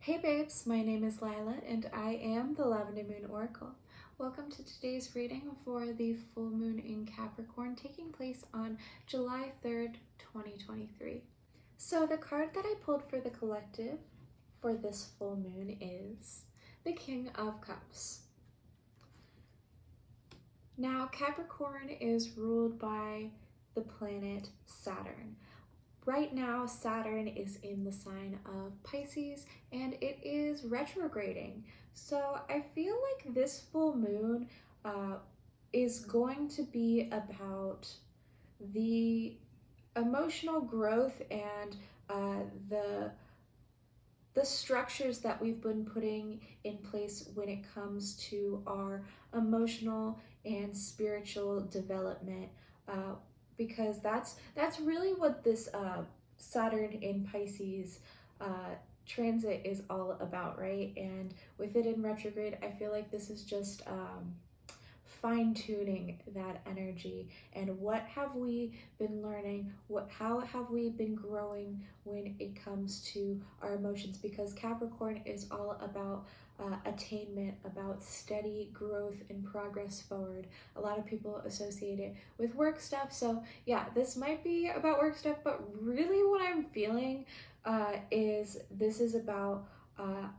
Hey babes, my name is Lila and I am the Lavender Moon Oracle. Welcome to today's reading for the full moon in Capricorn taking place on July 3rd, 2023. So the card that I pulled for the collective for this full moon is the King of Cups. Now Capricorn is ruled by the planet Saturn. Right now, Saturn is in the sign of Pisces and it is retrograding. So I feel like this full moon is going to be about the emotional growth and the structures that we've been putting in place when it comes to our emotional and spiritual development. Because that's really what this Saturn in Pisces transit is all about, right? And with it in retrograde, I feel like this is just fine-tuning that energy and what have we been learning, how have we been growing when it comes to our emotions, because Capricorn is all about attainment, about steady growth and progress forward. A lot of people associate it with work stuff, so yeah, this might be about work stuff, but really what I'm feeling is this is about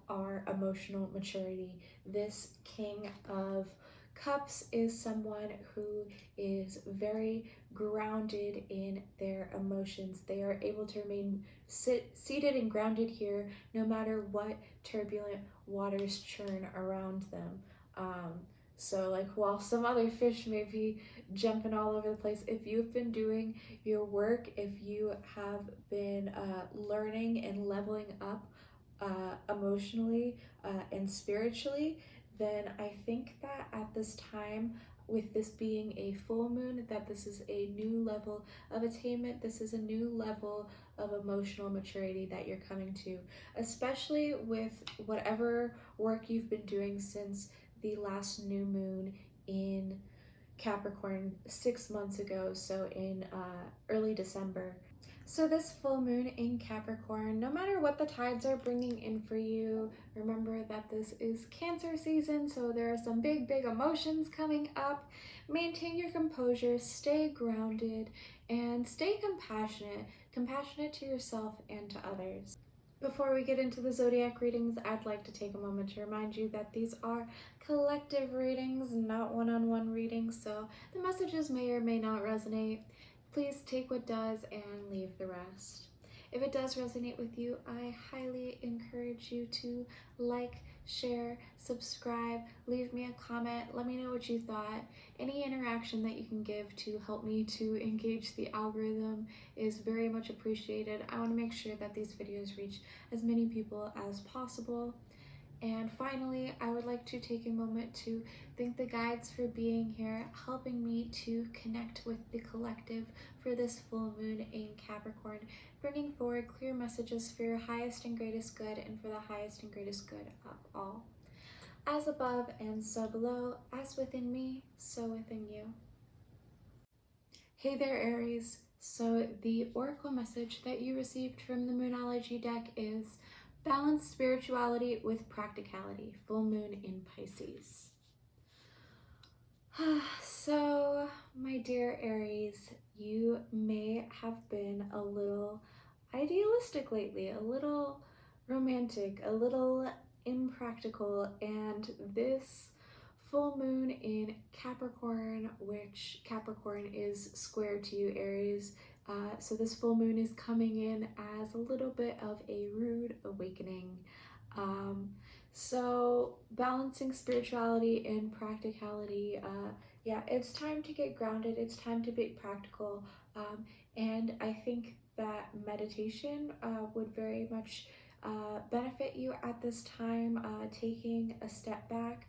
our emotional maturity. This King of Cups is someone who is very grounded in their emotions. They are able to remain seated and grounded here no matter what turbulent waters churn around them. So like while some other fish may be jumping all over the place, if you've been doing your work, if you have been learning and leveling up emotionally and spiritually, then I think that at this time, with this being a full moon, that this is a new level of attainment. This is a new level of emotional maturity that you're coming to, especially with whatever work you've been doing since the last new moon in Capricorn 6 months ago, so in early December. So this full moon in Capricorn, no matter what the tides are bringing in for you, remember that this is Cancer season, so there are some big emotions coming up. Maintain your composure, stay grounded, and stay compassionate to yourself and to others. Before we get into the zodiac readings, I'd like to take a moment to remind you that these are collective readings, not one-on-one readings, so the messages may or may not resonate. Please take what does and leave the rest. If it does resonate with you, I highly encourage you to like, share, subscribe, leave me a comment, let me know what you thought. Any interaction that you can give to help me to engage the algorithm is very much appreciated. I want to make sure that these videos reach as many people as possible. And finally, I would like to take a moment to thank the guides for being here, helping me to connect with the collective for this full moon in Capricorn, bringing forward clear messages for your highest and greatest good and for the highest and greatest good of all. As above and so below, as within me, so within you. Hey there, Aries. So the oracle message that you received from the Moonology deck is balance spirituality with practicality, full moon in Pisces. So, my dear Aries, you may have been a little idealistic lately, a little romantic, a little impractical, and this full moon in Capricorn, which Capricorn is square to you, Aries, so this full moon is coming in as a little bit of a rude awakening. So balancing spirituality and practicality, yeah, it's time to get grounded, it's time to be practical, and I think that meditation would very much benefit you at this time, taking a step back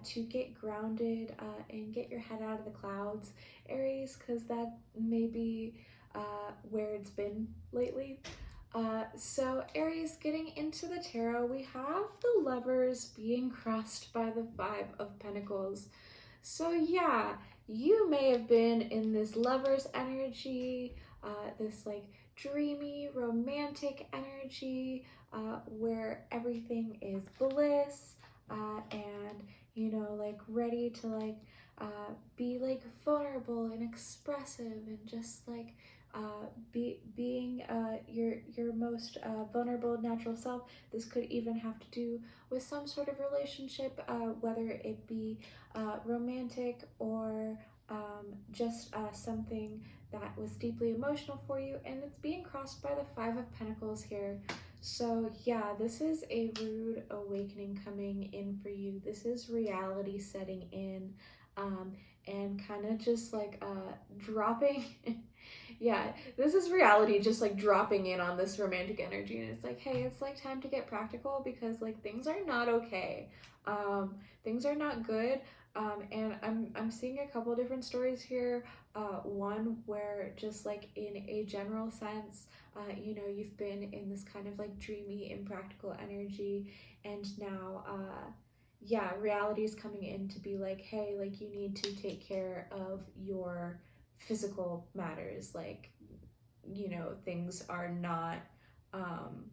to get grounded and get your head out of the clouds, Aries, because that may be where it's been lately. So Aries, getting into the tarot, we have the Lovers being crossed by the Five of Pentacles. So yeah, you may have been in this Lovers energy, this like dreamy, romantic energy, where everything is bliss, and you know, like ready to like be like vulnerable and expressive and just like being your most vulnerable natural self. This could even have to do with some sort of relationship, whether it be romantic or just something that was deeply emotional for you, and it's being crossed by the Five of Pentacles here. So yeah, this is a rude awakening coming in for you. This is reality setting in, and kind of just like dropping. Yeah, this is reality just like dropping in on this romantic energy, and it's like, hey, it's like time to get practical because like things are not okay. Things are not good. And I'm seeing a couple different stories here. One where just like in a general sense, you know, you've been in this kind of like dreamy, impractical energy, and now, yeah, reality is coming in to be like, hey, like you need to take care of your physical matters. Like, you know, things are not, um,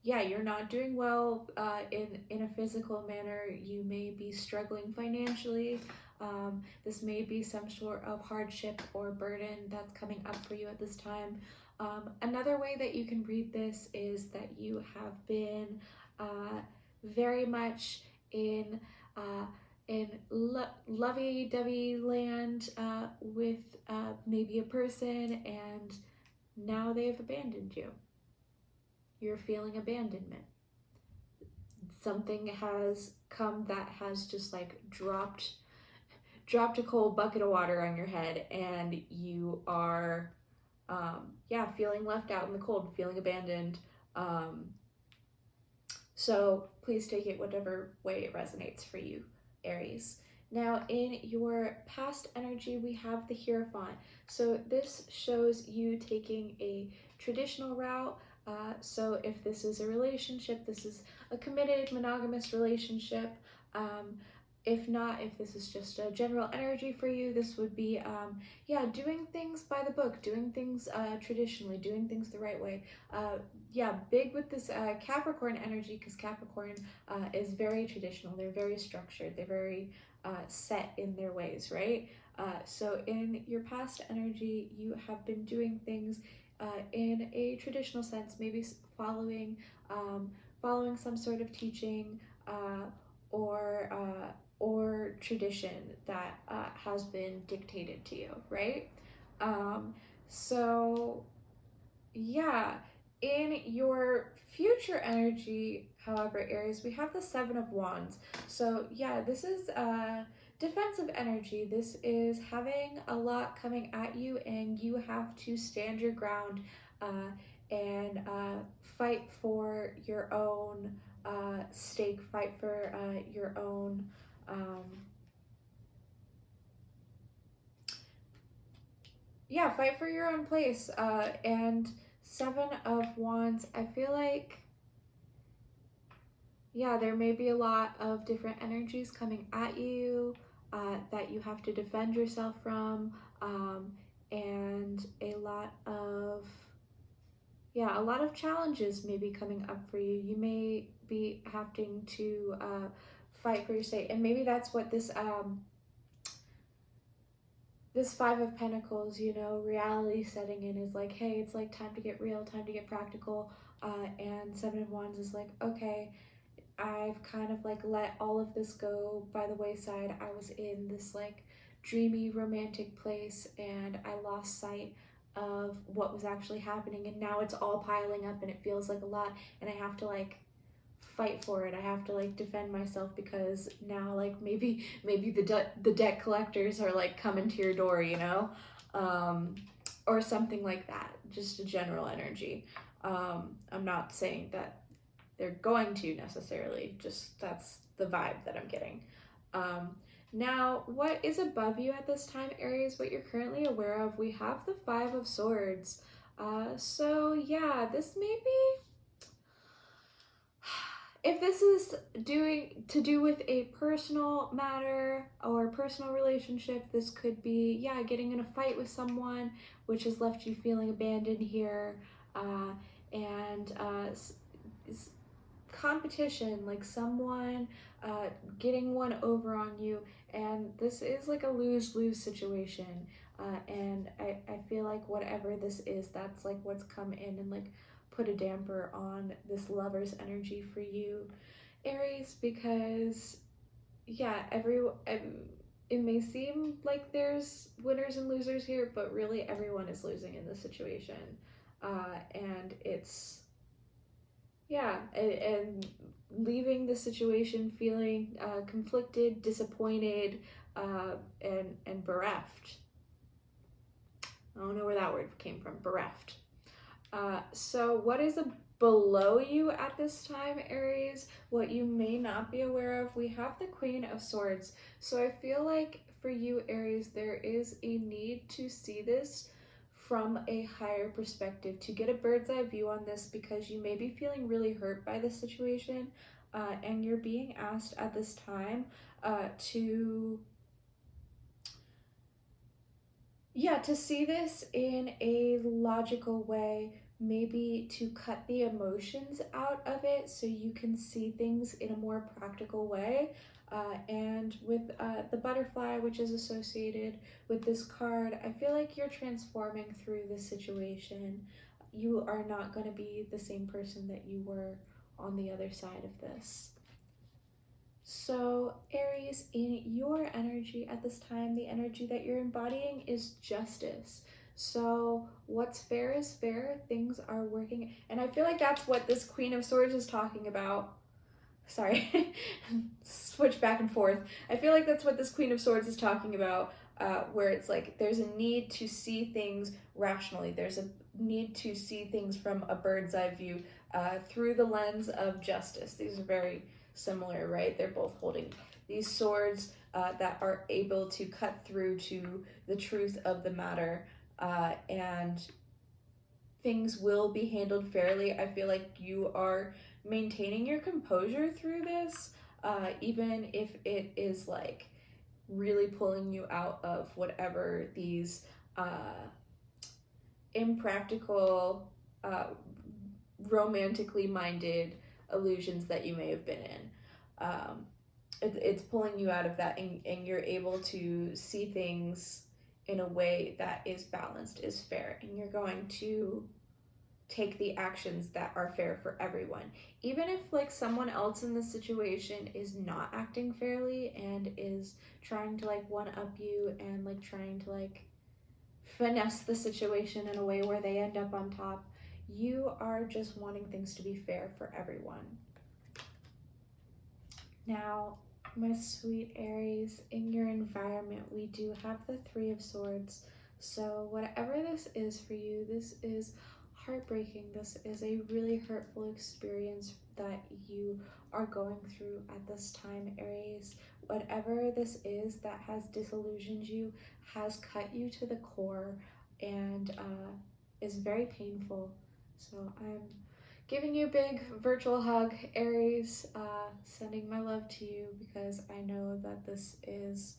yeah, you're not doing well in a physical manner. You may be struggling financially. This may be some sort of hardship or burden that's coming up for you at this time. Another way that you can read this is that you have been very much in lovey-dovey land with maybe a person, and now they've abandoned you. You're feeling abandonment. Something has come that has just like dropped a cold bucket of water on your head, and you are yeah, feeling left out in the cold, feeling abandoned. So please take it whatever way it resonates for you, Aries. Now, in your past energy, we have the Hierophant. So this shows you taking a traditional route. So if this is a relationship, this is a committed, monogamous relationship. If not, if this is just a general energy for you, this would be, yeah, doing things by the book, doing things traditionally, doing things the right way. Yeah, big with this Capricorn energy, because Capricorn is very traditional. They're very structured. They're very set in their ways, right? So in your past energy, you have been doing things in a traditional sense, maybe following some sort of teaching or tradition that has been dictated to you, right? So yeah, in your future energy, however, Aries, we have the Seven of Wands. So yeah, this is defensive energy. This is having a lot coming at you, and you have to stand your ground and fight for your own stake, fight for your own. Yeah, fight for your own place. And Seven of Wands, I feel like, yeah, there may be a lot of different energies coming at you that you have to defend yourself from, and a lot of, yeah, a lot of challenges may be coming up for you. You may be having to fight for your state, and maybe that's what this Five of Pentacles, you know, reality setting in is like, hey, it's like time to get real, time to get practical. And Seven of Wands is like, okay, I've kind of like let all of this go by the wayside. I was in this like dreamy romantic place, and I lost sight of what was actually happening, and now it's all piling up and it feels like a lot, and I have to like fight for it. I have to like defend myself because now like maybe the debt collectors are like coming to your door, you know, or something like that. Just a general energy. I'm not saying that they're going to necessarily, just that's the vibe that I'm getting. Now, what is above you at this time, Aries, what you're currently aware of? We have the Five of Swords. So yeah, this may be, if this is to do with a personal matter or personal relationship, this could be, yeah, getting in a fight with someone, which has left you feeling abandoned here, and competition, like someone getting one over on you, and this is like a lose-lose situation. And I feel like whatever this is, that's like what's come in and like put a damper on this lover's energy for you, Aries, because yeah, it may seem like there's winners and losers here, but really everyone is losing in this situation. And it's, yeah, and leaving the situation feeling conflicted, disappointed, and bereft. I don't know where that word came from, bereft. So what is below you at this time, Aries? What you may not be aware of, we have the Queen of Swords. So I feel like for you, Aries, there is a need to see this from a higher perspective, to get a bird's eye view on this, because you may be feeling really hurt by this situation, and you're being asked at this time to see this in a logical way, maybe to cut the emotions out of it so you can see things in a more practical way. And with the butterfly, which is associated with this card, I feel like you're transforming through this situation. You are not going to be the same person that you were on the other side of this. So Aries, in your energy at this time, the energy that you're embodying is justice. So what's fair is fair. Things are working. And I feel like that's what this Queen of Swords is talking about. Sorry, switch back and forth. I feel like that's what this Queen of Swords is talking about, where it's like there's a need to see things rationally. There's a need to see things from a bird's eye view, through the lens of justice. These are very similar, right? They're both holding these swords that are able to cut through to the truth of the matter, and things will be handled fairly. I feel like you are maintaining your composure through this, even if it is like really pulling you out of whatever these impractical, romantically minded illusions that you may have been in. It's pulling you out of that, and you're able to see things in a way that is balanced, is fair, and you're going to take the actions that are fair for everyone. Even if like someone else in the situation is not acting fairly and is trying to like one up you and like trying to like finesse the situation in a way where they end up on top, you are just wanting things to be fair for everyone. Now, my sweet Aries, in your environment, we do have the Three of Swords. So whatever this is for you, this is heartbreaking. This is a really hurtful experience that you are going through at this time, Aries. Whatever this is that has disillusioned you, has cut you to the core, and is very painful. So I'm giving you a big virtual hug, Aries, sending my love to you, because I know that this is,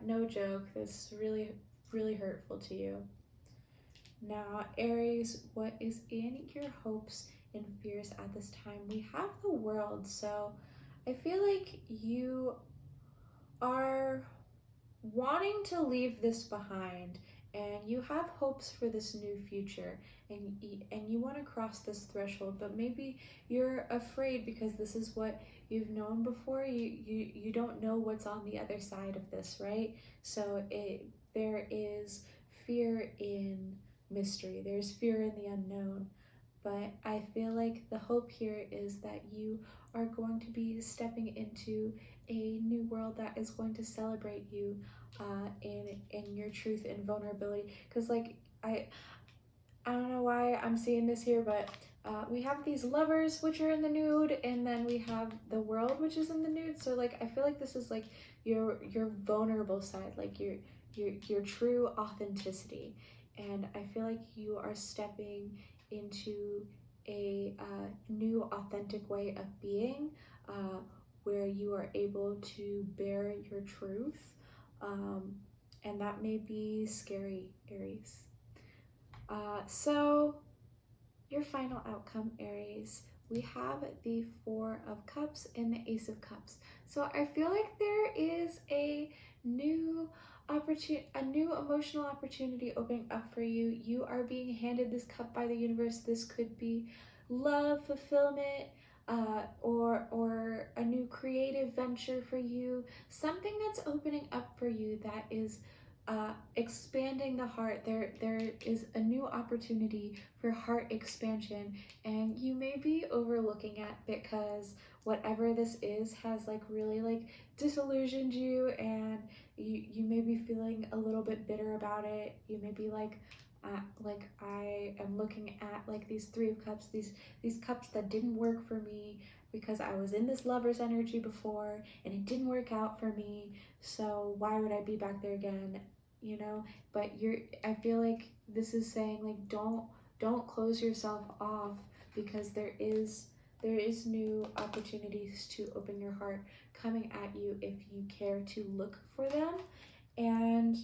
no joke, this is really, really hurtful to you. Now, Aries, what is in your hopes and fears at this time? We have the World, so I feel like you are wanting to leave this behind, and you have hopes for this new future, and you want to cross this threshold, but maybe you're afraid because this is what you've known before. You don't know what's on the other side of this, right? So there is fear in mystery, there's fear in the unknown, but I feel like the hope here is that you are going to be stepping into a new world that is going to celebrate you in your truth and vulnerability. Because like I don't know why I'm seeing this here, but we have these lovers which are in the nude, and then we have the World which is in the nude. So like I feel like this is like your vulnerable side, like your true authenticity, and I feel like you are stepping into a new authentic way of being, where you are able to bear your truth, and that may be scary, Aries. So your final outcome, Aries, we have the Four of Cups and the Ace of Cups. So I feel like there is a new emotional opportunity opening up for you. You are being handed this cup by the universe. This could be love, fulfillment, or a new creative venture for you, something that's opening up for you that is expanding the heart. There is a new opportunity for heart expansion, and you may be overlooking it because whatever this is has like really like disillusioned you, and you may be feeling a little bit bitter about it. You may be like I am looking at like these Three of Cups, these cups that didn't work for me because I was in this lover's energy before and it didn't work out for me, so why would I be back there again, you know? But I feel like this is saying like don't close yourself off, because there is new opportunities to open your heart coming at you if you care to look for them. And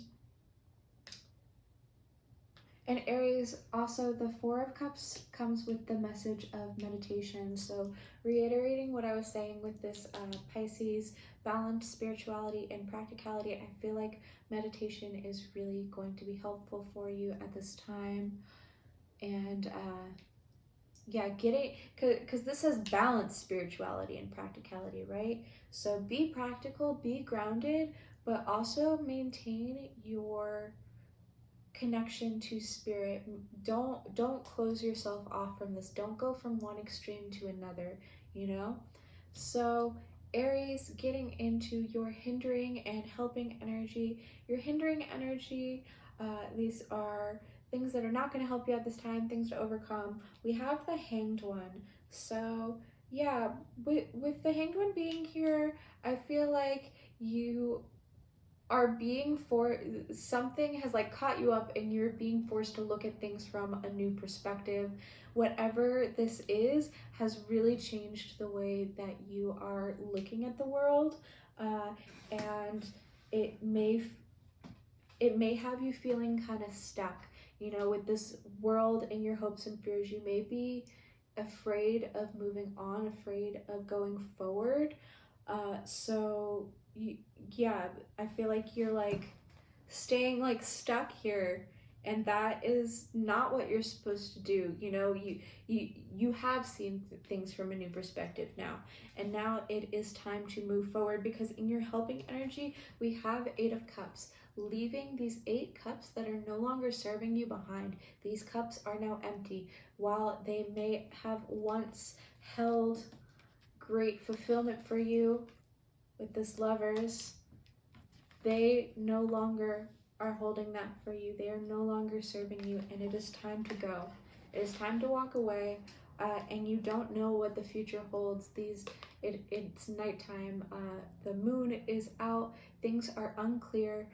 Aries, also the Four of Cups comes with the message of meditation. So reiterating what I was saying with this Pisces, balanced spirituality and practicality, I feel like meditation is really going to be helpful for you at this time. And yeah, because this says balanced spirituality and practicality, right? So be practical, be grounded, but also maintain your connection to spirit. Don't close yourself off from this. Don't go from one extreme to another, you know? So Aries, getting into your hindering and helping energy. Your hindering energy, these are things that are not going to help you at this time, things to overcome. We have the Hanged One. So yeah, with the Hanged One being here, I feel like you are being something has like caught you up and you're being forced to look at things from a new perspective. Whatever this is has really changed the way that you are looking at the world, and it may have you feeling kind of stuck, you know, with this world and your hopes and fears. You may be afraid of moving on, afraid of going forward. So yeah, I feel like you're like staying like stuck here, and that is not what you're supposed to do. You know, you have seen things from a new perspective now, and now it is time to move forward, because in your helping energy we have Eight of Cups, leaving these 8 cups that are no longer serving you behind. These cups are now empty. While they may have once held great fulfillment for you with this Lovers, they no longer are holding that for you. They are no longer serving you, and it is time to go. It is time to walk away, and you don't know what the future holds. It's nighttime. The moon is out. Things are unclear,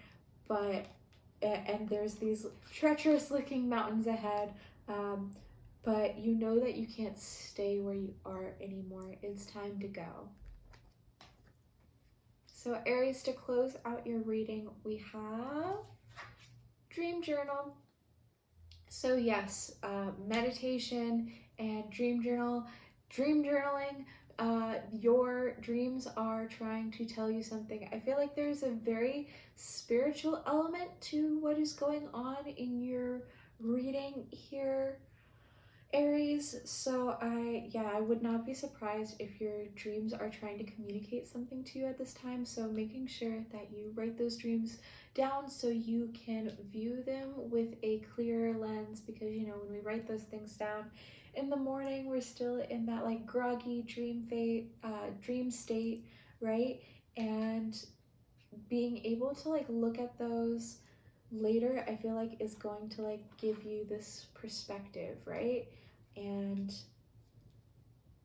and there's these treacherous looking mountains ahead. But you know that you can't stay where you are anymore. It's time to go. So Aries, to close out your reading, we have Dream Journal. So yes, meditation and dream journaling, your dreams are trying to tell you something. I feel like there's a very spiritual element to what is going on in your reading here, Aries. So I would not be surprised if your dreams are trying to communicate something to you at this time. So making sure that you write those dreams down so you can view them with a clearer lens, because you know, when we write those things down in the morning, we're still in that like groggy dream state, right? And being able to like look at those later, I feel like is going to like give you this perspective, right? And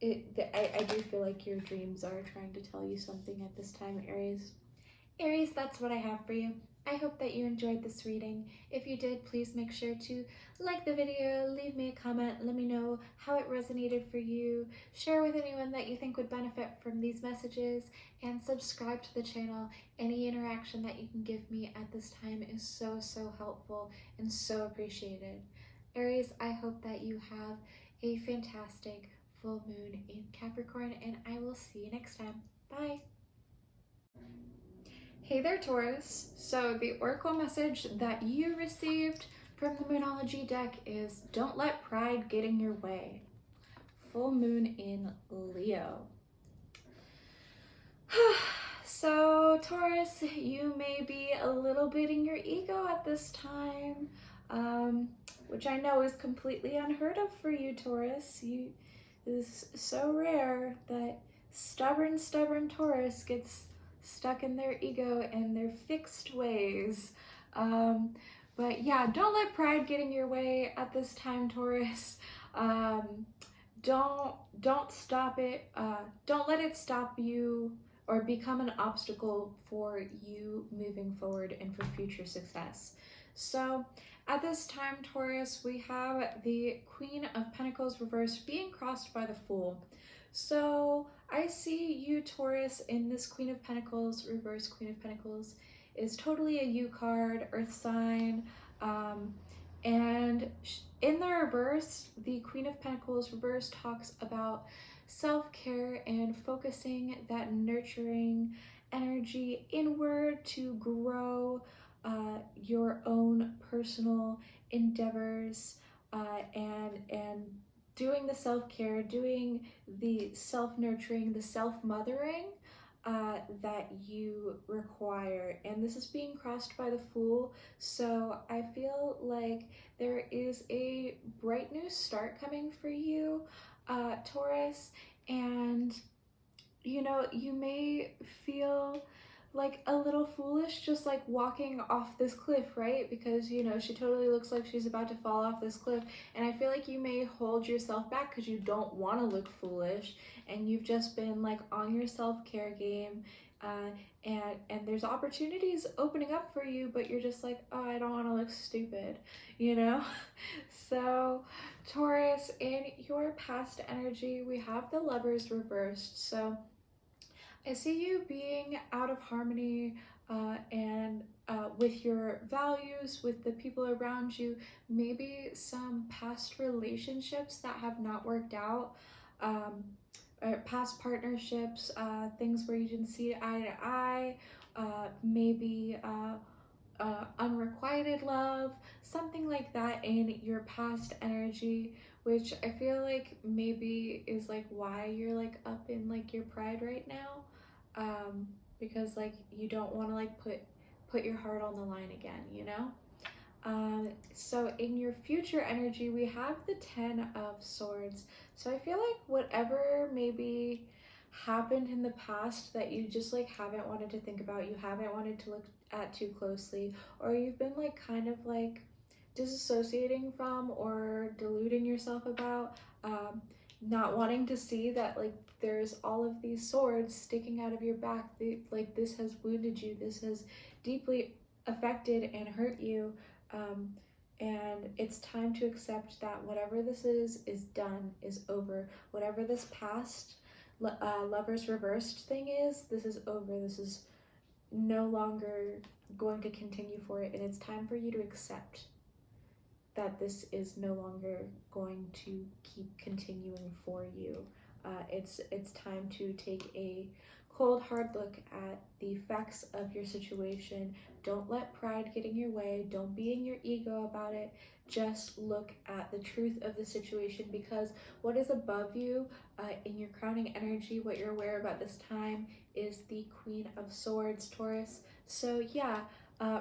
I do feel like your dreams are trying to tell you something at this time, Aries. Aries, that's what I have for you. I hope that you enjoyed this reading. If you did, please make sure to like the video, leave me a comment, let me know how it resonated for you, share with anyone that you think would benefit from these messages, and subscribe to the channel. Any interaction that you can give me at this time is so helpful and so appreciated. Aries, I hope that you have a fantastic full moon in Capricorn, and I will see you next time. Bye. Hey there, Taurus. So the oracle message that you received from the Moonology deck is don't let pride get in your way. Full moon in Leo. So Taurus, you may be a little bit in your ego at this time, which I know is completely unheard of for you, Taurus. It is so rare that stubborn Taurus gets stuck in their ego and their fixed ways. But yeah, don't let pride get in your way at this time, Taurus. Don't stop it. Don't let it stop you or become an obstacle for you moving forward and for future success. So at this time, Taurus, we have the Queen of Pentacles reversed being crossed by the Fool. So I see you, Taurus, in this Queen of Pentacles, reverse Queen of Pentacles, is totally a you card, earth sign, and in the reverse, the Queen of Pentacles reverse talks about self-care and focusing that nurturing energy inward to grow your own personal endeavors, and doing the self-care, doing the self-nurturing, the self-mothering that you require. And this is being crossed by the Fool, so I feel like there is a bright new start coming for you, Taurus, and you know, you may feel like a little foolish just like walking off this cliff, right? Because you know, she totally looks like she's about to fall off this cliff, and I feel like you may hold yourself back because you don't want to look foolish, and you've just been like on your self-care game, and there's opportunities opening up for you, but you're just like, oh, I don't want to look stupid, you know? So Taurus, in your past energy, we have the Lovers reversed. So I see you being out of harmony and with your values, with the people around you, maybe some past relationships that have not worked out, or past partnerships, things where you didn't see eye to eye, maybe unrequited love, something like that in your past energy, which I feel like maybe is like why you're like up in like your pride right now, because like you don't want to like put your heart on the line again, you know? So in your future energy, we have the 10 of Swords. So I feel like whatever maybe happened in the past that you just like haven't wanted to think about, you haven't wanted to look at too closely, or you've been like kind of like disassociating from or deluding yourself about, not wanting to see that like there's all of these swords sticking out of your back. Like this has wounded you, this has deeply affected and hurt you, and it's time to accept that whatever this is done, is over. Whatever this past Lovers reversed thing is, this is over. This is no longer going to continue for it, and it's time for you to accept that this is no longer going to keep continuing for you. It's time to take a cold, hard look at the facts of your situation. Don't let pride get in your way. Don't be in your ego about it. Just look at the truth of the situation, because what is above you in your crowning energy, what you're aware about this time, is the Queen of Swords, Taurus. So yeah,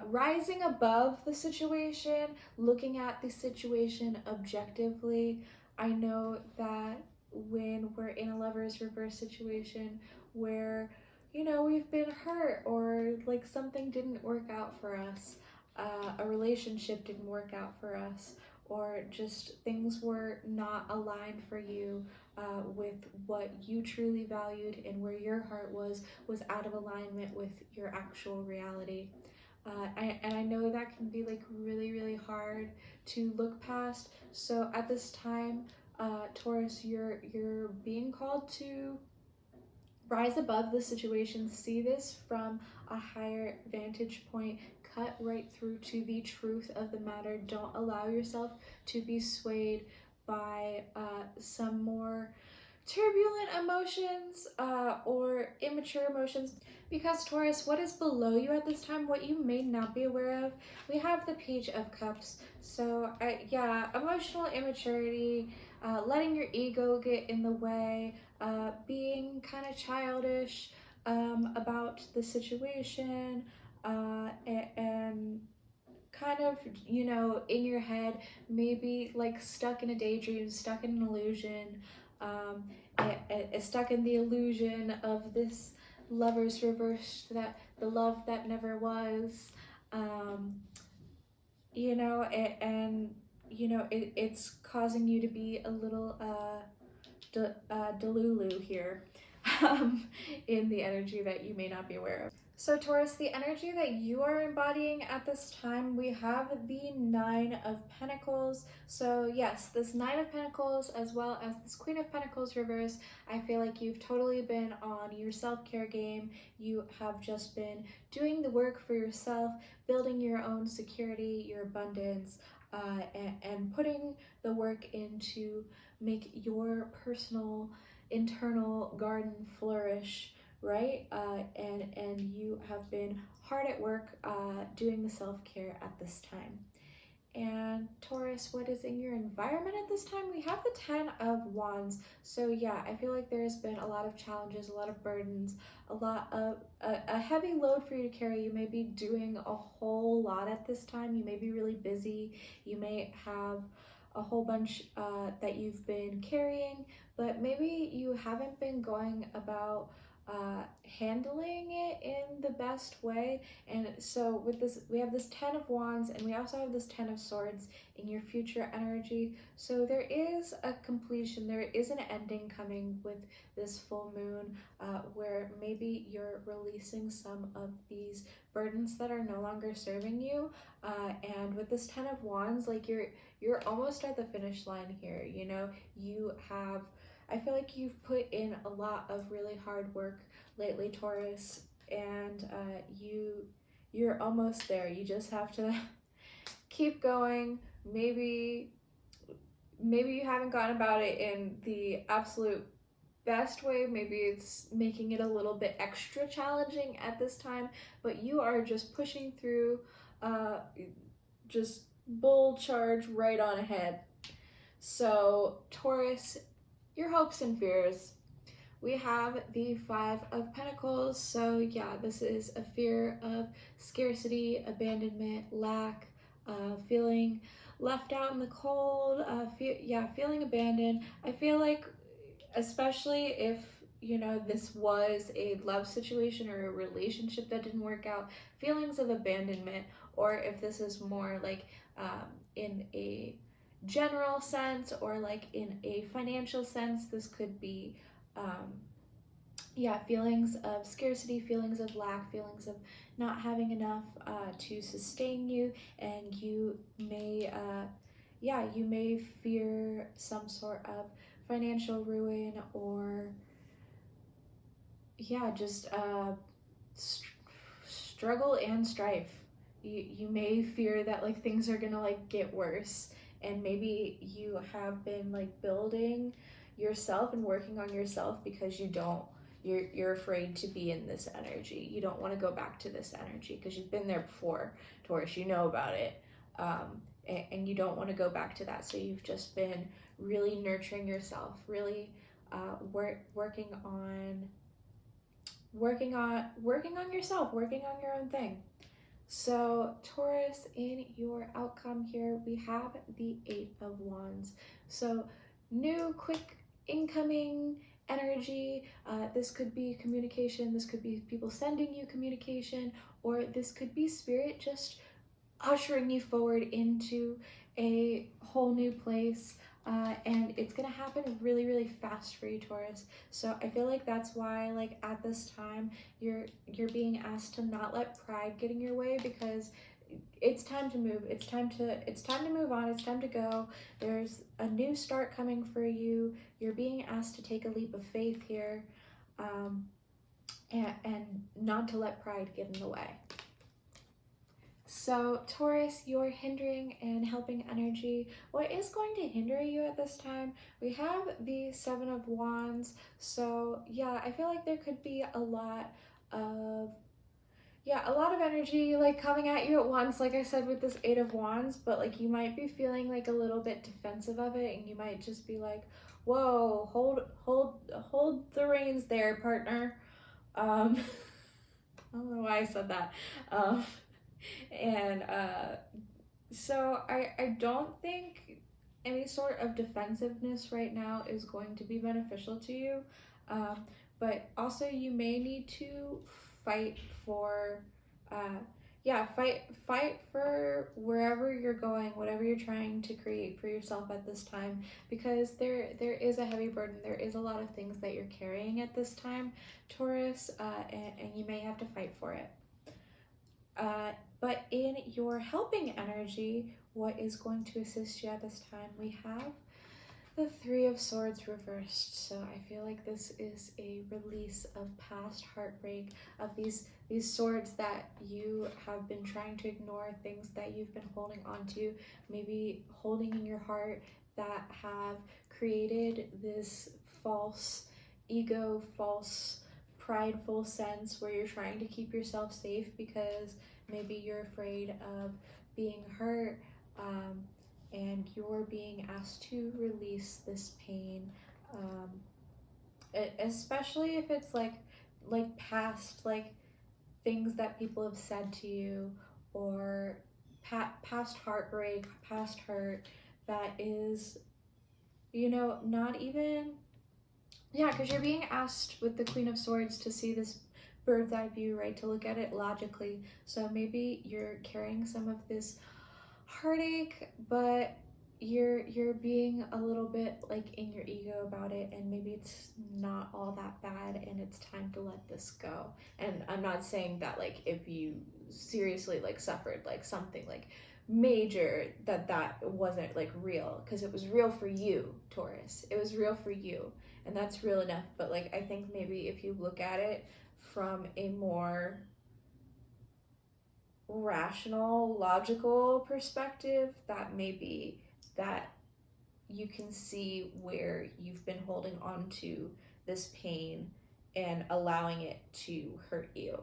rising above the situation, looking at the situation objectively. I know that when we're in a Lovers reverse situation where, you know, we've been hurt, or like something didn't work out for us, a relationship didn't work out for us, or just things were not aligned for you with what you truly valued, and where your heart was out of alignment with your actual reality. And I know that can be like really, really hard to look past. So at this time, Taurus, you're being called to rise above the situation, see this from a higher vantage point, cut right through to the truth of the matter. Don't allow yourself to be swayed by some more turbulent emotions or immature emotions. Because Taurus, what is below you at this time, what you may not be aware of, we have the Page of Cups. So yeah, emotional immaturity, letting your ego get in the way, being kind of childish about the situation, and kind of, you know, in your head, maybe like stuck in a daydream, stuck in an illusion, stuck in the illusion of this lover's reverse, that the love that never was, you know, and you know, it's causing you to be a little delulu here, in the energy that you may not be aware of. So Taurus, the energy that you are embodying at this time, we have the Nine of Pentacles. So yes, this Nine of Pentacles as well as this Queen of Pentacles reverse, I feel like you've totally been on your self-care game. You have just been doing the work for yourself, building your own security, your abundance, and putting the work into make your personal internal garden flourish, right? And you have been hard at work doing the self-care at this time. And Taurus, what is in your environment at this time? We have the 10 of Wands. So yeah, I feel like there's been a lot of challenges, a lot of burdens, a lot of a heavy load for you to carry. You may be doing a whole lot at this time. You may be really busy. You may have a whole bunch that you've been carrying, but maybe you haven't been going about handling it in the best way. And so with this, we have this 10 of Wands and we also have this 10 of Swords in your future energy. So there is a completion, there is an ending coming with this full moon, where maybe you're releasing some of these burdens that are no longer serving you. And with this 10 of Wands, like you're almost at the finish line here. You know, you have, I feel like you've put in a lot of really hard work lately, Taurus, and you're almost there. You just have to keep going. Maybe you haven't gone about it in the absolute best way. Maybe it's making it a little bit extra challenging at this time, but you are just pushing through, just bull charge right on ahead. So Taurus, your hopes and fears. We have the 5 of Pentacles. So yeah, this is a fear of scarcity, abandonment, lack, feeling left out in the cold, feeling abandoned. I feel like, especially if, you know, this was a love situation or a relationship that didn't work out, feelings of abandonment, or if this is more like in a general sense or like in a financial sense, this could be feelings of scarcity, feelings of lack, feelings of not having enough to sustain you, and you may you may fear some sort of financial ruin, or just struggle and strife. You may fear that like things are gonna like get worse, and maybe you have been like building yourself and working on yourself because you're afraid to be in this energy. You don't want to go back to this energy because you've been there before, Taurus. You know about it, and you don't want to go back to that. So you've just been really nurturing yourself, really working on yourself, working on your own thing. So Taurus, in your outcome here, we have the 8 of Wands. So new, quick, incoming energy. This could be communication. This could be people sending you communication, or this could be spirit just ushering you forward into a whole new place. And it's gonna happen really, really fast for you, Taurus. So I feel like that's why, like at this time, you're being asked to not let pride get in your way, because it's time to move. It's time to move on. It's time to go. There's a new start coming for you. You're being asked to take a leap of faith here, and not to let pride get in the way. So Taurus, your hindering and helping energy. What is going to hinder you at this time? We have the Seven of Wands. So yeah, I feel like there could be a lot of energy like coming at you at once, like I said with this Eight of Wands, but like you might be feeling like a little bit defensive of it, and you might just be like, whoa, hold the reins there, partner. I don't know why I said that. And so I don't think any sort of defensiveness right now is going to be beneficial to you. But also you may need to fight for fight for wherever you're going, whatever you're trying to create for yourself at this time, because there is a heavy burden, there is a lot of things that you're carrying at this time, Taurus, and you may have to fight for it. But in your helping energy, what is going to assist you at this time? We have the Three of Swords reversed. So I feel like this is a release of past heartbreak, of these swords that you have been trying to ignore, things that you've been holding on to, maybe holding in your heart, that have created this false ego, false prideful sense where you're trying to keep yourself safe because maybe you're afraid of being hurt, and you're being asked to release this pain, especially if it's like past like things that people have said to you, or past heartbreak, past hurt that is, you know, not even, yeah, because you're being asked with the Queen of Swords to see this bird's eye view, right? To look at it logically. So maybe you're carrying some of this heartache, but you're being a little bit like in your ego about it, and maybe it's not all that bad and it's time to let this go. And I'm not saying that like if you seriously like suffered like something like major, that wasn't like real, because it was real for you, Taurus. It was real for you, and that's real enough. But like I think maybe if you look at it from a more rational, logical perspective, that maybe that you can see where you've been holding on to this pain and allowing it to hurt you.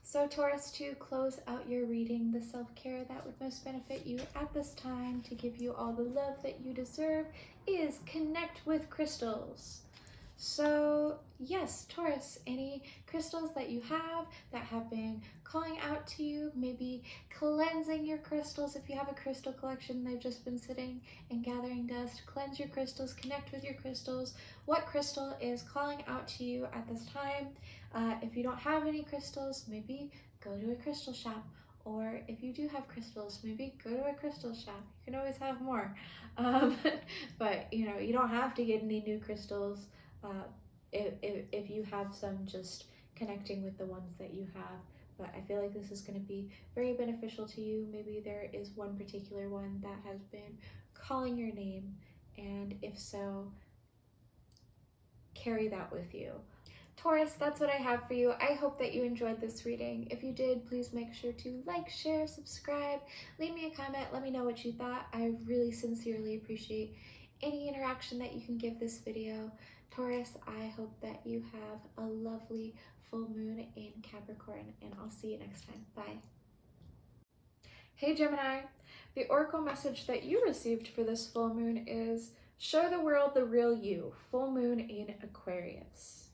So Taurus, to close out your reading, the self-care that would most benefit you at this time to give you all the love that you deserve is connect with crystals. So yes, Taurus, any crystals that you have that have been calling out to you, maybe cleansing your crystals. If you have a crystal collection, they've just been sitting and gathering dust. Cleanse your crystals, connect with your crystals. What crystal is calling out to you at this time? If you don't have any crystals, maybe go to a crystal shop. Or if you do have crystals, maybe go to a crystal shop. You can always have more. But you know, you don't have to get any new crystals. If you have some, just connecting with the ones that you have. But I feel like this is going to be very beneficial to you. Maybe there is one particular one that has been calling your name, and if so, carry that with you. Taurus, that's what I have for you. I hope that you enjoyed this reading. If you did, please make sure to like, share, subscribe, leave me a comment, let me know what you thought. I really sincerely appreciate any interaction that you can give this video. Taurus, I hope that you have a lovely full moon in Capricorn, and I'll see you next time. Bye. Hey Gemini, the oracle message that you received for this full moon is show the world the real you, full moon in Aquarius.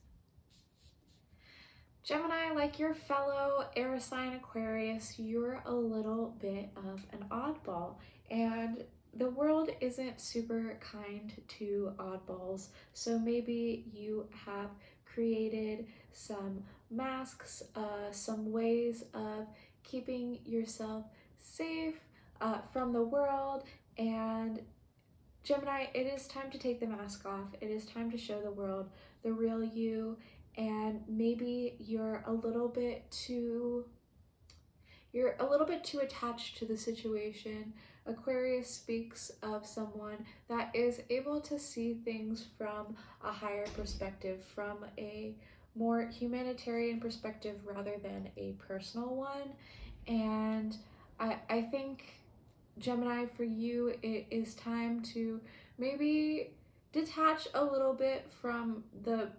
Gemini, like your fellow air sign Aquarius, you're a little bit of an oddball, and the world isn't super kind to oddballs, so maybe you have created some masks, some ways of keeping yourself safe from the world. And Gemini, it is time to take the mask off. It is time to show the world the real you, and maybe you're a little bit too attached to the situation. Aquarius speaks of someone that is able to see things from a higher perspective, from a more humanitarian perspective rather than a personal one. And I think, Gemini, for you, it is time to maybe detach a little bit from the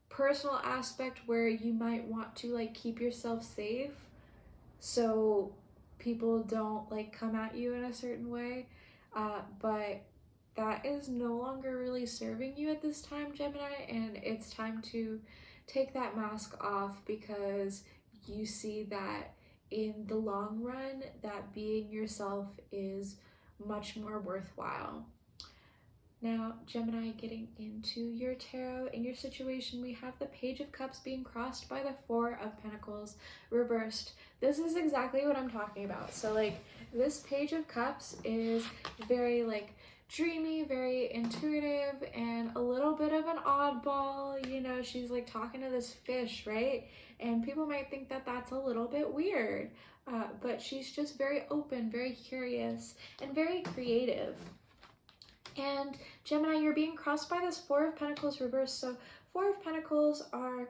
personal aspect where you might want to like keep yourself safe so people don't like come at you in a certain way, but that is no longer really serving you at this time, Gemini, and it's time to take that mask off because you see that in the long run that being yourself is much more worthwhile. Now, Gemini, getting into your tarot, in your situation, we have the Page of Cups being crossed by the Four of Pentacles reversed. This is exactly what I'm talking about. So, like, this Page of Cups is very, like, dreamy, very intuitive, and a little bit of an oddball. You know, she's, like, talking to this fish, right? And people might think that that's a little bit weird, but she's just very open, very curious, and very creative. And Gemini, you're being crossed by this Four of Pentacles reversed. So Four of Pentacles are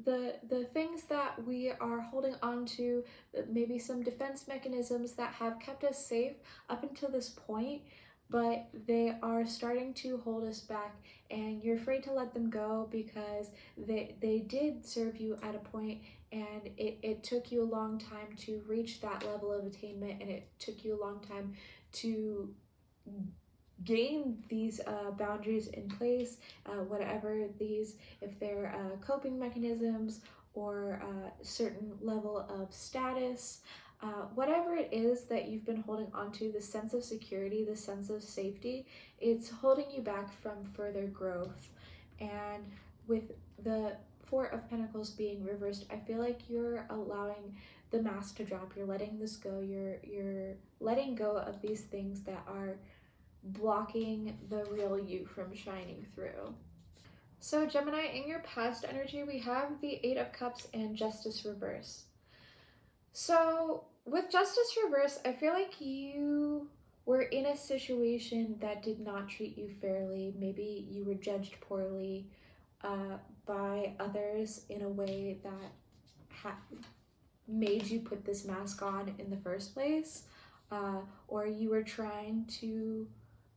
the things that we are holding on to, maybe some defense mechanisms that have kept us safe up until this point, but they are starting to hold us back, and you're afraid to let them go because they did serve you at a point, and it took you a long time to reach that level of attainment, and it took you a long time to gain these boundaries in place, whatever these, if they're coping mechanisms or a certain level of status, whatever it is that you've been holding on to, the sense of security, the sense of safety, it's holding you back from further growth. And with the Four of Pentacles being reversed, I feel like you're allowing the mask to drop. You're letting this go. You're letting go of these things that are blocking the real you from shining through. So Gemini, in your past energy, we have the Eight of Cups and Justice reverse. So with Justice reverse, I feel like you were in a situation that did not treat you fairly. Maybe you were judged poorly by others in a way that made you put this mask on in the first place, or you were trying to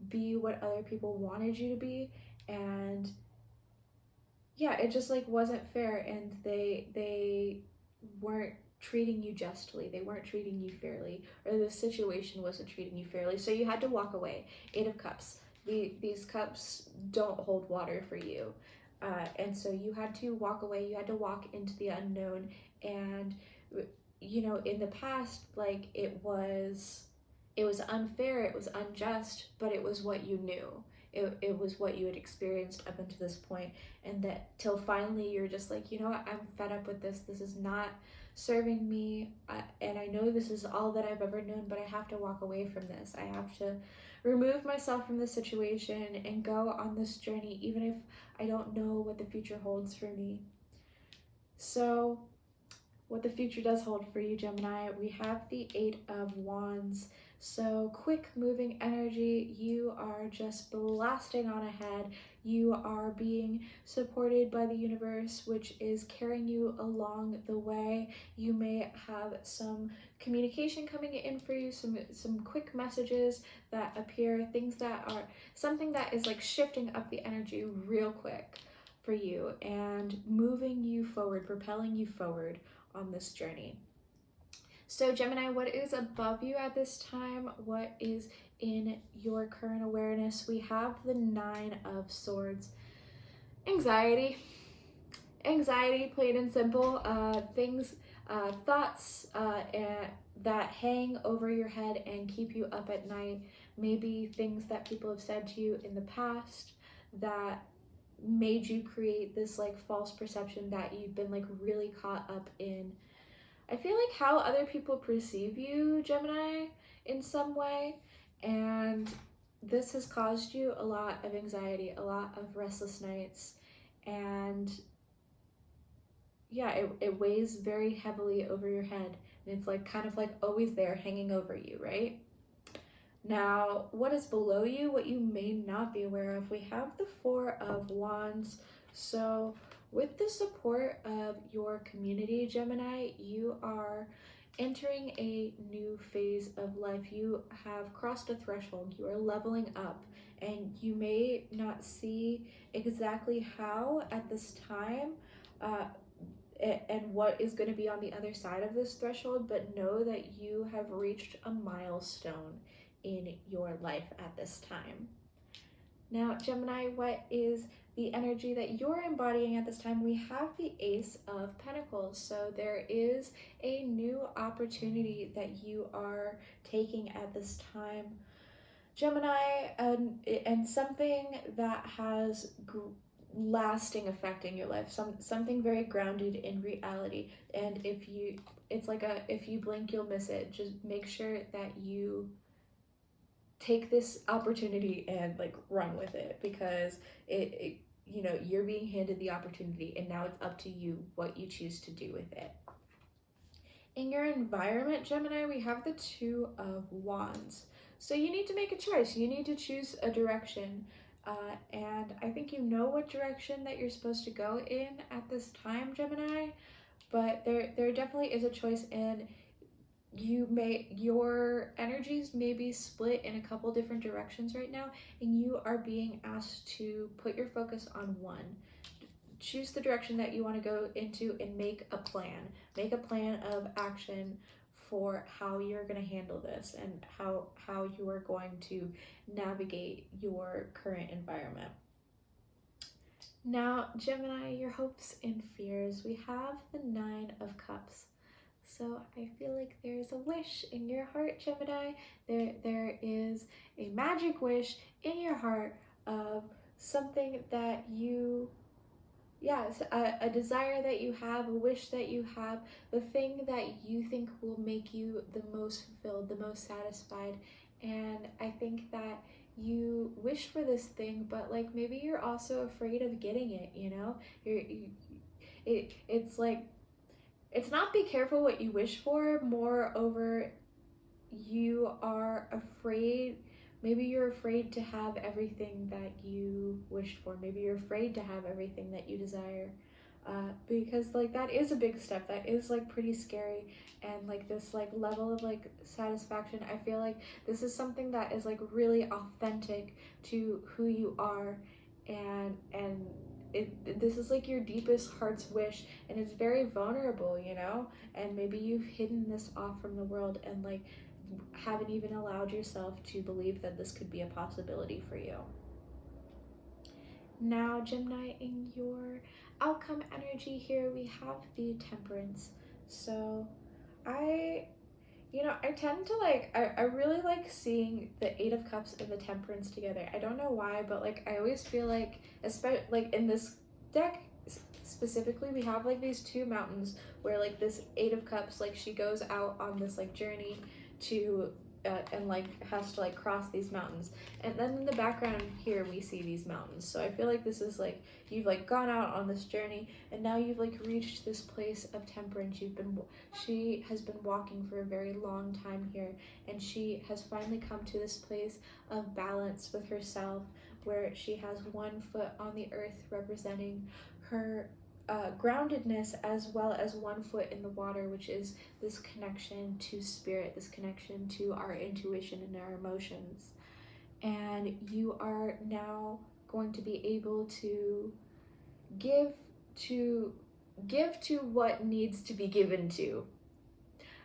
be what other people wanted you to be, and yeah, it just like wasn't fair, and they weren't treating you justly, they weren't treating you fairly, or the situation wasn't treating you fairly, so you had to walk away. Eight of Cups, these cups don't hold water for you, and so you had to walk away, you had to walk into the unknown. And you know, in the past, like, it was unfair, it was unjust, but it was what you knew. It was what you had experienced up until this point, and that till finally you're just like, you know what, I'm fed up with this. This is not serving me, and I know this is all that I've ever known, but I have to walk away from this. I have to remove myself from this situation and go on this journey, even if I don't know what the future holds for me. So what the future does hold for you, Gemini, we have the Eight of Wands. So quick moving energy, you are just blasting on ahead. You are being supported by the universe, which is carrying you along the way. You may have some communication coming in for you, some quick messages that appear, things that are, something that is like shifting up the energy real quick for you and moving you forward, propelling you forward on this journey. So Gemini, what is above you at this time? What is in your current awareness? We have the Nine of Swords. Anxiety, plain and simple. Thoughts that hang over your head and keep you up at night. Maybe things that people have said to you in the past that made you create this like false perception that you've been like really caught up in. I feel like how other people perceive you, Gemini, in some way, and this has caused you a lot of anxiety, a lot of restless nights, and yeah, it weighs very heavily over your head, and it's like kind of like always there hanging over you, right? Now, what is below you, what you may not be aware of, we have the Four of Wands. So with the support of your community, Gemini, you are entering a new phase of life. You have crossed a threshold. You are leveling up, and you may not see exactly how at this time, and what is going to be on the other side of this threshold, but know that you have reached a milestone in your life at this time. Now, Gemini, what is the energy that you're embodying at this time? We have the Ace of Pentacles. So there is a new opportunity that you are taking at this time, Gemini, and something that has lasting effect in your life, something very grounded in reality. And if you blink, you'll miss it. Just make sure that you take this opportunity and like run with it, because it you're being handed the opportunity, and now it's up to you what you choose to do with it. In your environment, Gemini, we have the Two of Wands. So you need to make a choice. You need to choose a direction. And I think you know what direction that you're supposed to go in at this time, Gemini. But there definitely is a choice, and your energies may be split in a couple different directions right now, and you are being asked to put your focus on one. Choose the direction that you want to go into and make a plan. Make a plan of action for how you're going to handle this, and how you are going to navigate your current environment. Now, Gemini, your hopes and fears. We have the Nine of Cups. So I feel like there's a wish in your heart, Gemini. There is a magic wish in your heart of something that you, a desire that you have, a wish that you have, the thing that you think will make you the most fulfilled, the most satisfied. And I think that you wish for this thing, but like maybe you're also afraid of getting it, you know? It's like, it's not be careful what you wish for, moreover, you are afraid, maybe you're afraid to have everything that you wished for. Maybe you're afraid to have everything that you desire. Because like that is a big step. That is like pretty scary, and like this like level of like satisfaction, I feel like this is something that is like really authentic to who you are, and this is like your deepest heart's wish, and it's very vulnerable, you know, and maybe you've hidden this off from the world and like haven't even allowed yourself to believe that this could be a possibility for you. Now, Gemini, in your outcome energy here, we have the Temperance. So I tend to like, I really like seeing the Eight of Cups and the Temperance together. I don't know why, but like I always feel like, especially like in this deck specifically, we have like these two mountains where like this Eight of Cups, like she goes out on this like journey to and like has to like cross these mountains, and then in the background here we see these mountains. So I feel like this is like you've like gone out on this journey, and now you've like reached this place of temperance. She has been walking for a very long time here, and she has finally come to this place of balance with herself, where she has one foot on the earth representing her groundedness, as well as one foot in the water, which is this connection to spirit, this connection to our intuition and our emotions. And you are now going to be able to give to what needs to be given to.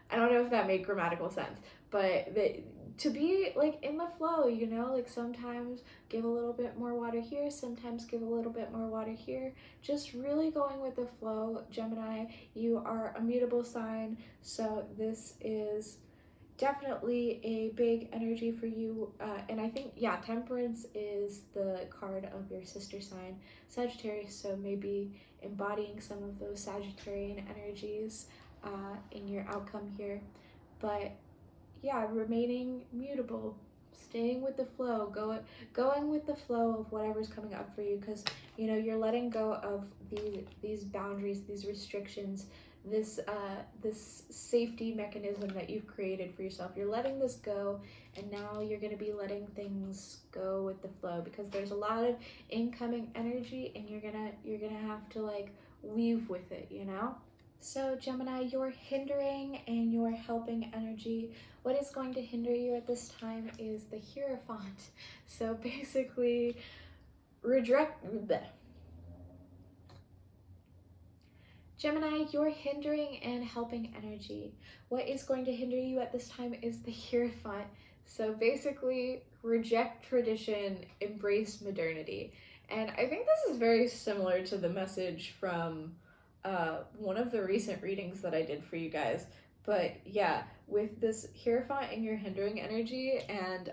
I don't know if that made grammatical sense, but to be like in the flow, you know, like sometimes give a little bit more water here, sometimes give a little bit more water here, just really going with the flow. Gemini, you are a mutable sign, so this is definitely a big energy for you, and I think, yeah, Temperance is the card of your sister sign, Sagittarius, so maybe embodying some of those Sagittarian energies in your outcome here. But yeah, remaining mutable, staying with the flow, going with the flow of whatever's coming up for you, because you know you're letting go of these boundaries, these restrictions this safety mechanism that you've created for yourself. You're letting this go, and now you're going to be letting things go with the flow, because there's a lot of incoming energy, and you're gonna have to like weave with it, you know. So Gemini, your hindering and your helping energy, what is going to hinder you at this time is the Hierophant. So basically, Gemini, your hindering and helping energy. What is going to hinder you at this time is the Hierophant. So basically, reject tradition, embrace modernity. And I think this is very similar to the message from one of the recent readings that I did for you guys. But yeah, with this Hierophant and your hindering energy, and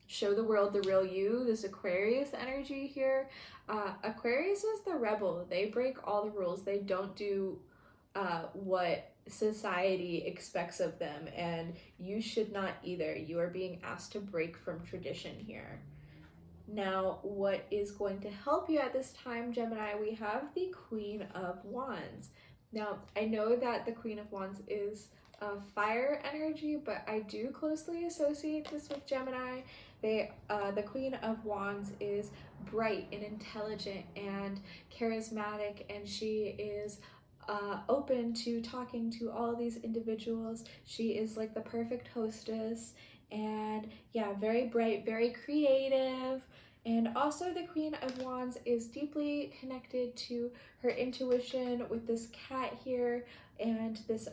show the world the real you, this Aquarius energy here. Aquarius is the rebel. They break all the rules. They don't do what society expects of them, and you should not either. You are being asked to break from tradition here. Now, what is going to help you at this time, Gemini? We have the Queen of Wands. Now, I know that the Queen of Wands is a fire energy, but I do closely associate this with Gemini. The Queen of Wands is bright and intelligent and charismatic, and she is open to talking to all these individuals. She is like the perfect hostess, and yeah, very bright, very creative. And also the Queen of Wands is deeply connected to her intuition with this cat here, and this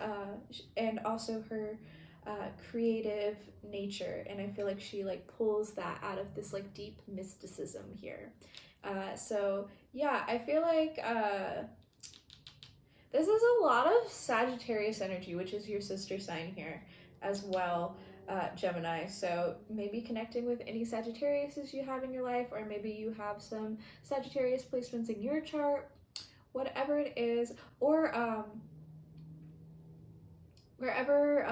and also her creative nature. And I feel like she like pulls that out of this like deep mysticism here. So yeah, I feel like this is a lot of Sagittarius energy, which is your sister sign here as well. Gemini, so maybe connecting with any Sagittariuses you have in your life, or maybe you have some Sagittarius placements in your chart, whatever it is, or wherever,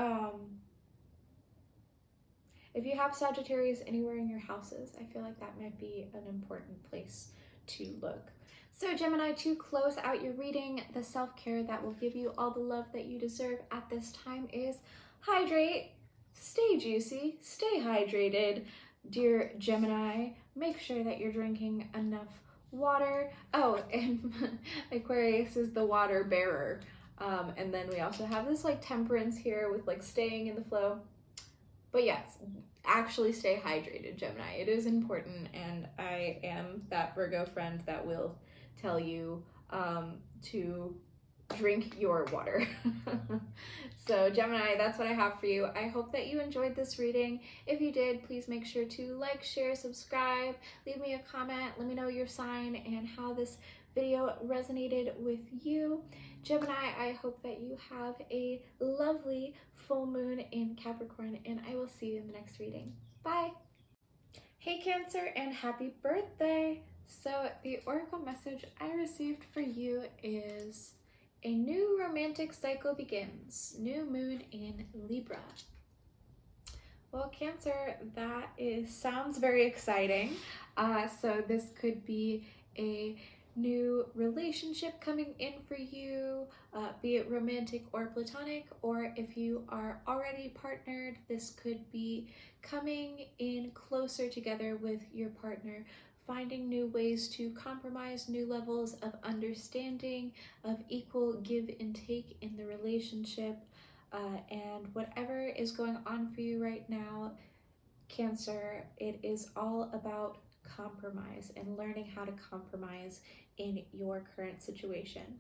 if you have Sagittarius anywhere in your houses, I feel like that might be an important place to look. So Gemini, to close out your reading, the self-care that will give you all the love that you deserve at this time is hydrate. Stay juicy, stay hydrated, dear Gemini. Make sure that you're drinking enough water. Oh, and Aquarius is the water bearer. And then we also have this like temperance here with like staying in the flow. But yes, actually stay hydrated, Gemini. It is important, and I am that Virgo friend that will tell you to drink your water. So Gemini, that's what I have for you. I hope that you enjoyed this reading. If you did, please make sure to like, share, subscribe, leave me a comment, let me know your sign and how this video resonated with you. Gemini, I hope that you have a lovely full moon in Capricorn, and I will see you in the next reading. Bye! Hey Cancer, and happy birthday! So the oracle message I received for you is: a new romantic cycle begins. New moon in Libra. Well, Cancer, that sounds very exciting. So this could be a new relationship coming in for you, be it romantic or platonic, or if you are already partnered, this could be coming in closer together with your partner, finding new ways to compromise, new levels of understanding, of equal give and take in the relationship, and whatever is going on for you right now, Cancer, it is all about compromise and learning how to compromise in your current situation.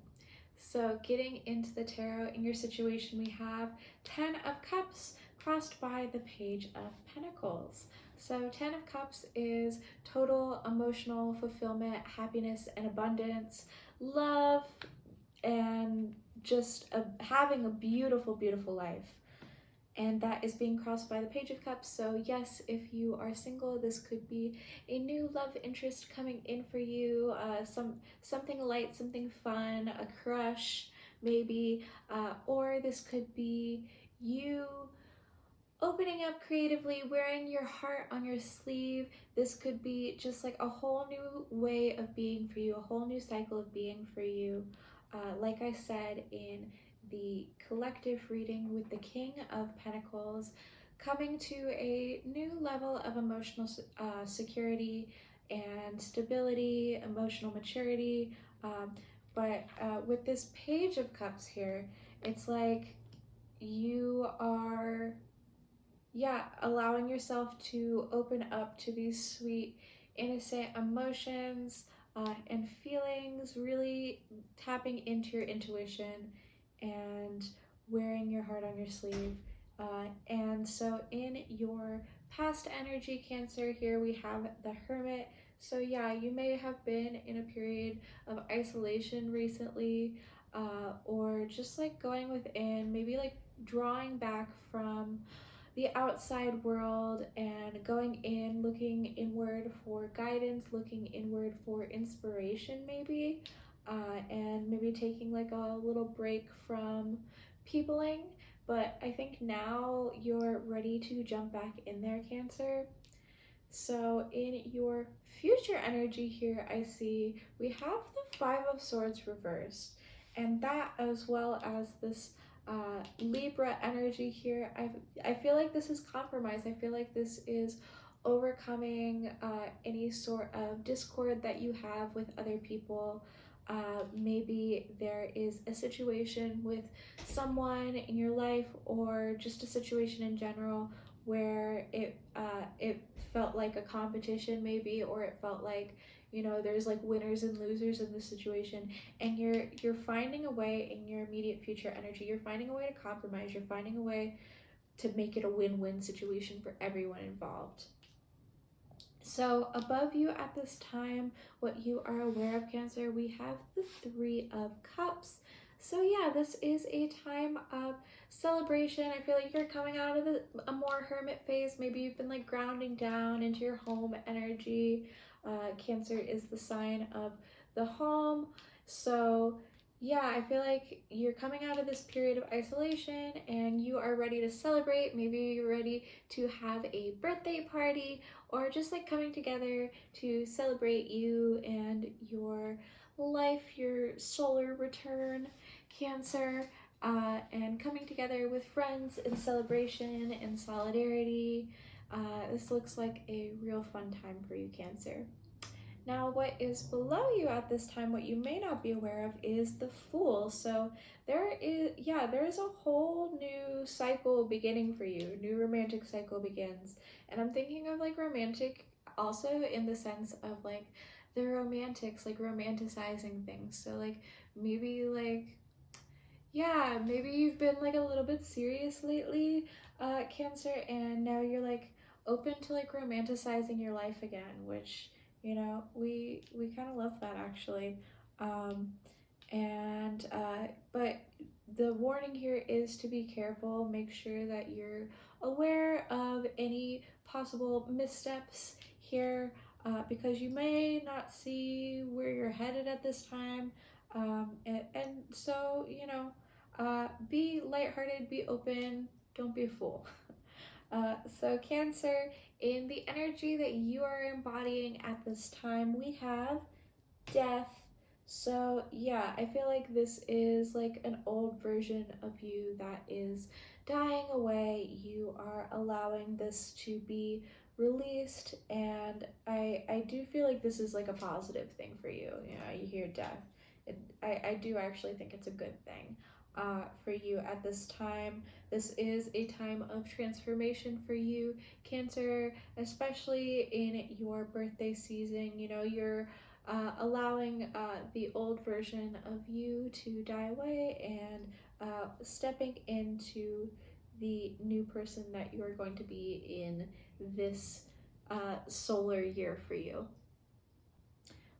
So getting into the tarot, in your situation, we have 10 of Cups crossed by the Page of Pentacles. So 10 of Cups is total emotional fulfillment, happiness and abundance, love, and just having a beautiful, beautiful life. And that is being crossed by the Page of Cups. So yes, if you are single, this could be a new love interest coming in for you, something light, something fun, a crush maybe, or this could be you opening up creatively, wearing your heart on your sleeve. This could be just like a whole new way of being for you, a whole new cycle of being for you. Like I said in the collective reading with the King of Pentacles, coming to a new level of emotional security and stability, emotional maturity. But with this Page of Cups here, it's like you are, yeah, allowing yourself to open up to these sweet, innocent emotions and feelings, really tapping into your intuition and wearing your heart on your sleeve. And so in your past energy, Cancer, here we have the Hermit. So yeah, you may have been in a period of isolation recently, or just like going within, maybe like drawing back from the outside world and going in, looking inward for guidance, looking inward for inspiration, maybe, and maybe taking like a little break from peopling. But I think now you're ready to jump back in there, Cancer. So in your future energy here, I see we have the Five of Swords reversed, and that, as well as this Libra energy here, I feel like this is compromise. I feel like this is overcoming any sort of discord that you have with other people. Maybe there is a situation with someone in your life, or just a situation in general where it felt like a competition, maybe, or it felt like, you know, there's like winners and losers in this situation, and you're finding a way in your immediate future energy. You're finding a way to compromise. You're finding a way to make it a win-win situation for everyone involved. So above you at this time, what you are aware of, Cancer, we have the Three of Cups. So yeah, this is a time of celebration. I feel like you're coming out of a more hermit phase. Maybe you've been like grounding down into your home energy. Cancer is the sign of the home. So yeah, I feel like you're coming out of this period of isolation and you are ready to celebrate. Maybe you're ready to have a birthday party, or just like coming together to celebrate you and your life, your solar return, Cancer, and coming together with friends in celebration and solidarity. This looks like a real fun time for you, Cancer. Now, what is below you at this time, what you may not be aware of, is the Fool. So there is a whole new cycle beginning for you. New romantic cycle begins. And I'm thinking of like romantic also in the sense of like the romantics, like romanticizing things. So like maybe like, yeah, maybe you've been like a little bit serious lately, Cancer, and now you're like open to like romanticizing your life again, which, you know, we kind of love that, actually. But the warning here is to be careful. Make sure that you're aware of any possible missteps here, because you may not see where you're headed at this time. And so, you know, be lighthearted, be open, don't be a fool. So Cancer, in the energy that you are embodying at this time, we have Death. So yeah, I feel like this is like an old version of you that is dying away. You are allowing this to be released, and I do feel like this is like a positive thing for you. You know, you hear death. I do actually think it's a good thing for you at this time. This is a time of transformation for you, Cancer, especially in your birthday season. You know, you're allowing the old version of you to die away, and stepping into the new person that you are going to be in this solar year for you.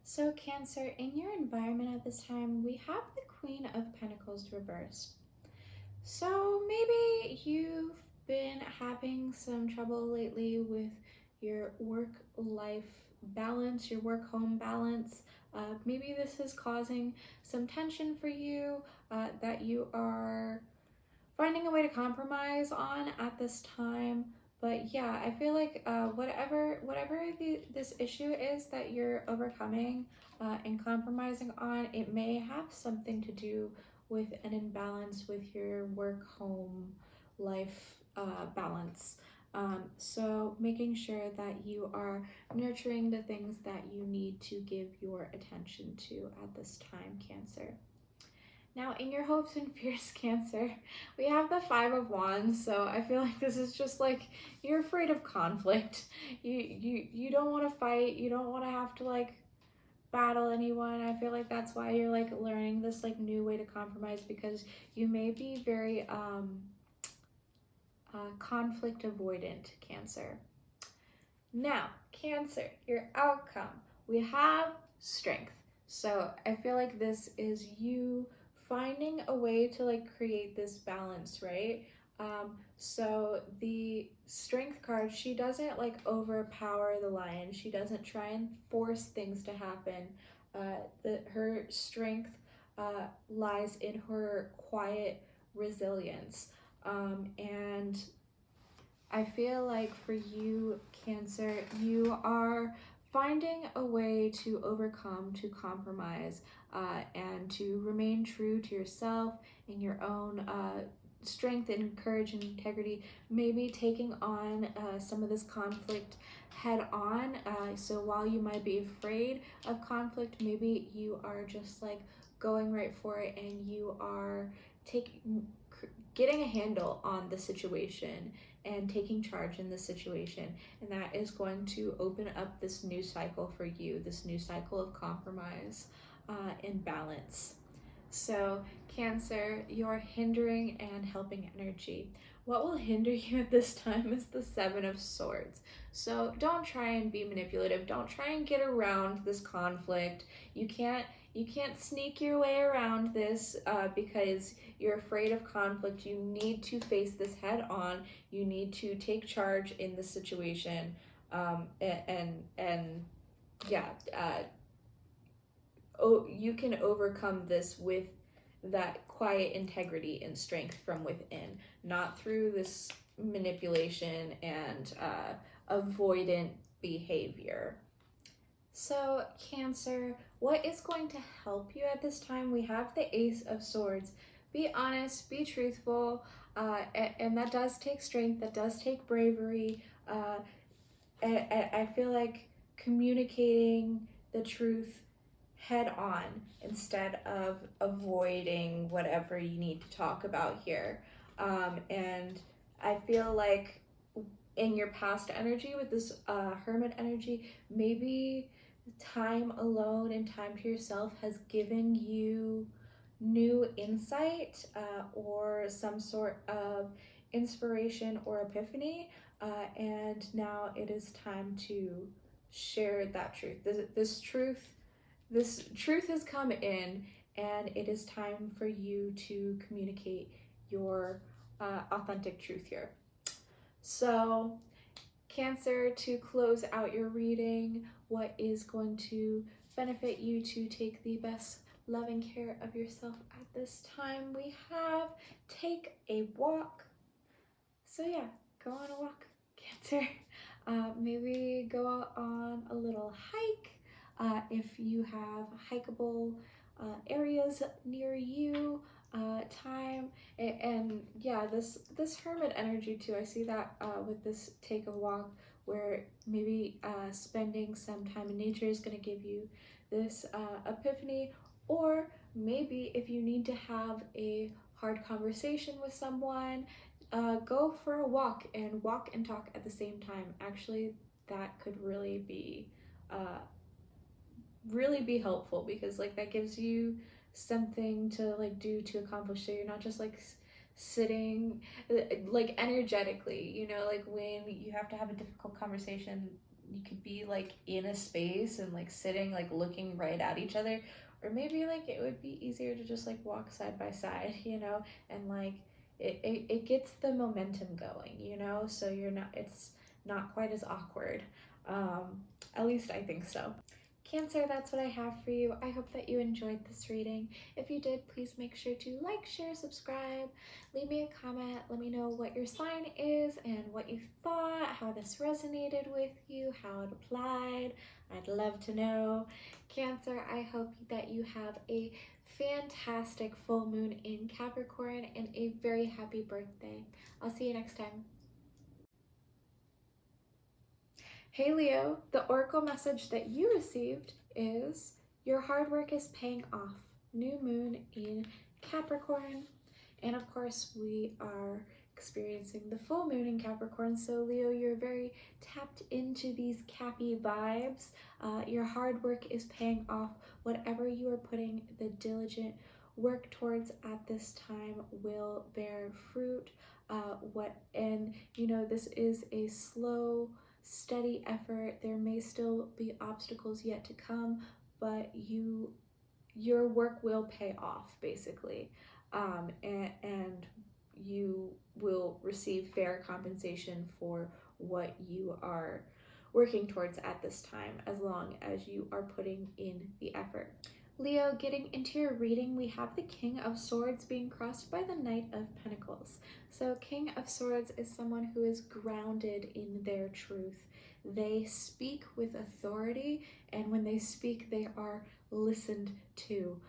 So Cancer, in your environment at this time, we have the Queen of Pentacles reversed. So maybe you've been having some trouble lately with your work-life balance, your work-home balance. Maybe this is causing some tension for you that you are finding a way to compromise on at this time. But yeah, I feel like whatever this issue is that you're overcoming and compromising on, it may have something to do with an imbalance with your work home life balance. So making sure that you are nurturing the things that you need to give your attention to at this time, Cancer. Now, in your hopes and fears, Cancer, we have the Five of Wands. So I feel like this is just like you're afraid of conflict. You don't want to fight. You don't want to have to like battle anyone. I feel like that's why you're like learning this like new way to compromise, because you may be very conflict avoidant, Cancer. Now, Cancer, your outcome. We have strength. So I feel like this is you finding a way to like create this balance, right? So the strength card, she doesn't like overpower the lion. She doesn't try and force things to happen. Her strength lies in her quiet resilience. And I feel like for you, Cancer, you are finding a way to overcome, to compromise, and to remain true to yourself and your own strength and courage and integrity. Maybe taking on some of this conflict head on. So while you might be afraid of conflict, maybe you are just like going right for it, and you are getting a handle on the situation and taking charge in the situation. And that is going to open up this new cycle for you, this new cycle of compromise and balance. So Cancer, you're hindering and helping energy. What will hinder you at this time is the Seven of Swords. So don't try and be manipulative. Don't try and get around this conflict. You can't sneak your way around this because you're afraid of conflict. You need to face this head on. You need to take charge in the situation. You can overcome this with that quiet integrity and strength from within, not through this manipulation and avoidant behavior. So Cancer, what is going to help you at this time? We have the Ace of Swords. Be honest, be truthful, and that does take strength, that does take bravery. I feel like communicating the truth head on instead of avoiding whatever you need to talk about here. And I feel like in your past energy with this Hermit energy, maybe time alone and time to yourself has given you new insight or some sort of inspiration or epiphany, and now it is time to share that truth. This truth has come in, and it is time for you to communicate your authentic truth here. So Cancer, to close out your reading, what is going to benefit you to take the best loving care of yourself at this time? We have take a walk. So yeah, go on a walk, Cancer. Maybe go on a little hike if you have hikeable areas near you. Time and yeah, this Hermit energy too. I see that with this take a walk, where maybe spending some time in nature is going to give you this epiphany, or maybe if you need to have a hard conversation with someone, go for a walk and talk at the same time. Actually, that could really be helpful, because like that gives you something to like do to accomplish, so you're not just like sitting like energetically, you know, like when you have to have a difficult conversation, you could be like in a space and like sitting like looking right at each other, or maybe like it would be easier to just like walk side by side, you know, and like it gets the momentum going, you know, so it's not quite as awkward. At least I think so. Cancer, that's what I have for you. I hope that you enjoyed this reading. If you did, please make sure to like, share, subscribe, leave me a comment, let me know what your sign is and what you thought, how this resonated with you, how it applied. I'd love to know. Cancer, I hope that you have a fantastic full moon in Capricorn and a very happy birthday. I'll see you next time. Hey Leo, the oracle message that you received is your hard work is paying off. New moon in Capricorn. And of course, we are experiencing the full moon in Capricorn. So Leo, you're very tapped into these Cappy vibes. Your hard work is paying off. Whatever you are putting the diligent work towards at this time will bear fruit. This is a slow, steady effort. There may still be obstacles yet to come, but your work will pay off, basically, and you will receive fair compensation for what you are working towards at this time, as long as you are putting in the effort. Leo, getting into your reading, we have the King of Swords being crossed by the Knight of Pentacles. So King of Swords is someone who is grounded in their truth. They speak with authority, and when they speak, they are listened to,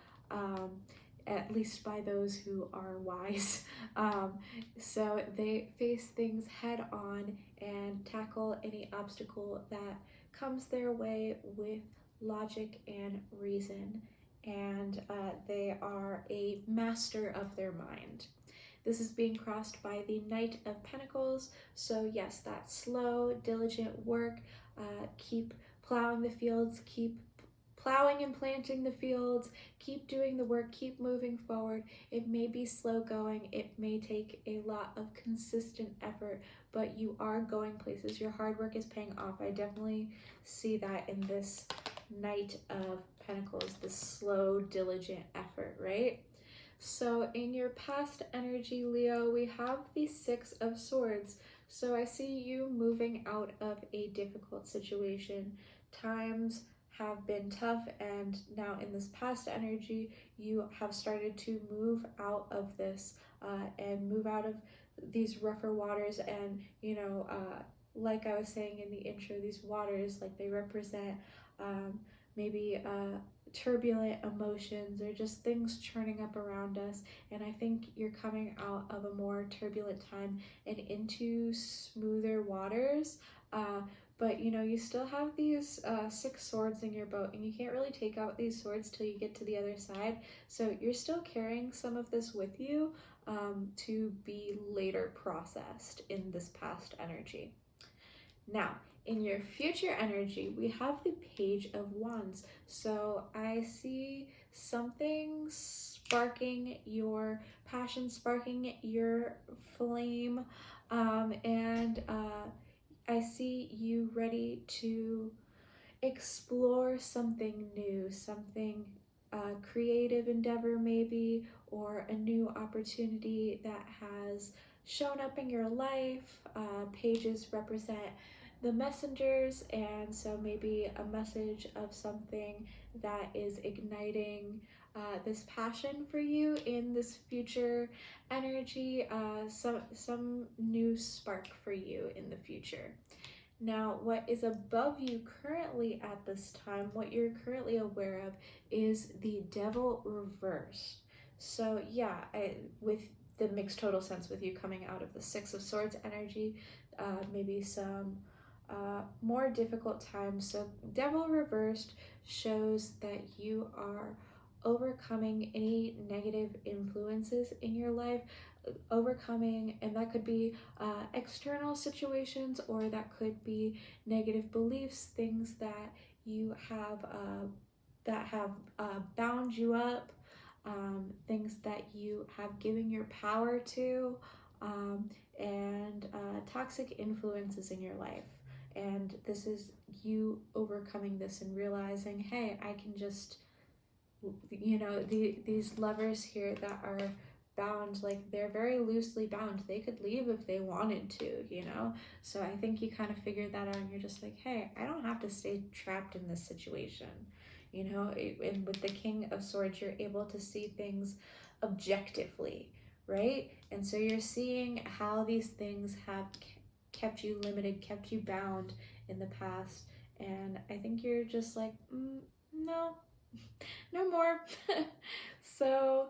at least by those who are wise. So they face things head on and tackle any obstacle that comes their way with logic and reason. And they are a master of their mind. This is being crossed by the Knight of Pentacles. So yes, that slow, diligent work. Keep plowing the fields, keep plowing and planting the fields, keep doing the work, keep moving forward. It may be slow going, it may take a lot of consistent effort, but you are going places. Your hard work is paying off. I definitely see that in this Knight of Pentacles, this slow, diligent effort, right? So in your past energy, Leo, we have the Six of Swords. So I see you moving out of a difficult situation. Times have been tough, and now in this past energy, you have started to move out of this and move out of these rougher waters. And, like I was saying in the intro, these waters, like, they represent maybe turbulent emotions or just things churning up around us. And I think you're coming out of a more turbulent time and into smoother waters. But you still have these 6 swords in your boat, and you can't really take out these swords till you get to the other side. So you're still carrying some of this with you to be later processed in this past energy. Now, in your future energy, we have the Page of Wands. So I see something sparking your passion, sparking your flame, and I see you ready to explore something new, something creative endeavor maybe, or a new opportunity that has shown up in your life. Pages represent the messengers, and so maybe a message of something that is igniting this passion for you in this future energy, some new spark for you in the future. Now, what is above you currently at this time, what you're currently aware of, is the Devil reversed. So yeah, with the makes total sense with you coming out of the Six of Swords energy, maybe some more difficult times. So Devil reversed shows that you are overcoming any negative influences in your life, and that could be external situations, or that could be negative beliefs, things that you have bound you up, things that you have given your power to, and toxic influences in your life. And this is you overcoming this and realizing, hey, I can just, these levers here that are bound, like they're very loosely bound. They could leave if they wanted to, you know? So I think you kind of figured that out and you're just like, hey, I don't have to stay trapped in this situation. You know, and with the King of Swords, you're able to see things objectively, right? And so you're seeing how these things have kept you limited, kept you bound in the past. And I think you're just like, no, no more. So,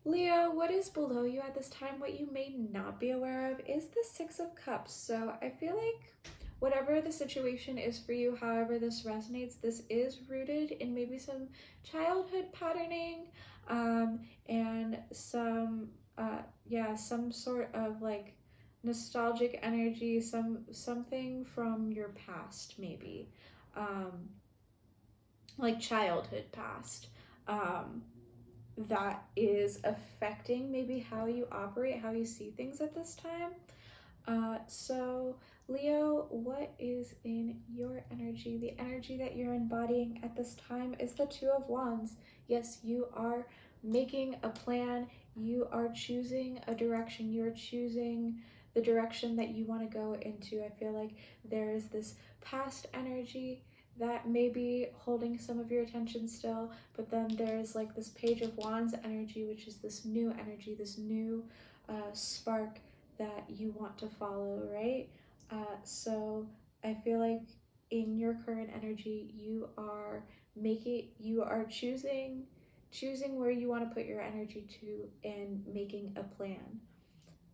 Leo, what is below you at this time, what you may not be aware of, is the Six of Cups. So I feel like whatever the situation is for you, however this resonates, this is rooted in maybe some childhood patterning, and some some sort of like nostalgic energy, something from your past, maybe, like childhood past, that is affecting maybe how you operate, how you see things at this time. So Leo, what is in your energy? The energy that you're embodying at this time is the Two of Wands. Yes, you are making a plan. You are choosing a direction. You're choosing the direction that you want to go into. I feel like there is this past energy that may be holding some of your attention still, but then there's like this Page of Wands energy, which is this new energy, this new spark that you want to follow, right? So I feel like in your current energy, you are choosing where you want to put your energy to and making a plan.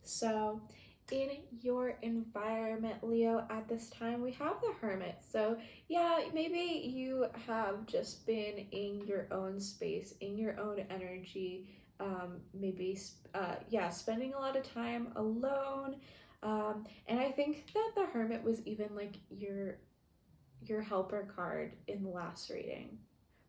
So in your environment, Leo, at this time, we have the Hermit. So yeah, maybe you have just been in your own space, in your own energy, spending a lot of time alone. And I think that the Hermit was even like your helper card in the last reading.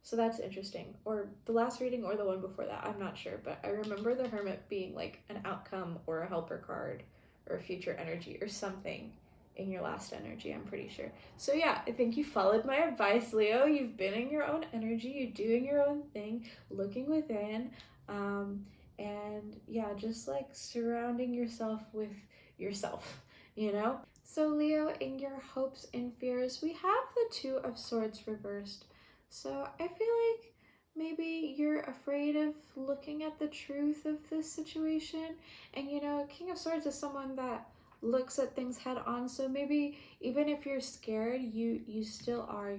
So that's interesting. Or the last reading or the one before that, I'm not sure, but I remember the Hermit being like an outcome or a helper card or a future energy or something in your last energy, I'm pretty sure. So yeah, I think you followed my advice, Leo. You've been in your own energy, you're doing your own thing, looking within, and yeah, just like surrounding yourself with yourself, you know? So Leo, in your hopes and fears, we have the Two of Swords reversed. So I feel like maybe you're afraid of looking at the truth of this situation. And you know, King of Swords is someone that looks at things head on. So maybe even if you're scared, you still are.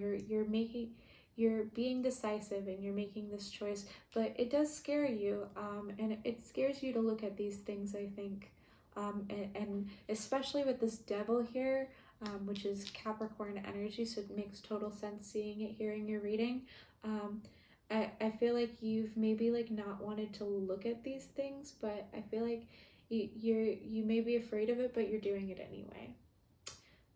You're being decisive and you're making this choice, but it does scare you, and it scares you to look at these things, I think. And especially with this Devil here, which is Capricorn energy, so it makes total sense seeing it here in your reading. I feel like you've maybe like not wanted to look at these things, but I feel like you may be afraid of it, but you're doing it anyway.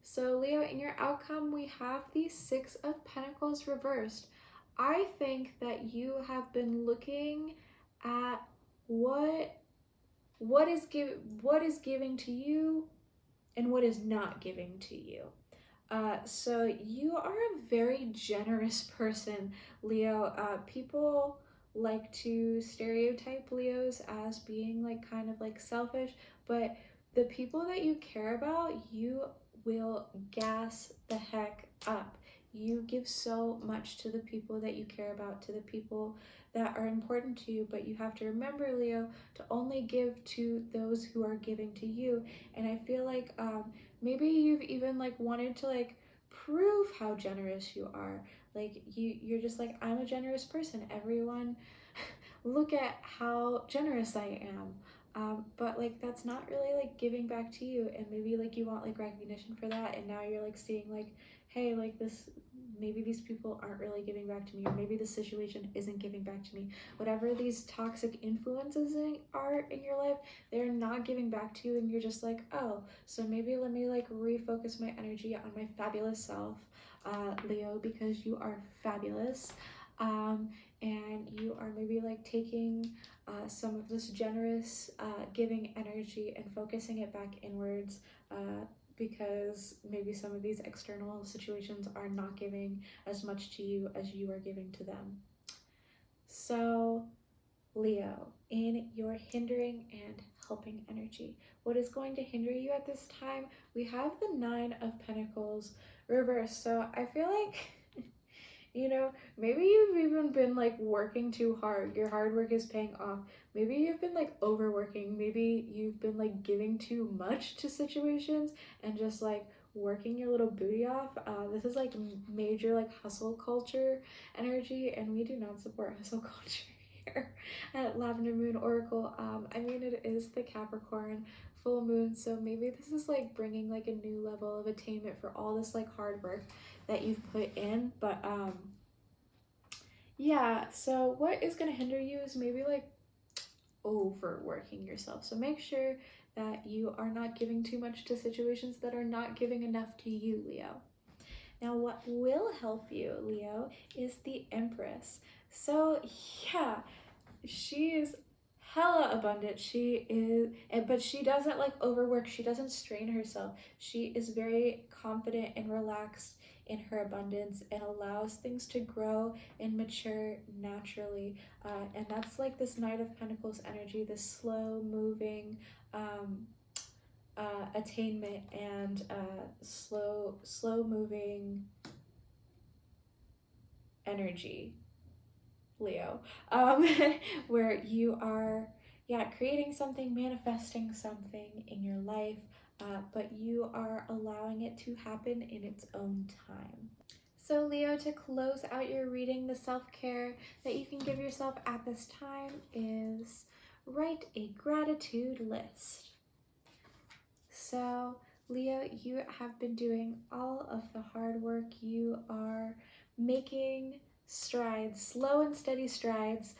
So Leo, in your outcome, we have the Six of Pentacles reversed. I think that you have been looking at what is giving to you and what is not giving to you. So you are a very generous person, Leo. People like to stereotype Leos as being like kind of like selfish, but the people that you care about, you will gas the heck up. You give so much to the people that you care about, to the people that are important to you, but you have to remember, Leo, to only give to those who are giving to you. And I feel like maybe you've even like wanted to like prove how generous you are. Like you're just like, I'm a generous person, everyone look at how generous I am. But like that's not really like giving back to you, and maybe like you want like recognition for that, and now you're like seeing like, hey, like this, maybe these people aren't really giving back to me, or maybe the situation isn't giving back to me. Whatever these toxic influences are in your life, they're not giving back to you, and you're just like, oh, so maybe let me like refocus my energy on my fabulous self, Leo, because you are fabulous. And you are maybe like taking some of this generous giving energy and focusing it back inwards, because maybe some of these external situations are not giving as much to you as you are giving to them. So Leo, in your hindering and helping energy. What is going to hinder you at this time? We have the Nine of Pentacles reversed. So I feel like, you know, maybe you've even been like working too hard. Your hard work is paying off. Maybe you've been like overworking. Maybe you've been like giving too much to situations and just like working your little booty off. This is like major like hustle culture energy, and we do not support hustle culture here at Lavender Moon Oracle. I mean, it is the Capricorn full moon, so maybe this is like bringing like a new level of attainment for all this like hard work that you've put in. But yeah, so what is going to hinder you is maybe like overworking yourself. So make sure that you are not giving too much to situations that are not giving enough to you, Leo. Now, what will help you, Leo, is the Empress. So yeah, she is hella abundant. She is, but she doesn't like overwork. She doesn't strain herself. She is very confident and relaxed in her abundance and allows things to grow and mature naturally. And that's like this Knight of Pentacles energy, this slow moving attainment and slow moving energy, Leo, where you are, yeah, creating something, manifesting something in your life, but you are allowing it to happen in its own time. So Leo, to close out your reading, the self-care that you can give yourself at this time is write a gratitude list. So Leo, you have been doing all of the hard work. You are making strides, slow and steady strides,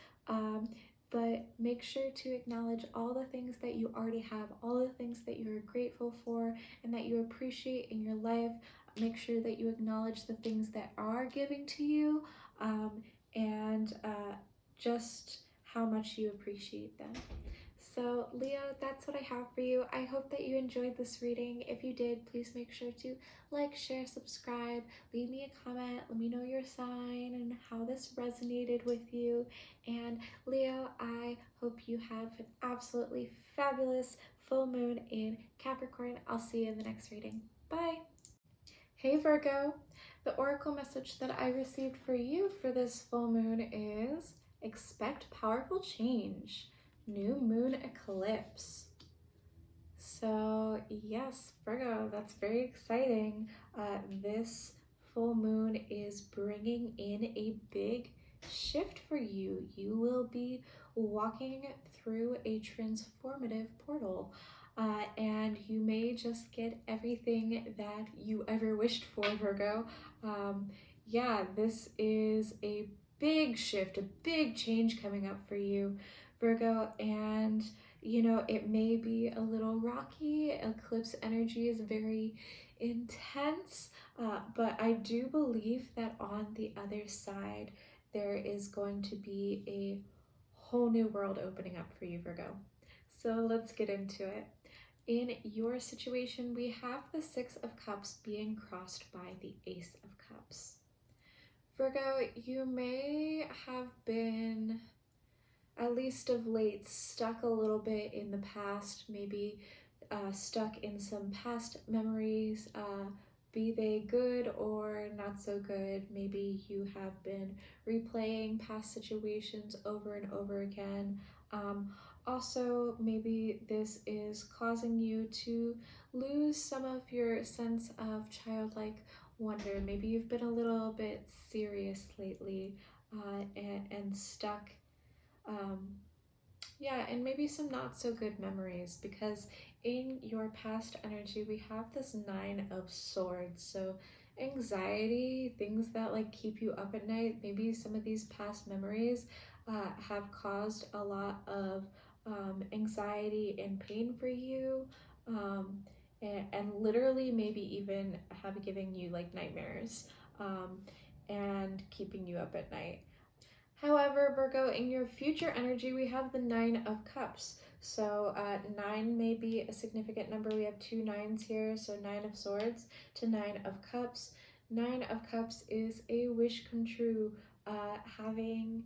but make sure to acknowledge all the things that you already have, all the things that you're grateful for and that you appreciate in your life. Make sure that you acknowledge the things that are giving to you, and just how much you appreciate them. So Leo, that's what I have for you. I hope that you enjoyed this reading. If you did, please make sure to like, share, subscribe, leave me a comment, let me know your sign and how this resonated with you. And Leo, I hope you have an absolutely fabulous full moon in Capricorn. I'll see you in the next reading. Bye! Hey Virgo, the oracle message that I received for you for this full moon is expect powerful change. New moon eclipse. So yes, Virgo, that's very exciting. This full moon is bringing in a big shift for you. You will be walking through a transformative portal. And you may just get everything that you ever wished for, Virgo. Yeah, this is a big shift, a big change coming up for you, Virgo, and you know, it may be a little rocky. Eclipse energy is very intense, but I do believe that on the other side, there is going to be a whole new world opening up for you, Virgo. So let's get into it. In your situation, we have the Six of Cups being crossed by the Ace of Cups. Virgo, you may have been, at least of late, stuck a little bit in the past, maybe stuck in some past memories, be they good or not so good. Maybe you have been replaying past situations over and over again. Also, maybe this is causing you to lose some of your sense of childlike wonder. Maybe you've been a little bit serious lately, and stuck. Yeah, and maybe some not so good memories, because in your past energy we have this Nine of Swords. So anxiety, things that like keep you up at night, maybe some of these past memories have caused a lot of anxiety and pain for you, and literally maybe even have given you like nightmares, and keeping you up at night. However, Virgo, in your future energy, we have the Nine of Cups. So 9 may be a significant number. We have 2 nines here, so 9 of Swords to 9 of Cups. 9 of Cups is a wish come true, having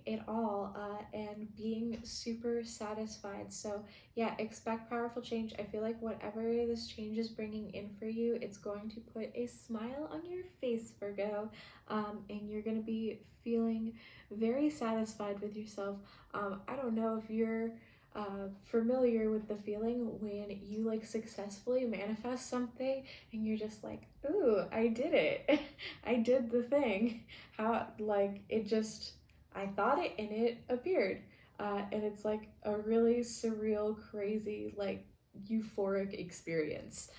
it all, and being super satisfied. So yeah, expect powerful change. I feel like whatever this change is bringing in for you, it's going to put a smile on your face, Virgo, and you're going to be feeling very satisfied with yourself. I don't know if you're familiar with the feeling when you like successfully manifest something and you're just like, ooh, I did it. I did the thing. How, like, it just, I thought it and it appeared. And it's like a really surreal, crazy, like euphoric experience.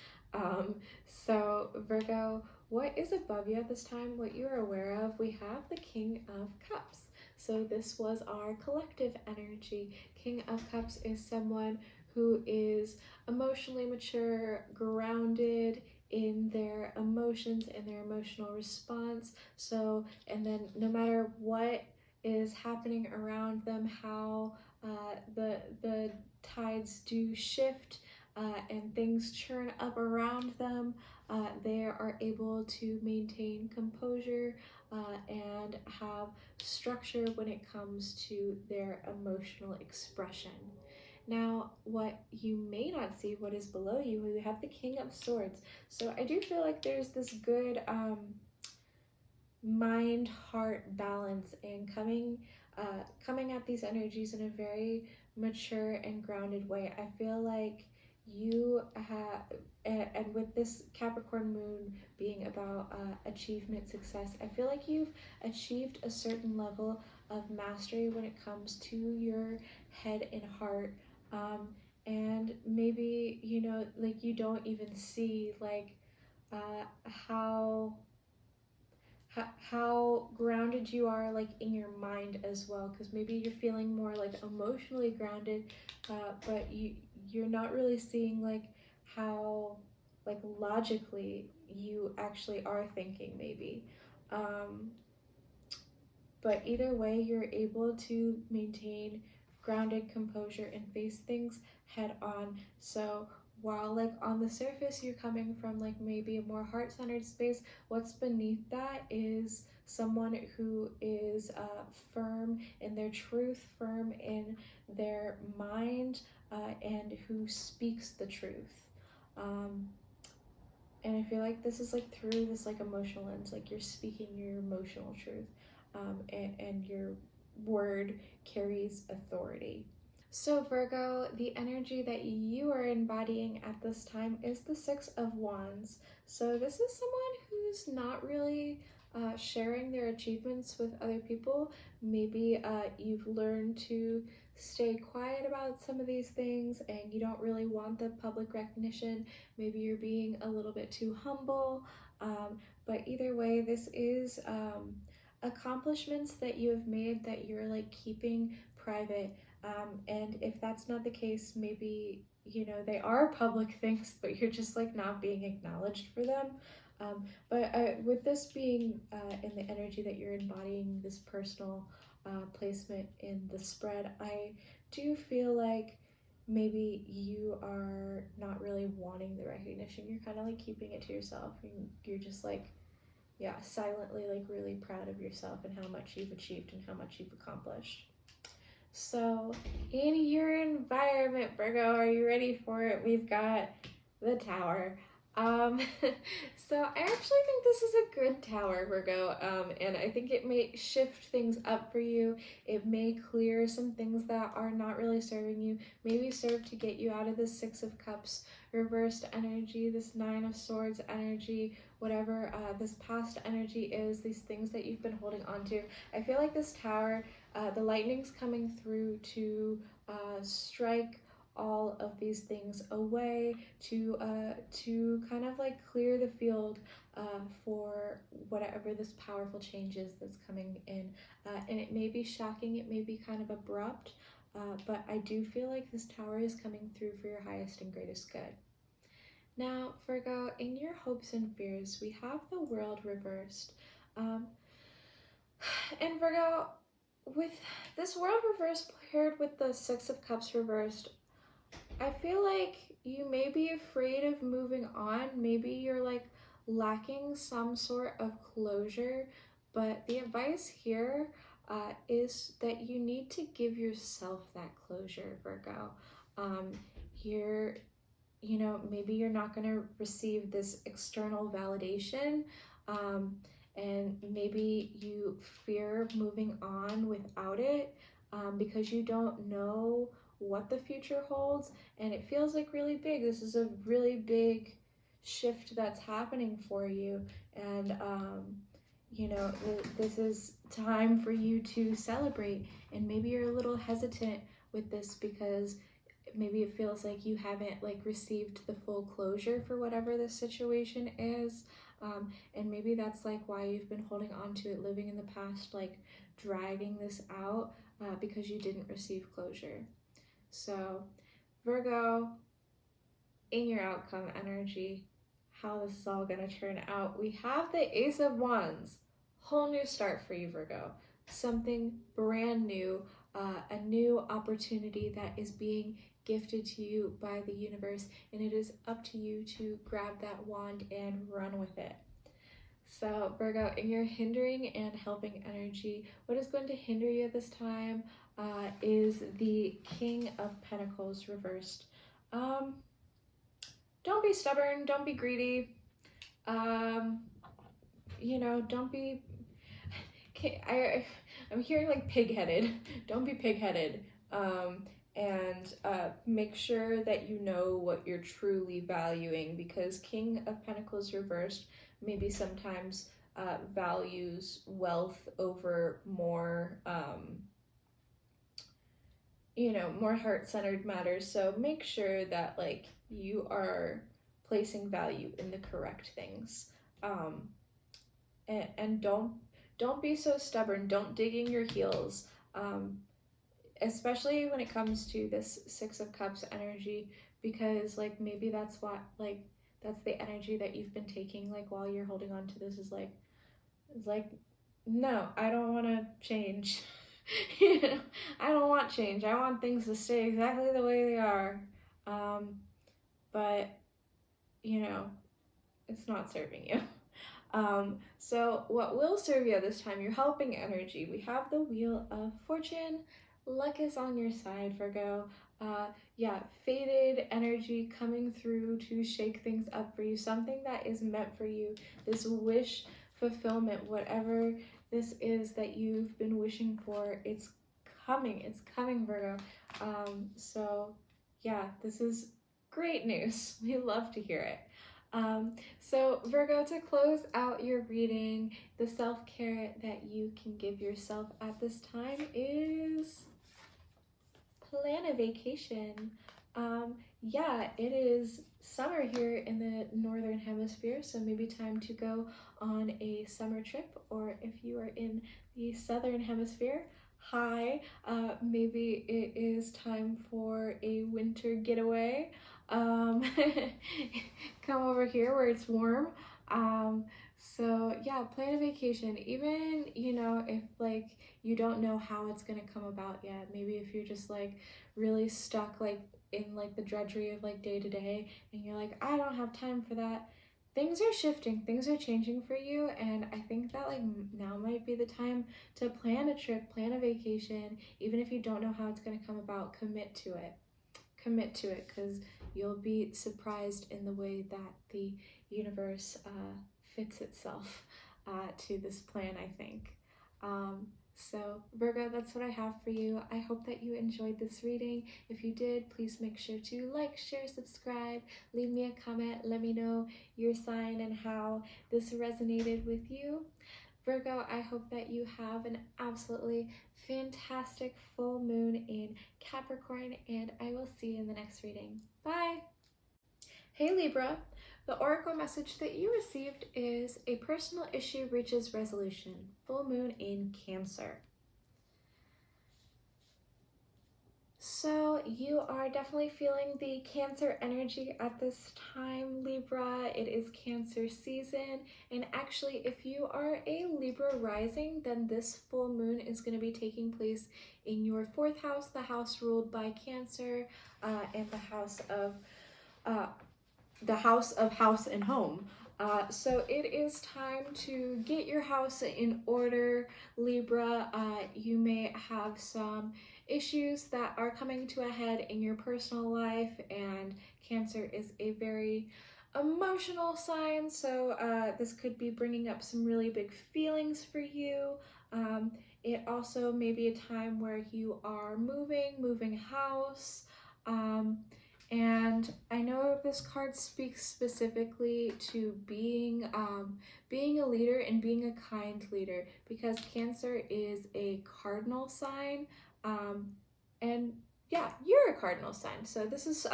So, Virgo, what is above you at this time? What you are aware of? We have the King of Cups. So, this was our collective energy. King of Cups is someone who is emotionally mature, grounded in their emotions and their emotional response. So, and then no matter what is happening around them, how the tides do shift and things churn up around them, they are able to maintain composure and have structure when it comes to their emotional expression. Now, what you may not see, what is below you, we have the King of Swords. So I do feel like there's this good mind-heart balance and coming at these energies in a very mature and grounded way. I feel like you have, and with this Capricorn moon being about achievement, success, I feel like you've achieved a certain level of mastery when it comes to your head and heart. And maybe, you know, like you don't even see like how how grounded you are like in your mind as well, because maybe you're feeling more like emotionally grounded, but you're not really seeing like how like logically you actually are thinking maybe. But either way, you're able to maintain grounded composure and face things head on. So while like on the surface you're coming from like maybe a more heart-centered space, what's beneath that is someone who is firm in their truth, firm in their mind, and who speaks the truth. And I feel like this is like through this like emotional lens, like you're speaking your emotional truth, and your word carries authority. So, Virgo, the energy that you are embodying at this time is the Six of Wands. So, this is someone who's not really sharing their achievements with other people. Maybe you've learned to stay quiet about some of these things and you don't really want the public recognition. Maybe you're being a little bit too humble. But either way, this is accomplishments that you have made that you're like keeping private. And if that's not the case, maybe, you know, they are public things, but you're just like not being acknowledged for them. But with this being in the energy that you're embodying, this personal placement in the spread, I do feel like maybe you are not really wanting the recognition. You're kind of like keeping it to yourself. You're just like, yeah, silently like really proud of yourself and how much you've achieved and how much you've accomplished. So in your environment, Virgo, are you ready for it? We've got the Tower. So I actually think this is a good tower, Virgo, and I think it may shift things up for you. It may clear some things that are not really serving you, maybe serve to get you out of the Six of Cups reversed energy, this Nine of Swords energy, whatever this past energy is, these things that you've been holding on to. I feel like this tower, the lightning's coming through to strike all of these things away, to kind of like clear the field for whatever this powerful change is that's coming in. And it may be shocking, it may be kind of abrupt, but I do feel like this tower is coming through for your highest and greatest good. Now, Virgo, in your hopes and fears, we have the World reversed. And Virgo, with this World reversed paired with the Six of Cups reversed, I feel like you may be afraid of moving on. Maybe you're like lacking some sort of closure, but the advice here is that you need to give yourself that closure, Virgo. You're, you know, maybe you're not going to receive this external validation, and maybe you fear moving on without it, because you don't know what the future holds, and it feels like really big. This is a really big shift that's happening for you, and you know, this is time for you to celebrate, and maybe you're a little hesitant with this because maybe it feels like you haven't like received the full closure for whatever this situation is, and maybe that's like why you've been holding on to it, living in the past, like dragging this out, because you didn't receive closure. So Virgo, in your outcome energy, how this is all going to turn out, we have the Ace of Wands. Whole new start for you, Virgo. Something brand new, a new opportunity that is being gifted to you by the universe, and it is up to you to grab that wand and run with it. So Virgo, in your hindering and helping energy, what is going to hinder you this time is the King of Pentacles reversed. Don't be stubborn, don't be greedy, you know, don't be, I'm hearing like pig-headed. Don't be pig-headed, and make sure that you know what you're truly valuing, because King of Pentacles reversed maybe sometimes values wealth over more, you know, more heart-centered matters. So make sure that like you are placing value in the correct things, and don't be so stubborn. Don't dig in your heels, especially when it comes to this Six of Cups energy, because like maybe that's what, like that's the energy that you've been taking like while you're holding on to this, is like no, I don't want to change. You know, I don't want change. I want things to stay exactly the way they are. But you know, it's not serving you. So what will serve you this time, your helping energy, we have the Wheel of Fortune. Luck is on your side, Virgo. Yeah, faded energy coming through to shake things up for you, something that is meant for you, this wish fulfillment, whatever this is that you've been wishing for, it's coming, Virgo. So yeah, this is great news. We love to hear it. So Virgo, to close out your reading, the self-care that you can give yourself at this time is plan a vacation. Yeah, it is summer here in the northern hemisphere, so maybe time to go on a summer trip, or if you are in the southern hemisphere, hi, maybe it is time for a winter getaway. Come over here where it's warm. So yeah, plan a vacation, even, you know, if like you don't know how it's gonna come about yet. Maybe if you're just like really stuck like in like the drudgery of like day to day, and you're like, I don't have time for that. Things are shifting, things are changing for you, and I think that like now might be the time to plan a trip, plan a vacation. Even if you don't know how it's gonna come about, commit to it, because you'll be surprised in the way that the universe fits itself to this plan, I think. So Virgo, that's what I have for you. I hope that you enjoyed this reading. If you did, please make sure to like, share, subscribe, leave me a comment, let me know your sign and how this resonated with you. Virgo, I hope that you have an absolutely fantastic full moon in Capricorn, and I will see you in the next reading. Bye! Hey Libra, the oracle message that you received is a personal issue reaches resolution, full moon in Cancer. So you are definitely feeling the Cancer energy at this time, Libra. It is Cancer season, and actually if you are a Libra rising, then this full moon is going to be taking place in your 4th house, the house ruled by Cancer, and the house of house and home. So it is time to get your house in order, Libra. You may have some issues that are coming to a head in your personal life, and Cancer is a very emotional sign, so this could be bringing up some really big feelings for you. It also may be a time where you are moving house. And I know this card speaks specifically to being a leader and being a kind leader, because Cancer is a cardinal sign, and yeah, you're a cardinal sign. So this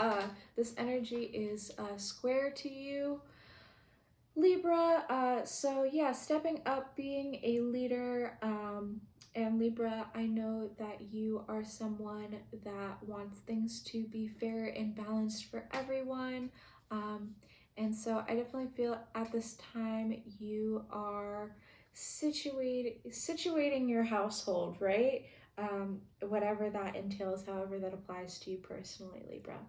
energy is square to you, Libra. So yeah, stepping up, being a leader. And Libra, I know that you are someone that wants things to be fair and balanced for everyone. And so I definitely feel at this time you are situating your household, right? Whatever that entails, however that applies to you personally, Libra.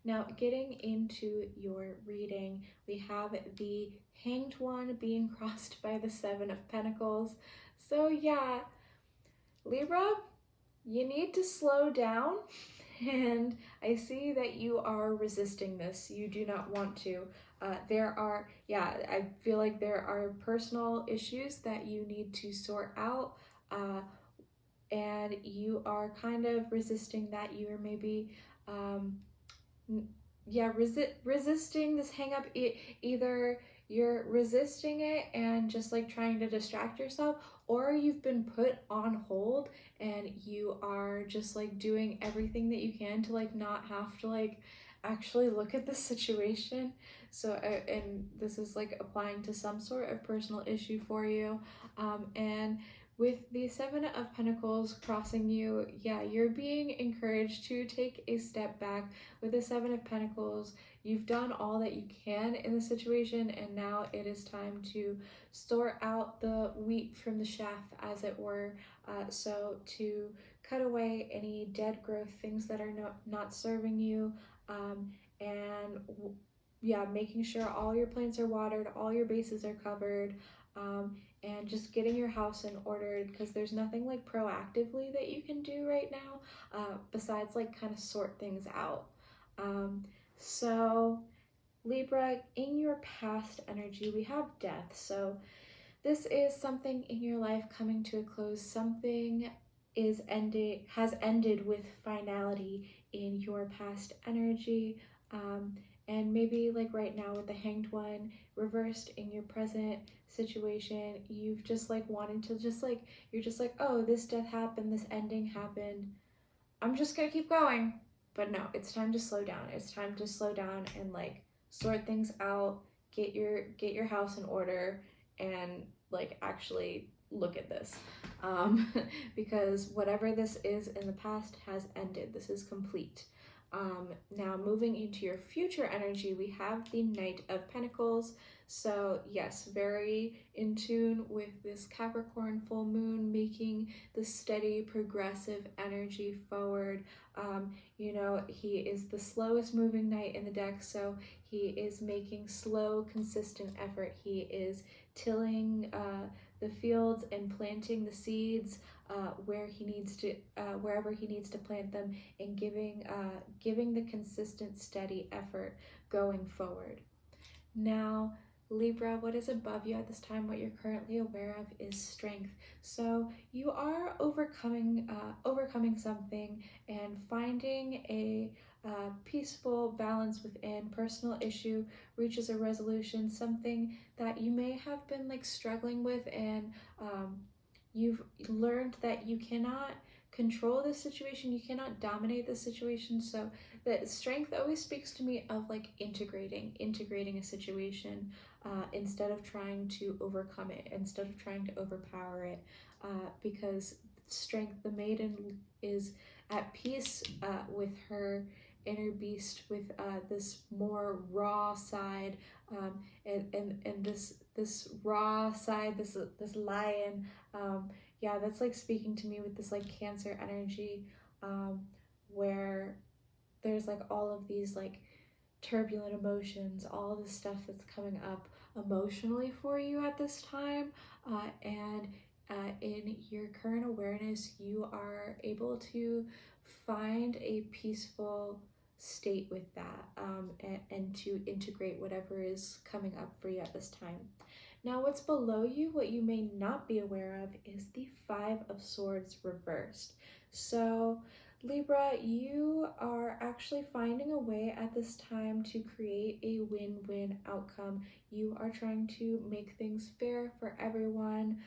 Now, getting into your reading, we have the Hanged One being crossed by the Seven of Pentacles. So yeah, Libra, you need to slow down, and I see that you are resisting this. You do not want to. I feel like there are personal issues that you need to sort out, and you are kind of resisting that. You are maybe, resisting this hang up. Either you're resisting it and just like trying to distract yourself, or you've been put on hold and you are just like doing everything that you can to like not have to like actually look at the situation. So and this is like applying to some sort of personal issue for you, and with the Seven of Pentacles crossing you, yeah, you're being encouraged to take a step back. With the Seven of Pentacles, you've done all that you can in the situation, and now it is time to sort out the wheat from the chaff, as it were. So to cut away any dead growth, things that are not serving you, and yeah, making sure all your plants are watered, all your bases are covered, and just getting your house in order, because there's nothing like proactively that you can do right now, besides like kind of sort things out. So Libra, in your past energy, we have death. So this is something in your life coming to a close. Something has ended with finality in your past energy. And maybe like right now with the Hanged One reversed in your present situation, you've just like wanted to just like, you're just like, oh, this death happened, this ending happened, I'm just gonna keep going. But no, it's time to slow down. It's time to slow down and like sort things out, get your house in order, and like actually look at this, because whatever this is in the past has ended. This is complete. Now moving into your future energy, we have the Knight of Pentacles. So yes, very in tune with this Capricorn full moon, making the steady progressive energy forward. He is the slowest moving knight in the deck, so he is making slow, consistent effort. He is tilling the fields and planting the seeds wherever he needs to plant them, and giving the consistent, steady effort going forward. Now, Libra, what is above you at this time, what you're currently aware of, is strength. So you are overcoming something and finding a peaceful balance within. Personal issue reaches a resolution, something that you may have been like struggling with, and you've learned that you cannot control this situation, you cannot dominate the situation. So the strength always speaks to me of like integrating a situation, instead of trying to overcome it, instead of trying to overpower it, because strength, the maiden, is at peace with her inner beast, with this more raw side, and this raw side, this lion, that's like speaking to me with this like Cancer energy, where there's like all of these like turbulent emotions, all the stuff that's coming up emotionally for you at this time. And in your current awareness, you are able to find a peaceful state with that, and to integrate whatever is coming up for you at this time. Now, what's below you, what you may not be aware of, is the Five of Swords reversed. So, Libra, you are actually finding a way at this time to create a win-win outcome. You are trying to make things fair for everyone,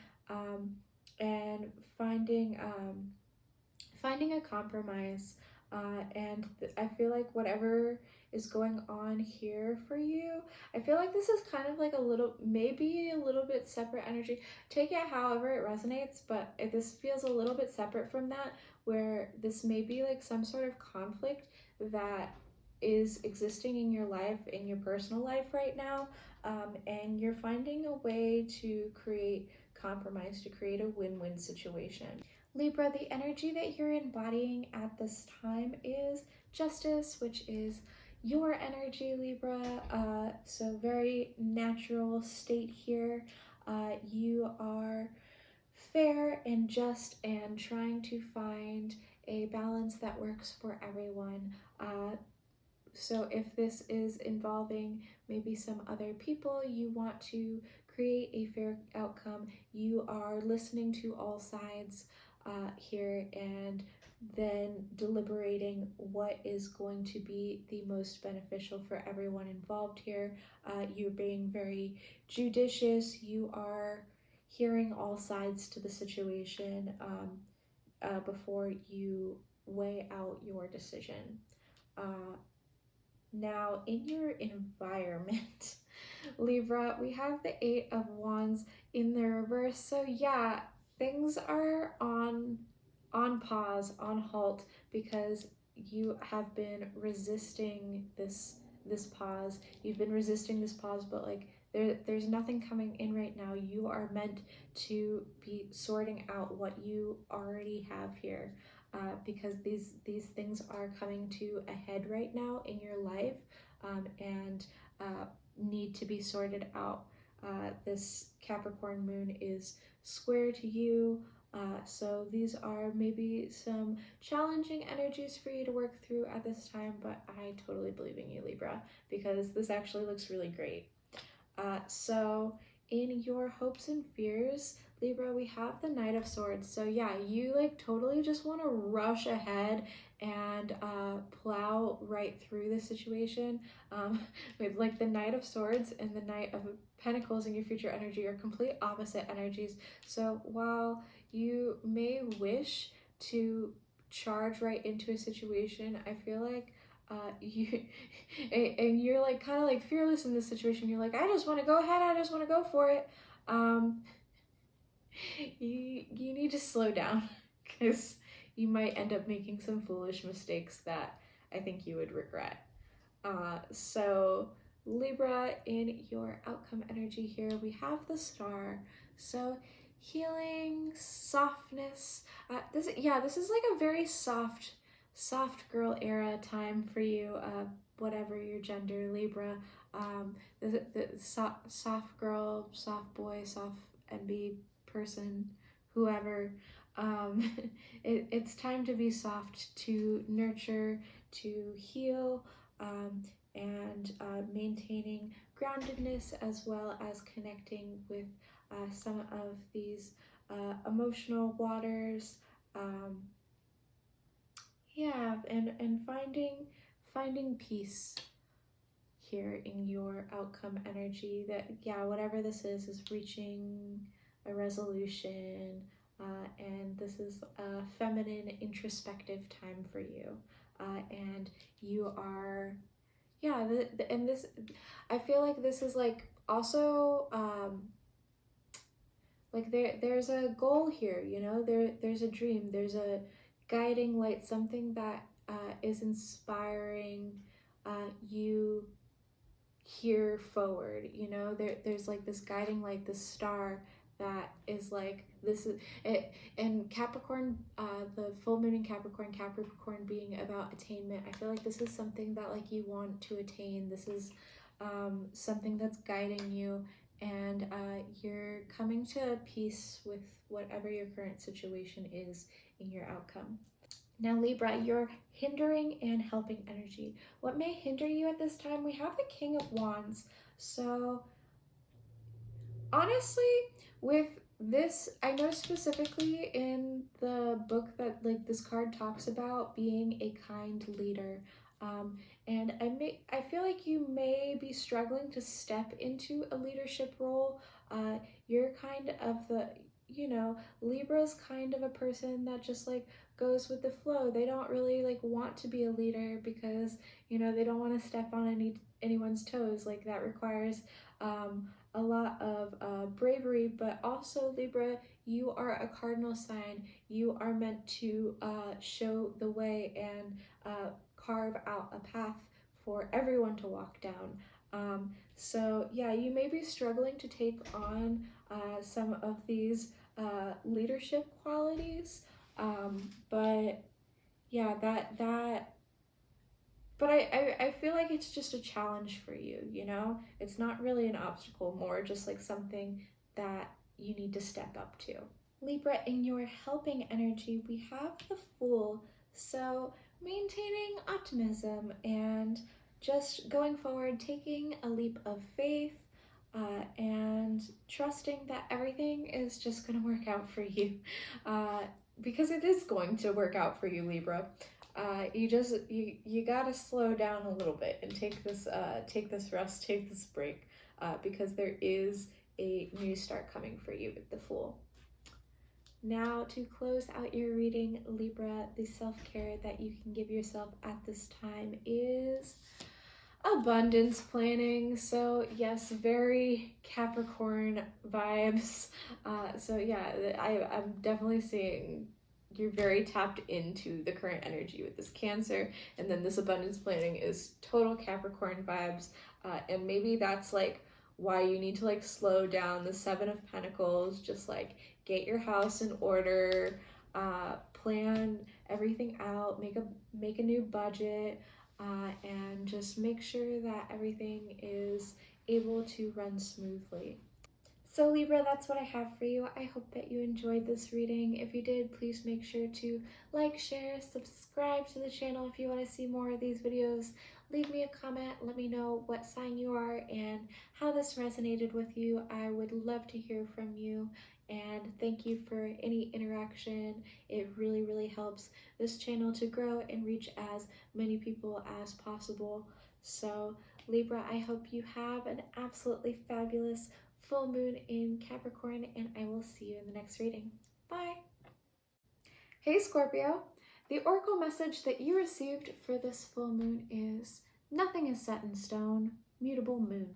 and finding a compromise. And I feel like whatever is going on here for you, I feel like this is kind of like maybe a little bit separate energy. Take it however it resonates, but this feels a little bit separate from that, where this may be like some sort of conflict that is existing in your life, in your personal life right now, and you're finding a way to create compromise, to create a win-win situation. Libra, the energy that you're embodying at this time is justice, which is your energy, Libra. So very natural state here. You are fair and just and trying to find a balance that works for everyone. So if this is involving maybe some other people, you want to create a fair outcome. You are listening to all sides here, and then deliberating what is going to be the most beneficial for everyone involved here. You're being very judicious. You are hearing all sides to the situation before you weigh out your decision. Now, in your environment, Libra, we have the Eight of Wands in the reverse. So yeah, things are on pause, on halt, because you have been resisting this pause. You've been resisting this pause, but like there's nothing coming in right now. You are meant to be sorting out what you already have here. Because these things are coming to a head right now in your life, and need to be sorted out. This Capricorn moon is square to you, so these are maybe some challenging energies for you to work through at this time, but I totally believe in you, Libra, because this actually looks really great. So in your hopes and fears, Libra, we have the Knight of Swords. So yeah, you like totally just want to rush ahead and plow right through the situation. With like the Knight of Swords and the Knight of Pentacles in your future energy are complete opposite energies. So while you may wish to charge right into a situation, I feel like you and you're like kind of like fearless in this situation. You're like, I just want to go ahead, I just want to go for it. You need to slow down, because you might end up making some foolish mistakes that I think you would regret. So Libra, in your outcome energy here, we have the Star. So healing, softness. This is like a very soft girl era time for you, whatever your gender, Libra. The soft girl, soft boy, soft MB person, whoever. It's time to be soft, to nurture, to heal, and maintaining groundedness, as well as connecting with some of these emotional waters. And finding peace here in your outcome energy, that whatever this is reaching a resolution, and this is a feminine introspective time for you, and you are and this, I feel like this is like also like there's a goal here, you know, there's a dream, there's a guiding light, something that is inspiring you here forward, you know, there's like this guiding light, this star that is like, this is it. And Capricorn, the full moon in Capricorn, Capricorn being about attainment, I feel like this is something that like you want to attain. This is something that's guiding you, and you're coming to peace with whatever your current situation is in your outcome. Now, Libra, you're hindering and helping energy. What may hinder you at this time? We have the King of Wands. So, honestly, with this, I know specifically in the book that like this card talks about being a kind leader. And I feel like you may be struggling to step into a leadership role. You're kind of Libra's kind of a person that just like goes with the flow. They don't really like want to be a leader because they don't want to step on anyone's toes. Like that requires a lot of bravery, but also Libra, you are a cardinal sign. You are meant to show the way and carve out a path for everyone to walk down. So yeah, you may be struggling to take on some of these leadership qualities, but yeah, but I feel like it's just a challenge for you, It's not really an obstacle, more just like something that you need to step up to. Libra, in your helping energy, we have the Fool. So maintaining optimism and just going forward, taking a leap of faith, and trusting that everything is just going to work out for you, because it is going to work out for you, Libra. You gotta slow down a little bit and take this rest, take this break, because there is a new start coming for you with the Fool. Now, to close out your reading, Libra, the self-care that you can give yourself at this time is abundance planning. So yes, very Capricorn vibes. So yeah, I'm definitely seeing you're very tapped into the current energy with this Cancer, and then this abundance planning is total Capricorn vibes, and maybe that's like why you need to like slow down. The Seven of Pentacles, just like get your house in order, plan everything out, make a new budget, and just make sure that everything is able to run smoothly. So Libra, that's what I have for you. I hope that you enjoyed this reading. If you did, please make sure to like, share, subscribe to the channel if you want to see more of these videos. Leave me a comment, let me know what sign you are and how this resonated with you. I would love to hear from you, and thank you for any interaction. It really, really helps this channel to grow and reach as many people as possible. So Libra, I hope you have an absolutely fabulous full moon in Capricorn, and I will see you in the next reading. Bye! Hey Scorpio! The oracle message that you received for this full moon is, nothing is set in stone, mutable moon.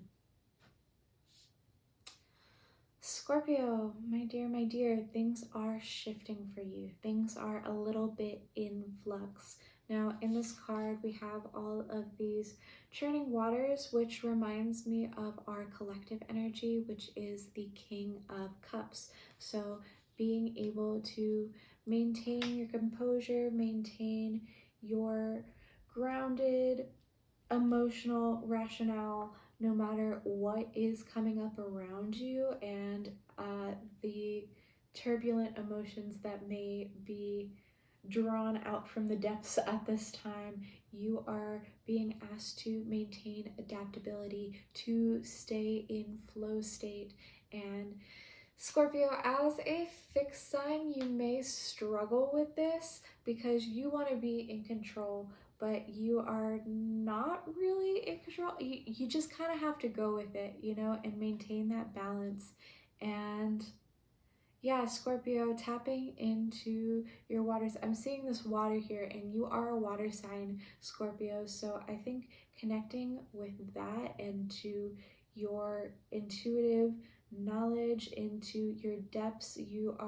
Scorpio, my dear, things are shifting for you. Things are a little bit in flux. Now, in this card, we have all of these churning waters, which reminds me of our collective energy, which is the King of Cups. So being able to maintain your composure, maintain your grounded emotional rationale, no matter what is coming up around you, and the turbulent emotions that may be drawn out from the depths at this time. You are being asked to maintain adaptability, to stay in flow state. And Scorpio, as a fixed sign, you may struggle with this because you want to be in control, but you are not really in control. You just kind of have to go with it, and maintain that balance. And yeah, Scorpio, tapping into your waters. I'm seeing this water here, and you are a water sign, Scorpio. So I think connecting with that and to your intuitive knowledge, into your depths. You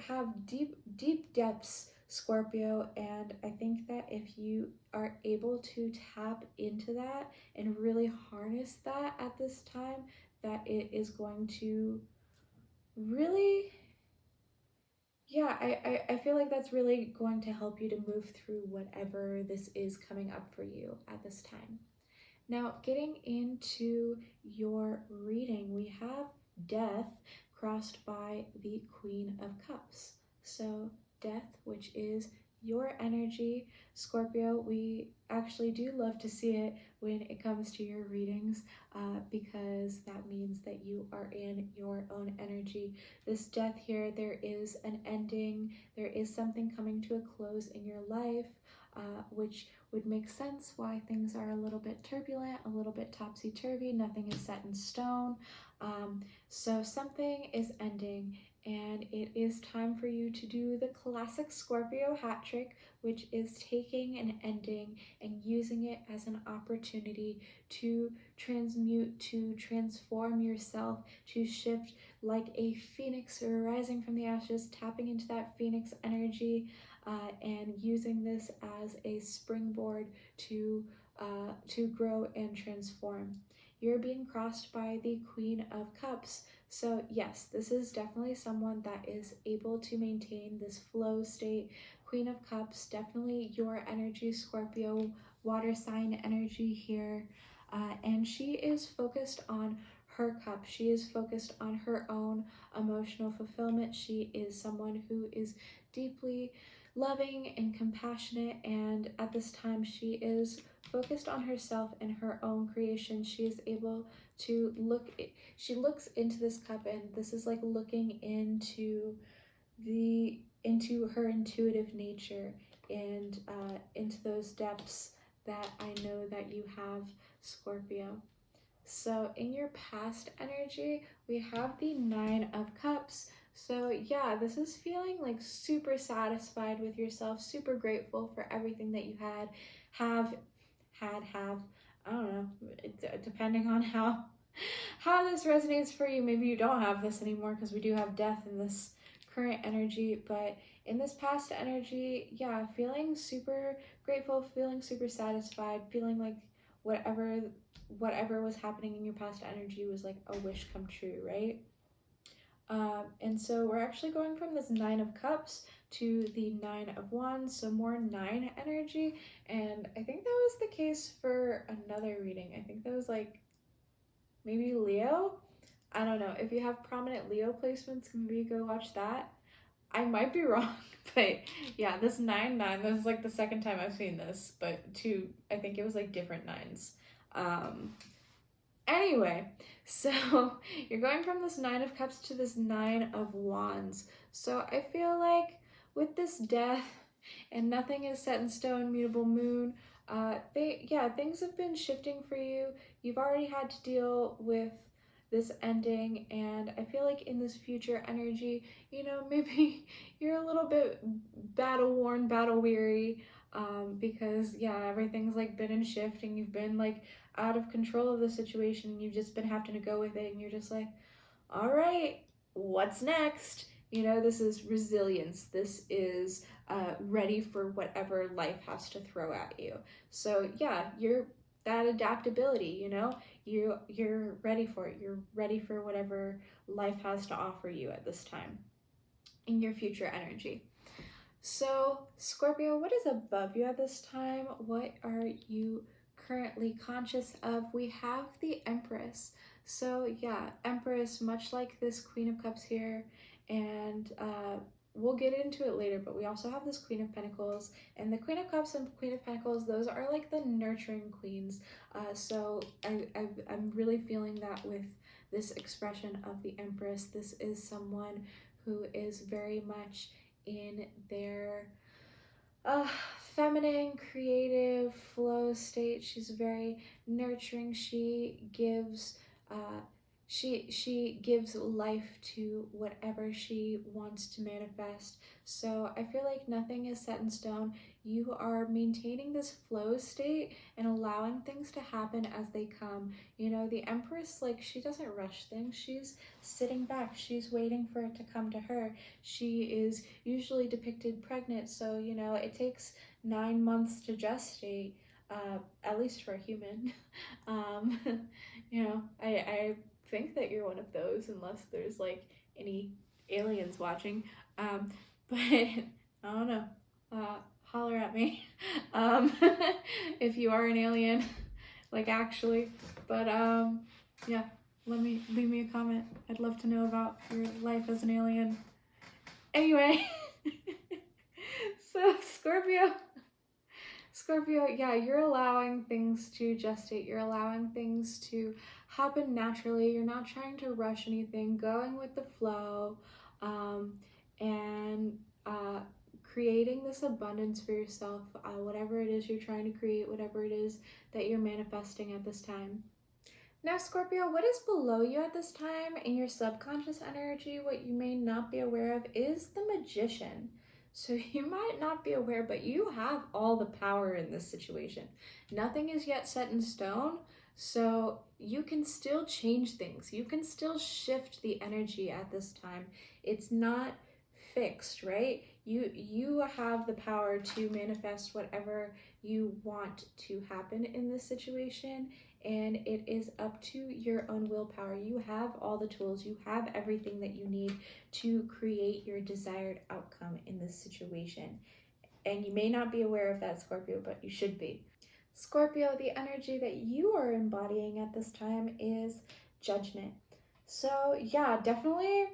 have deep depths, Scorpio, and I think that if you are able to tap into that and really harness that at this time, that it is going to really, yeah, I feel like that's really going to help you to move through whatever this is coming up for you at this time. Now, getting into your reading, we have Death crossed by the Queen of Cups. So, Death, which is your energy, Scorpio, we actually do love to see it when it comes to your readings because that means that you are in your own energy. This death here, there is an ending, there is something coming to a close in your life, which would make sense why things are a little bit turbulent, a little bit topsy-turvy, nothing is set in stone. So something is ending, and it is time for you to do the classic Scorpio hat trick, which is taking an ending and using it as an opportunity to transmute, to transform yourself, to shift like a phoenix rising from the ashes, tapping into that phoenix energy, and using this as a springboard to grow and transform. You're being crossed by the Queen of Cups. So yes, this is definitely someone that is able to maintain this flow state. Queen of Cups, definitely your energy, Scorpio, water sign energy here. And she is focused on her cup. She is focused on her own emotional fulfillment. She is someone who is deeply loving and compassionate, and at this time she is focused on herself and her own creation. She is able to she looks into this cup, and this is like looking into her intuitive nature and into those depths that I know that you have, Scorpio. So in your past energy, we have the Nine of Cups. So yeah, this is feeling like super satisfied with yourself, super grateful for everything that you have. I don't know, depending on how this resonates for you. Maybe you don't have this anymore because we do have death in this current energy, but in this past energy, yeah, feeling super grateful, feeling super satisfied, feeling like whatever was happening in your past energy was like a wish come true, right? And so we're actually going from this Nine of Cups to the Nine of Wands, so more Nine energy. And I think that was the case for another reading. I think that was like maybe Leo. I don't know. If you have prominent Leo placements, maybe go watch that. I might be wrong, but yeah, this 9-9, this is like the second time I've seen this, but I think it was like different nines. Anyway, so you're going from this Nine of Cups to this Nine of Wands. So I feel like with this death and nothing is set in stone, mutable moon, things have been shifting for you. You've already had to deal with this ending, and I feel like in this future energy, maybe you're a little bit battle worn, battle weary, because yeah, everything's like been in shift, and you've been like out of control of the situation, and you've just been having to go with it, and you're just like, all right, what's next? This is resilience. This is ready for whatever life has to throw at you. So yeah, you're that adaptability, you're ready for it. You're ready for whatever life has to offer you at this time in your future energy. So Scorpio, what is above you at this time? What are you currently conscious of? We have the Empress. So yeah, Empress, much like this Queen of Cups here, and we'll get into it later, but we also have this Queen of Pentacles, and the Queen of Cups and Queen of Pentacles, those are like the nurturing queens. So I'm really feeling that with this expression of the Empress. This is someone who is very much in their feminine, creative flow state. She's very nurturing. She gives she gives life to whatever she wants to manifest. So I feel like nothing is set in stone. You are maintaining this flow state and allowing things to happen as they come. The Empress, like, she doesn't rush things. She's sitting back. She's waiting for it to come to her. She is usually depicted pregnant, so it takes 9 months to gestate, at least for a human. I think that you're one of those, unless there's like any aliens watching, but I don't know, holler at me if you are an alien, like actually. But yeah, leave me a comment. I'd love to know about your life as an alien. Anyway, so Scorpio, yeah, you're allowing things to gestate. You're allowing things to happen naturally. You're not trying to rush anything, going with the flow, and creating this abundance for yourself, whatever it is you're trying to create, whatever it is that you're manifesting at this time. Now, Scorpio, what is below you at this time in your subconscious energy, what you may not be aware of, is the Magician. So you might not be aware, but you have all the power in this situation. Nothing is yet set in stone, so you can still change things. You can still shift the energy at this time. It's not fixed, right? You have the power to manifest whatever you want to happen in this situation, and it is up to your own willpower. You have all the tools, you have everything that you need to create your desired outcome in this situation. And you may not be aware of that, Scorpio, but you should be. Scorpio, the energy that you are embodying at this time is judgment. So yeah, definitely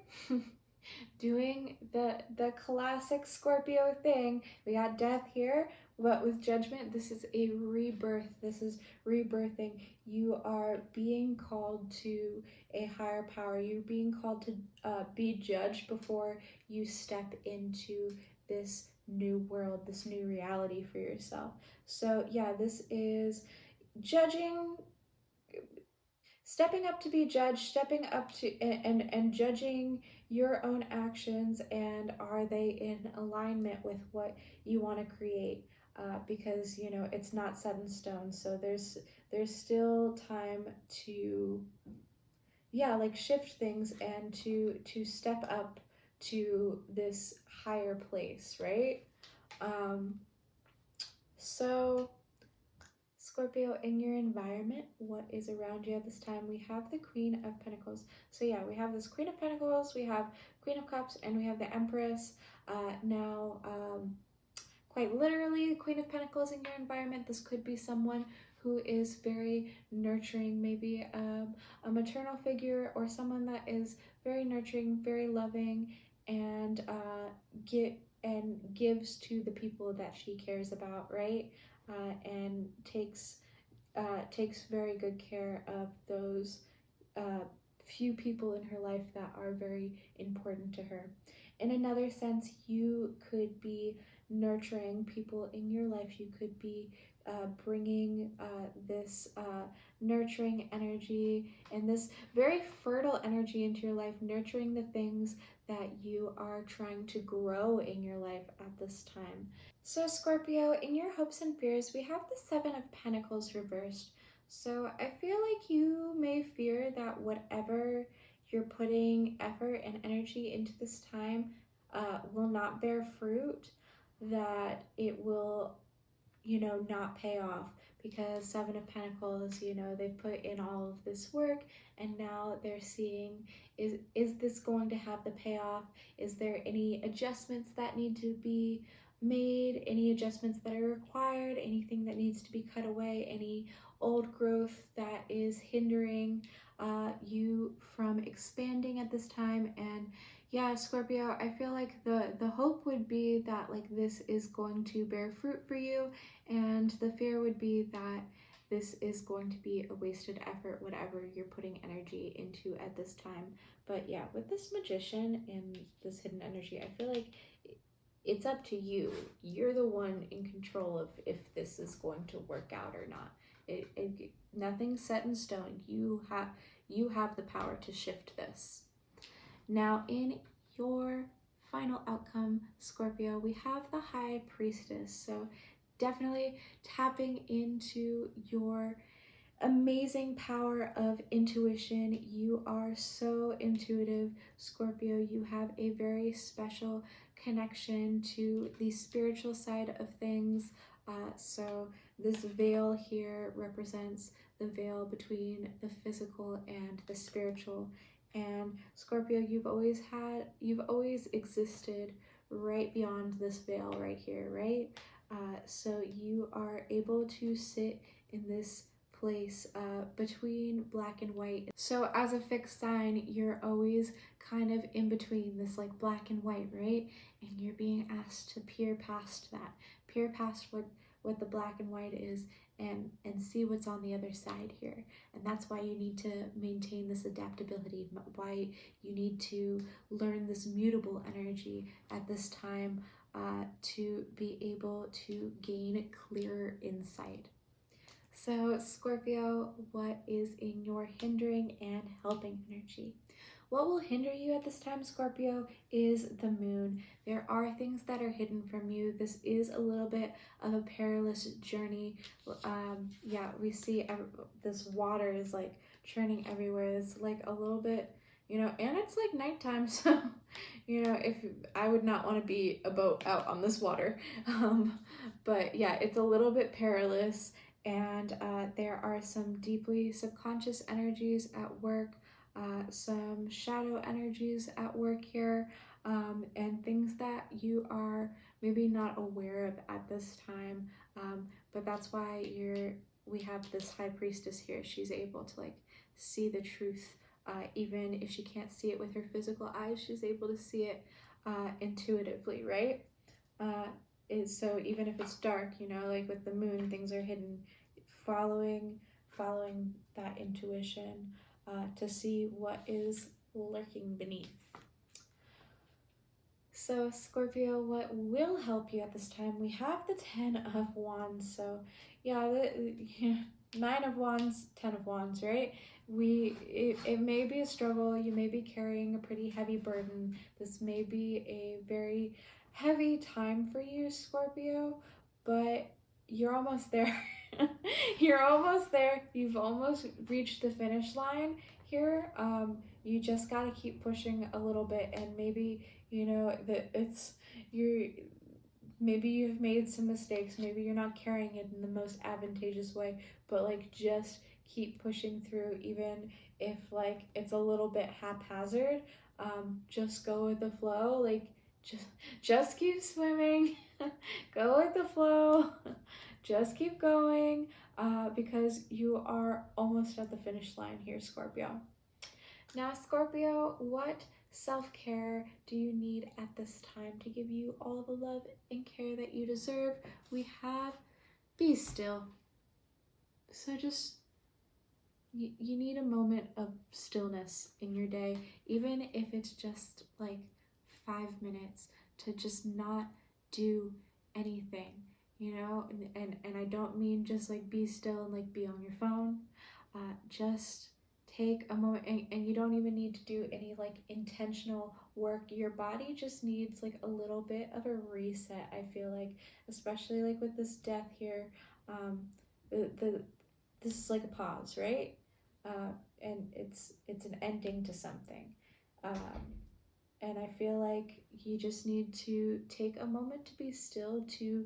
doing the classic Scorpio thing. We got death here, but with judgment, this is a rebirth. This is rebirthing. You are being called to a higher power. You're being called to be judged before you step into this new world, this new reality for yourself. So yeah, this is judging, stepping up to be judged, stepping up to and judging your own actions, and are they in alignment with what you want to create, because you know it's not set in stone, so there's still time to like shift things and to step up to this higher place, right? So Scorpio, in your environment, what is around you at this time? We have the Queen of Pentacles. So yeah, we have this Queen of Pentacles, we have Queen of Cups, and we have the Empress. Now, quite literally, the Queen of Pentacles in your environment, this could be someone who is very nurturing, maybe a maternal figure, or someone that is very nurturing, very loving, and gives to the people that she cares about, right? And takes very good care of those few people in her life that are very important to her. In another sense, you could be nurturing people in your life. You could be bringing this nurturing energy and this very fertile energy into your life, nurturing the things that you are trying to grow in your life at this time. So Scorpio, in your hopes and fears, we have the Seven of Pentacles reversed. So I feel like you may fear that whatever you're putting effort and energy into this time will not bear fruit, that it will, not pay off, because Seven of Pentacles, they've put in all of this work, and now they're seeing, is this going to have the payoff? Is there any adjustments that need to be made, any adjustments that are required, anything that needs to be cut away, any old growth that is hindering you from expanding at this time? And yeah, Scorpio, I feel like the hope would be that like this is going to bear fruit for you, and the fear would be that this is going to be a wasted effort, whatever you're putting energy into at this time. But yeah, with this Magician and this hidden energy, I feel like it's up to you. You're the one in control of if this is going to work out or not. Nothing's set in stone. You have the power to shift this. Now, in your final outcome, Scorpio, we have the High Priestess. So definitely tapping into your amazing power of intuition. You are so intuitive, Scorpio. You have a very special connection to the spiritual side of things. So this veil here represents the veil between the physical and the spiritual. And Scorpio, you've always existed right beyond this veil right here, right? So you are able to sit in this place between black and white. So as a fixed sign, you're always kind of in between this like black and white, right? And you're being asked to peer past that, peer past what the black and white is, and see what's on the other side here. And that's why you need to maintain this adaptability, why you need to learn this mutable energy at this time to be able to gain clearer insight. So Scorpio, what is in your hindering and helping energy? What will hinder you at this time, Scorpio, is the moon. There are things that are hidden from you. This is a little bit of a perilous journey. Yeah, we see this water is like churning everywhere. It's like a little bit, you know, and it's like nighttime, so, you know, if I would not want to be a boat out on this water. But yeah, it's a little bit perilous, and there are some deeply subconscious energies at work. Some shadow energies at work here, and things that you are maybe not aware of at this time, but that's why we have this high priestess here. She's able to like see the truth, even if she can't see it with her physical eyes. She's able to see it intuitively, right? So even if it's dark, you know, like with the moon, things are hidden. Following that intuition to see what is lurking beneath. So Scorpio, what will help you at this time? We have the 10 of Wands. So yeah, 9 of Wands, 10 of Wands, right? It may be a struggle. You may be carrying a pretty heavy burden. This may be a very heavy time for you, Scorpio, but you're almost there. You're almost there. You've almost reached the finish line here. You just got to keep pushing a little bit, and maybe, you know, that maybe you've made some mistakes, maybe you're not carrying it in the most advantageous way, but like just keep pushing through, even if like it's a little bit haphazard. Just go with the flow, like just keep swimming. Go with the flow. Just keep going, because you are almost at the finish line here, Scorpio. Now, Scorpio, what self-care do you need at this time to give you all of the love and care that you deserve? We have be still. So just, you need a moment of stillness in your day, even if it's just like 5 minutes, to just not do anything, you know? And I don't mean just like be still and like be on your phone. Just take a moment, and you don't even need to do any like intentional work. Your body just needs like a little bit of a reset, I feel like, especially like with this death here. This is like a pause, right? And it's an ending to something. And I feel like you just need to take a moment to be still, to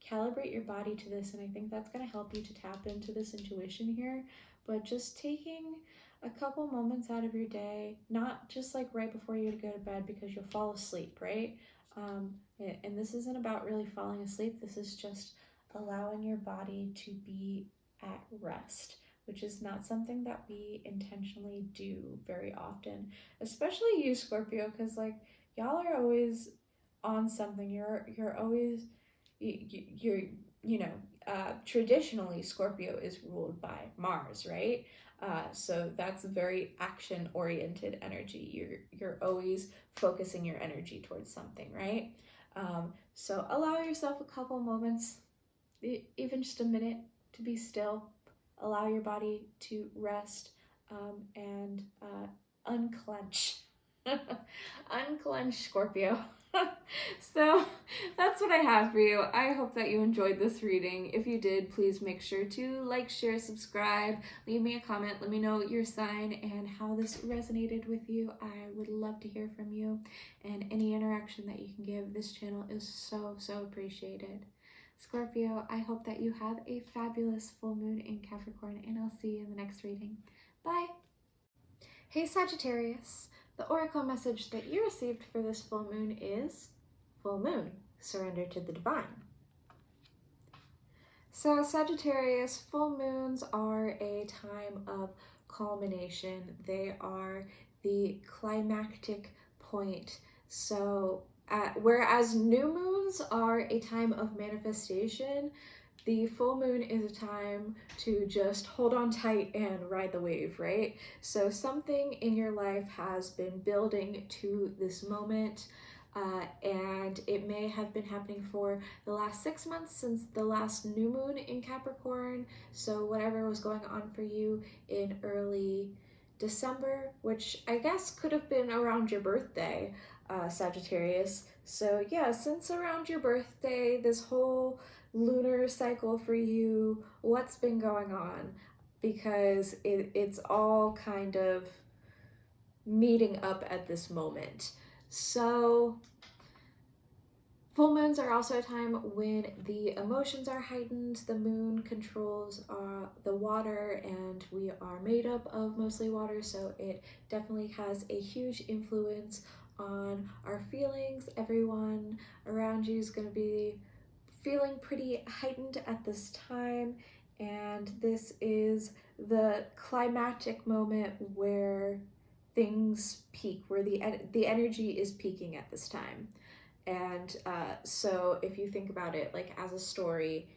calibrate your body to this, and I think that's going to help you to tap into this intuition here. But just taking a couple moments out of your day, not just like right before you go to bed, because you'll fall asleep, right? And this isn't about really falling asleep. This is just allowing your body to be at rest, which is not something that we intentionally do very often, especially you, Scorpio, because like y'all are always on something. You're always, traditionally Scorpio is ruled by Mars, right? So that's a very action-oriented energy. You're always focusing your energy towards something, right? So allow yourself a couple moments, even just a minute, to be still. Allow your body to rest, and unclench. Unclench, Scorpio. So that's what I have for you. I hope that you enjoyed this reading. If you did, please make sure to like, share, subscribe, leave me a comment, let me know your sign and how this resonated with you. I would love to hear from you, and any interaction that you can give. This channel is so appreciated. Scorpio, I hope that you have a fabulous full moon in Capricorn, and I'll see you in the next reading. Bye! Hey Sagittarius, the oracle message that you received for this full moon is full moon, surrender to the divine. So Sagittarius, full moons are a time of culmination. They are the climactic point. So whereas new moons are a time of manifestation, the full moon is a time to just hold on tight and ride the wave, right? So something in your life has been building to this moment, and it may have been happening for the last 6 months since the last new moon in Capricorn. So whatever was going on for you in early December, which I guess could have been around your birthday, Sagittarius. So yeah, since around your birthday, this whole lunar cycle for you, what's been going on? Because it's all kind of meeting up at this moment. So full moons are also a time when the emotions are heightened. The moon controls the water, and we are made up of mostly water, so it definitely has a huge influence on our feelings. Everyone around you is going to be feeling pretty heightened at this time, and this is the climactic moment where things peak, where the energy is peaking at this time. And so if you think about it like as a story,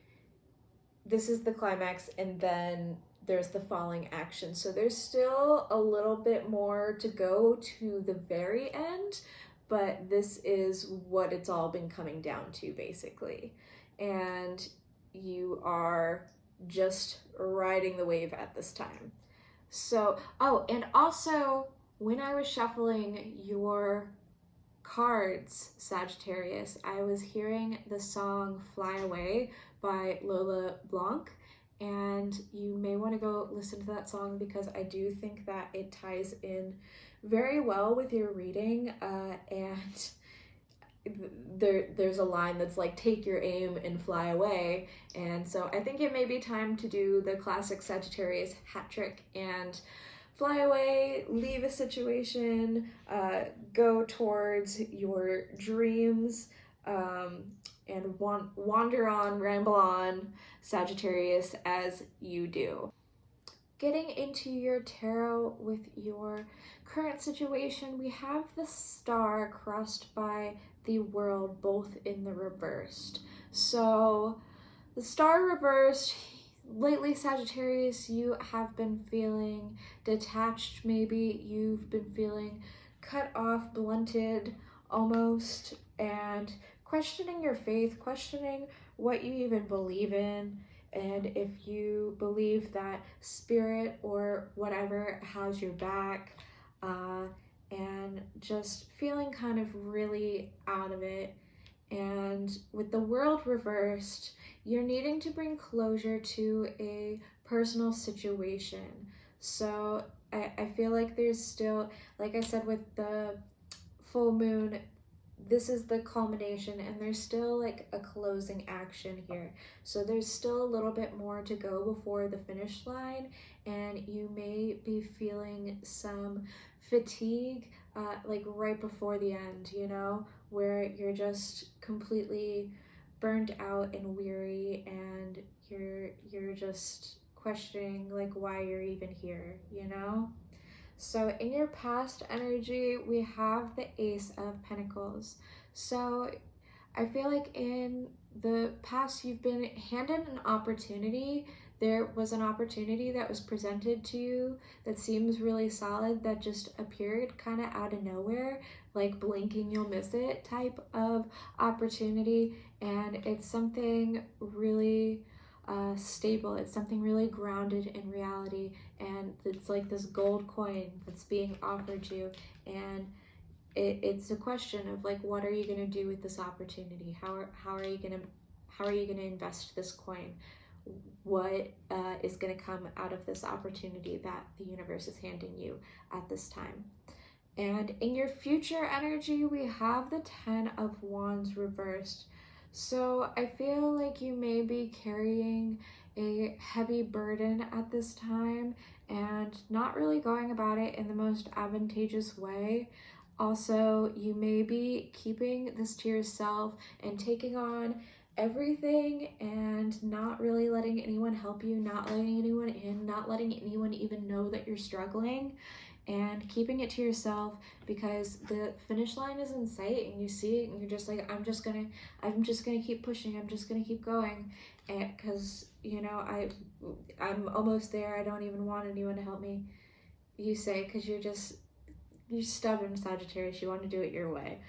this is the climax, and then there's the falling action. So there's still a little bit more to go to the very end, but this is what it's all been coming down to, basically. And you are just riding the wave at this time. So, oh, and also when I was shuffling your cards, Sagittarius, I was hearing the song Fly Away by Lola Blanc, and you may want to go listen to that song because I do think that it ties in very well with your reading, and there's a line that's like, take your aim and fly away. And so I think it may be time to do the classic Sagittarius hat trick and fly away, leave a situation, go towards your dreams, and wander on, ramble on, Sagittarius, as you do. Getting into your tarot with your current situation, we have the star crossed by the world, both in the reversed. So the star reversed, lately, Sagittarius, you have been feeling detached. Maybe you've been feeling cut off, blunted almost, and questioning your faith, questioning what you even believe in, and if you believe that spirit or whatever has your back, and just feeling kind of really out of it. And with the world reversed, you're needing to bring closure to a personal situation. So I feel like there's still, like I said with the full moon, this is the culmination, and there's still like a closing action here. So there's still a little bit more to go before the finish line, and you may be feeling some fatigue like right before the end, you know, where you're just completely burned out and weary, and you're just questioning like why you're even here, you know? So in your past energy, we have the Ace of Pentacles. So I feel like in the past, you've been handed an opportunity. There was an opportunity that was presented to you that seems really solid, that just appeared kind of out of nowhere, like blinking you'll miss it type of opportunity. And it's something really stable. It's something really grounded in reality, and it's like this gold coin that's being offered you, and it's a question of like, what are you going to do with this opportunity? How are you going to invest this coin? What is going to come out of this opportunity that the universe is handing you at this time? And in your future energy, we have the 10 of Wands reversed. So I feel like you may be carrying a heavy burden at this time and not really going about it in the most advantageous way. Also, you may be keeping this to yourself and taking on everything and not really letting anyone help you, not letting anyone in, not letting anyone even know that you're struggling, and keeping it to yourself because the finish line is in sight and you see it and you're just like, I'm just gonna keep pushing, I'm just gonna keep going. And because I'm almost there, I don't even want anyone to help me, you say, because you're stubborn, Sagittarius, you want to do it your way.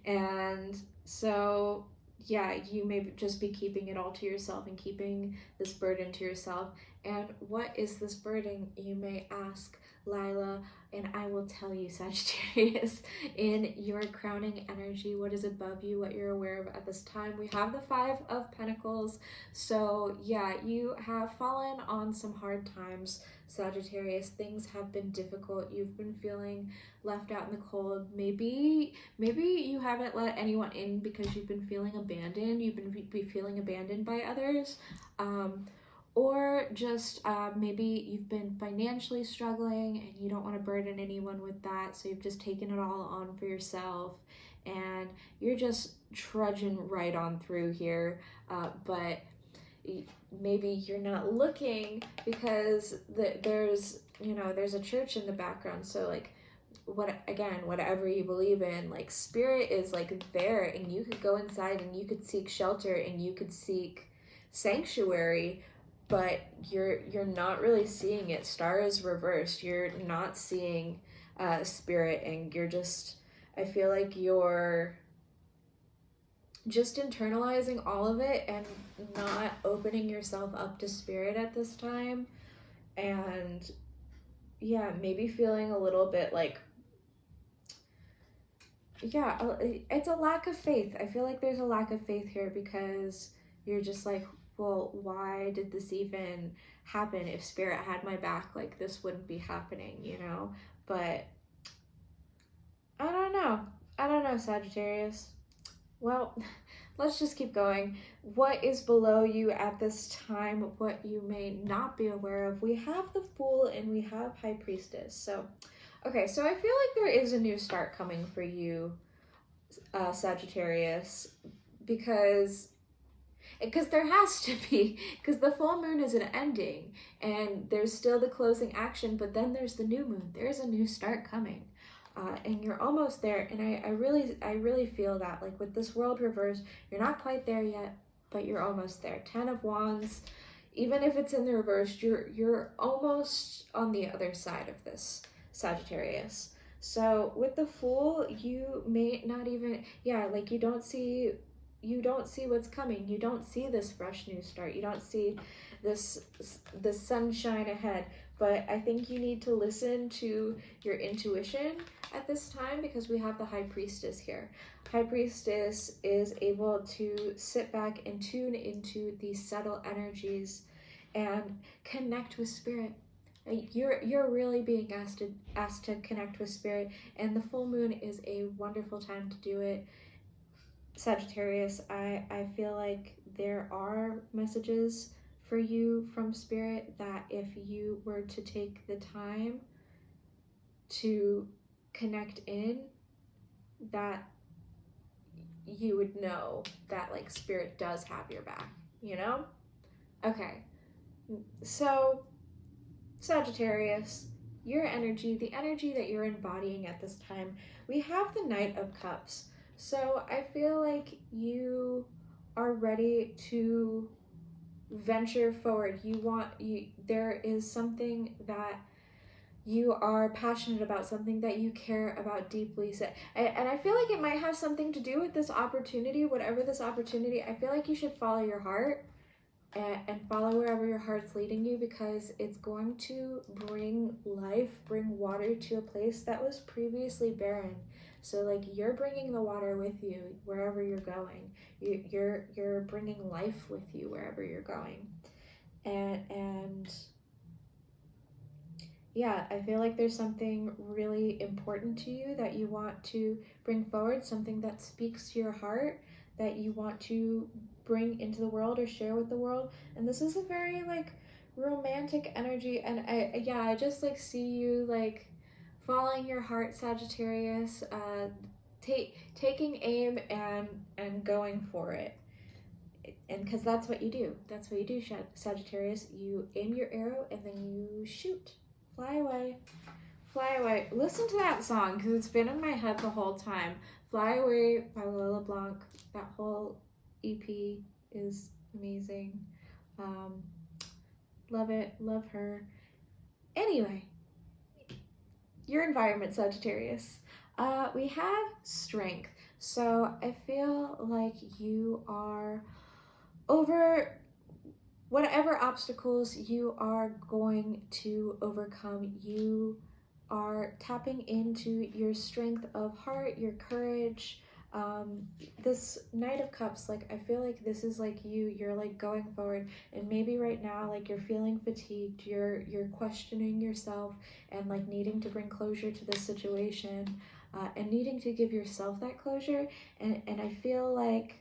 And so yeah, you may just be keeping it all to yourself and keeping this burden to yourself. And what is this burden, you may ask, Lila? And I will tell you, Sagittarius, in your crowning energy, what is above you, what you're aware of at this time. We have the 5 of Pentacles. So yeah, you have fallen on some hard times, Sagittarius. Things have been difficult. You've been feeling left out in the cold. Maybe you haven't let anyone in because you've been feeling abandoned. You've been feeling abandoned by others. Or just maybe you've been financially struggling and you don't want to burden anyone with that, so you've just taken it all on for yourself and you're just trudging right on through here. But maybe you're not looking because there's a church in the background. So like, whatever you believe in, like, spirit is like there, and you could go inside and you could seek shelter and you could seek sanctuary, but you're not really seeing it. Star is reversed. You're not seeing spirit, and I feel like you're just internalizing all of it and not opening yourself up to spirit at this time. And yeah, maybe feeling a little bit like, yeah, it's a lack of faith. I feel like there's a lack of faith here because you're just like, well, why did this even happen? If spirit had my back, like, this wouldn't be happening, But I don't know, Sagittarius. Well, let's just keep going. What is below you at this time? What you may not be aware of? We have the Fool and we have High Priestess. So, okay, so I feel like there is a new start coming for you, Sagittarius, because there has to be, because the full moon is an ending and there's still the closing action, but then there's the new moon. There's a new start coming, and you're almost there. And I really feel that, like, with this world reverse, you're not quite there yet, but you're almost there. 10 of Wands, even if it's in the reverse, you're almost on the other side of this, Sagittarius. So with the Fool, you may not even, like, you don't see what's coming. You don't see this fresh new start. You don't see the sunshine ahead. But I think you need to listen to your intuition at this time, because we have the High Priestess here. High Priestess is able to sit back and tune into these subtle energies and connect with spirit. You're really being asked to connect with spirit, and the full moon is a wonderful time to do it. Sagittarius, I feel like there are messages for you from spirit that if you were to take the time to connect in, that you would know that, like, spirit does have your back, Okay, so Sagittarius, your energy, the energy that you're embodying at this time, we have the Knight of Cups. So I feel like you are ready to venture forward. There is something that you are passionate about, something that you care about deeply. So, and I feel like it might have something to do with this opportunity, whatever this opportunity. I feel like you should follow your heart and follow wherever your heart's leading you, because it's going to bring life, bring water to a place that was previously barren. So, like, you're bringing the water with you wherever you're going. You're bringing life with you wherever you're going. And yeah, I feel like there's something really important to you that you want to bring forward, something that speaks to your heart, that you want to bring into the world or share with the world. And this is a very like romantic energy, and I just like see you like following your heart, Sagittarius, taking aim and going for it. And because that's what you do. That's what you do, Sagittarius. You aim your arrow and then you shoot. Fly away. Fly Away. Listen to that song because it's been in my head the whole time. Fly Away by Lola Blanc. That whole EP is amazing. Love it. Love her. Anyway, your environment, Sagittarius. We have strength. So I feel like you are over whatever obstacles you are going to overcome. You are tapping into your strength of heart, your courage. This Knight of Cups, like I feel like this is like you're like going forward, and maybe right now like you're feeling fatigued, you're questioning yourself and like needing to bring closure to this situation, and needing to give yourself that closure. And I feel like,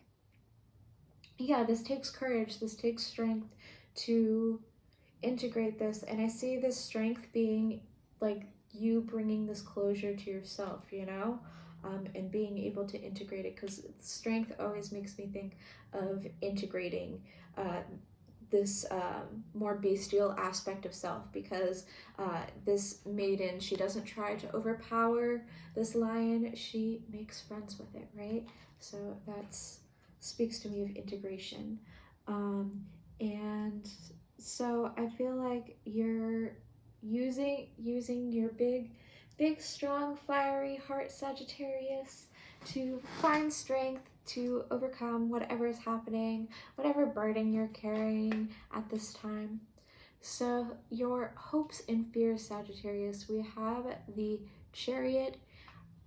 yeah, this takes courage, this takes strength to integrate this. And I see this strength being like you bringing this closure to yourself, you know, and being able to integrate it, because strength always makes me think of integrating this more bestial aspect of self, because this maiden, she doesn't try to overpower this lion, she makes friends with it, right? So that's speaks to me of integration. And so I feel like you're using your big strong fiery heart, Sagittarius, to find strength to overcome whatever is happening, whatever burden you're carrying at this time. So your hopes and fears, Sagittarius, we have the Chariot.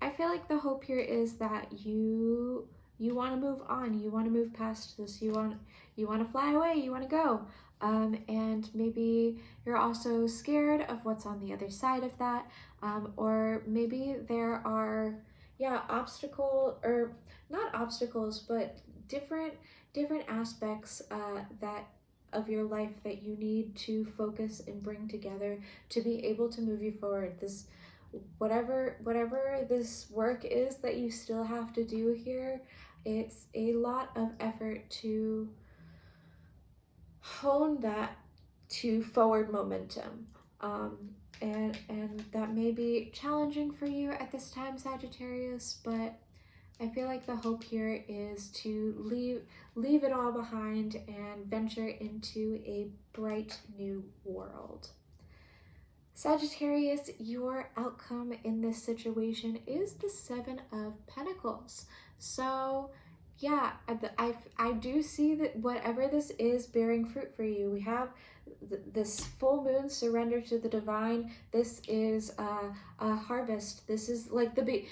I feel like the hope here is that you want to move on, you want to move past this, you want to fly away, you want to go. And maybe you're also scared of what's on the other side of that, or maybe there are, not obstacles, but different aspects that of your life that you need to focus and bring together to be able to move you forward. This whatever this work is that you still have to do here, it's a lot of effort to hone that to forward momentum, and that may be challenging for you at this time, Sagittarius, but I feel like the hope here is to leave it all behind and venture into a bright new world. Sagittarius, your outcome in this situation is the Seven of Pentacles. So yeah, I do see that whatever this is bearing fruit for you. We have this full moon, surrender to the divine. This is a harvest. This is like the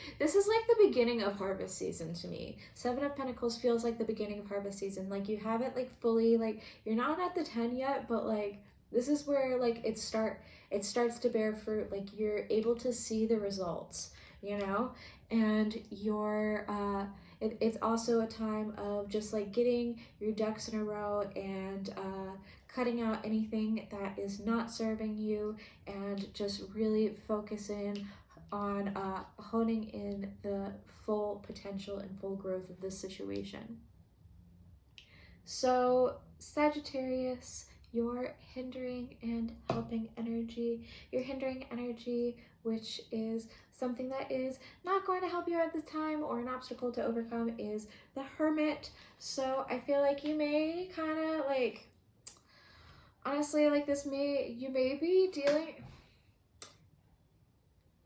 beginning of harvest season to me. Seven of Pentacles feels like the beginning of harvest season. Like you haven't like fully, like you're not at the 10 yet, but like this is where like it starts to bear fruit. Like you're able to see the results, you know, and you're it's also a time of just like getting your ducks in a row and cutting out anything that is not serving you, and just really focusing on honing in the full potential and full growth of this situation. So Sagittarius, your hindering and helping energy, your hindering energy, which is something that is not going to help you at this time or an obstacle to overcome, is the Hermit. So I feel like you may kind of like, honestly, like you may be dealing,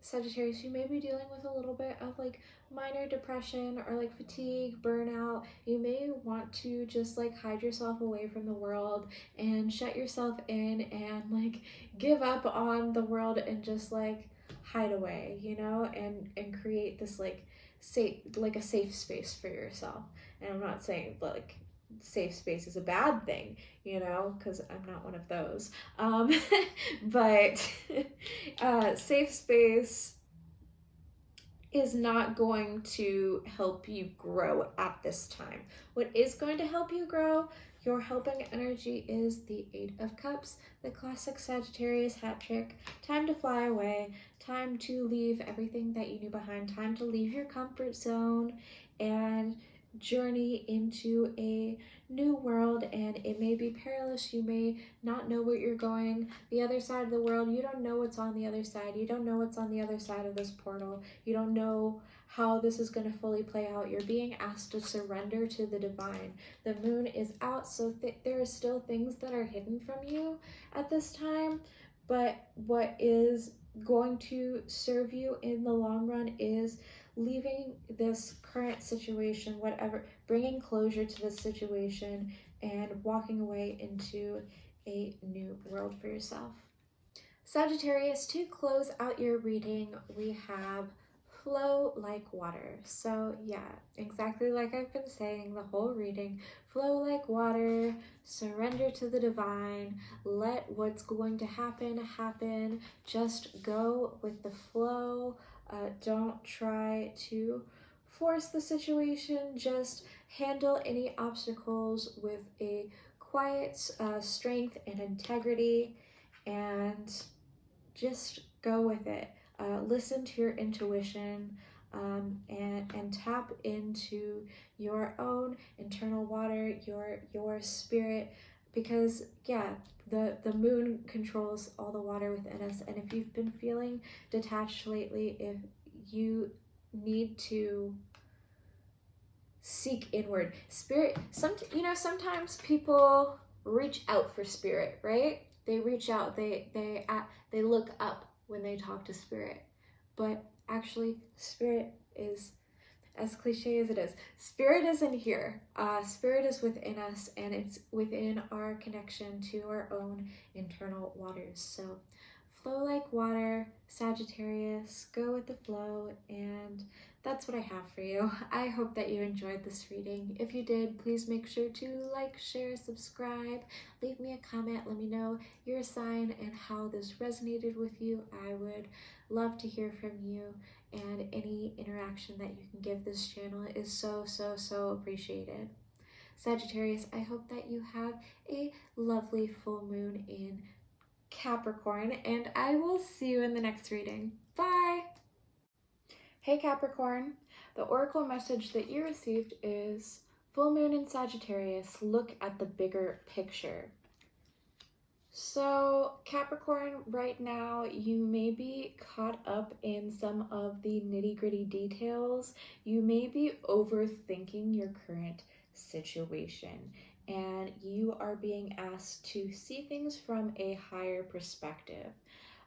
Sagittarius, you may be dealing with a little bit of like minor depression or like fatigue, burnout. You may want to just like hide yourself away from the world and shut yourself in and like give up on the world and just like hide away, you know, and create this like a safe space for yourself. And I'm not saying like safe space is a bad thing, you know, because I'm not one of those, but safe space is not going to help you grow at this time. What is going to help you grow, your helping energy, is the Eight of Cups, the classic Sagittarius hat trick. Time to fly away, time to leave everything that you knew behind, time to leave your comfort zone and journey into a new world. And it may be perilous, you may not know where you're going. The other side of the world, you don't know what's on the other side. You don't know what's on the other side of this portal. You don't know how this is going to fully play out. You're being asked to surrender to the divine. The moon is out, so there are still things that are hidden from you at this time, but what is going to serve you in the long run is leaving this current situation, whatever, bringing closure to this situation and walking away into a new world for yourself. Sagittarius, to close out your reading, we have flow like water. So yeah, exactly like I've been saying the whole reading, flow like water, surrender to the divine, let what's going to happen happen, just go with the flow. Don't try to force the situation, just handle any obstacles with a quiet strength and integrity, and just go with it. Listen to your intuition, and tap into your own internal water, your spirit, because yeah, the moon controls all the water within us. And if you've been feeling detached lately, if you need to seek inward, spirit, sometimes people reach out for spirit, right? They reach out, they look up when they talk to spirit. But actually, spirit is, as cliche as it is, spirit isn't here. Spirit is within us, and it's within our connection to our own internal waters. So flow like water, Sagittarius, go with the flow, and that's what I have for you. I hope that you enjoyed this reading. If you did, please make sure to like, share, subscribe, leave me a comment, let me know your sign and how this resonated with you. I would love to hear from you, and any interaction that you can give this channel is so appreciated. Sagittarius, I hope that you have a lovely full moon in Capricorn, and I will see you in the next reading. Bye! Hey Capricorn, the oracle message that you received is full moon in Sagittarius, look at the bigger picture. So Capricorn, right now you may be caught up in some of the nitty-gritty details. You may be overthinking your current situation, and you are being asked to see things from a higher perspective,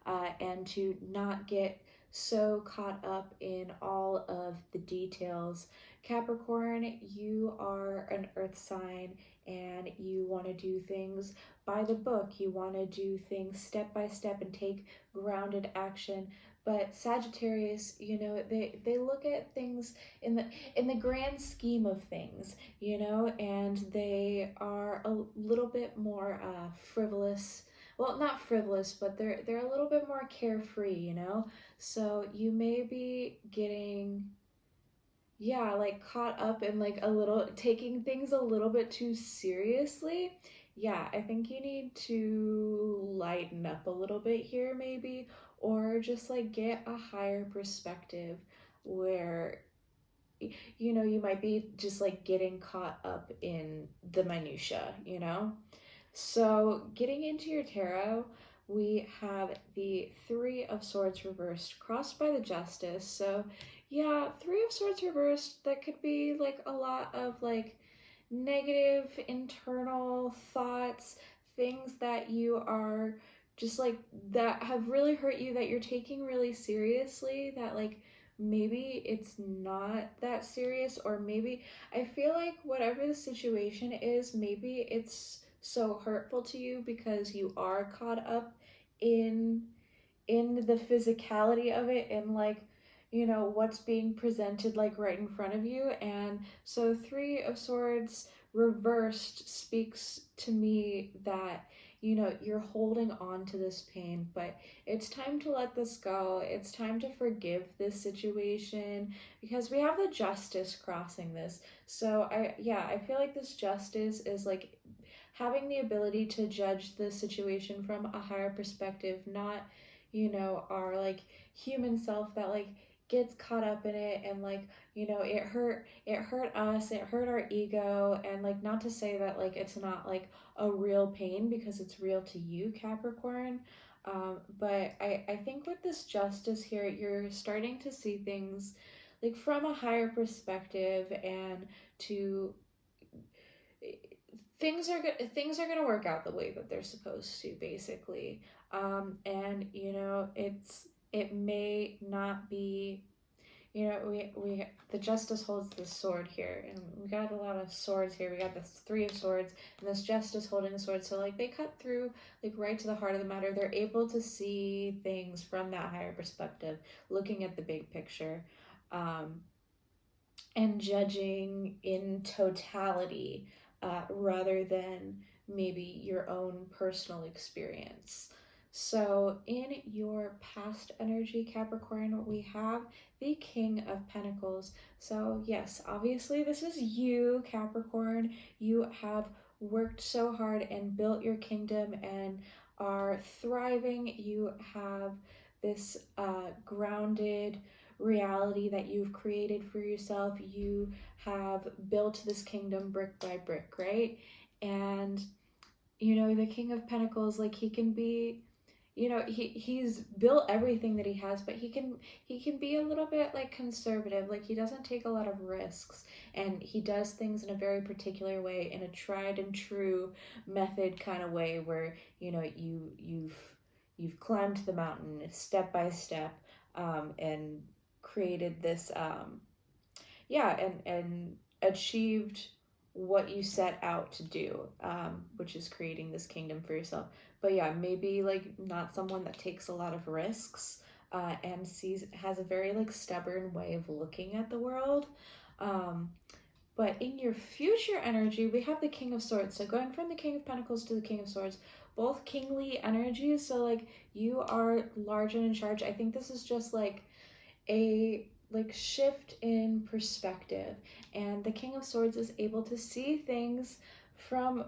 and to not get so caught up in all of the details. Capricorn, you are an earth sign, and you want to do things by the book. You want to do things step by step and take grounded action. But Sagittarius, they look at things in the grand scheme of things, and they are a little bit more frivolous. Well, not frivolous, but they're a little bit more carefree, So you may be getting, like caught up in like a little, taking things a little bit too seriously. Yeah, I think you need to lighten up a little bit here maybe, or just like get a higher perspective where, you might be just like getting caught up in the minutia, So getting into your tarot, we have the Three of Swords reversed, crossed by the Justice. So yeah, Three of Swords reversed, that could be like a lot of like negative internal thoughts, things that you are just like, that have really hurt you, that you're taking really seriously, that like maybe it's not that serious, or maybe, I feel like whatever the situation is, maybe it's so hurtful to you because you are caught up in the physicality of it, and like, what's being presented like right in front of you. And so Three of Swords reversed speaks to me that you know, you're holding on to this pain, but it's time to let this go. It's time to forgive this situation, because we have the justice crossing this. So I feel like this justice is like having the ability to judge the situation from a higher perspective, not, you know, our like human self that like gets caught up in it, and like, you know, it hurt us, it hurt our ego. And like, not to say that like it's not like a real pain, because it's real to you, Capricorn. But I think with this justice here, you're starting to see things like from a higher perspective, and to things are gonna work out the way that they're supposed to, basically. And you know, it may not be, you know, we the justice holds the sword here, and we got a lot of swords here. We got this three of swords, and this justice holding the sword. So like, they cut through like right to the heart of the matter. They're able to see things from that higher perspective, looking at the big picture, um, and judging in totality, rather than maybe your own personal experience. So, in your past energy, Capricorn, we have the King of Pentacles. So, yes, obviously, this is you, Capricorn. You have worked so hard and built your kingdom and are thriving. You have this grounded reality that you've created for yourself. You have built this kingdom brick by brick, right? And you know, the King of Pentacles, like, he can be, you know, he's built everything that he has, but he can be a little bit like conservative. Like, he doesn't take a lot of risks, and he does things in a very particular way, in a tried and true method kind of way, where, you know, you've climbed the mountain step by step, and created this, and achieved what you set out to do, which is creating this kingdom for yourself. But yeah, maybe like not someone that takes a lot of risks, and has a very like stubborn way of looking at the world. But in your future energy, we have the King of Swords. So going from the King of Pentacles to the King of Swords, both kingly energies. So like, you are large and in charge. I think this is just like a like shift in perspective, and the King of Swords is able to see things from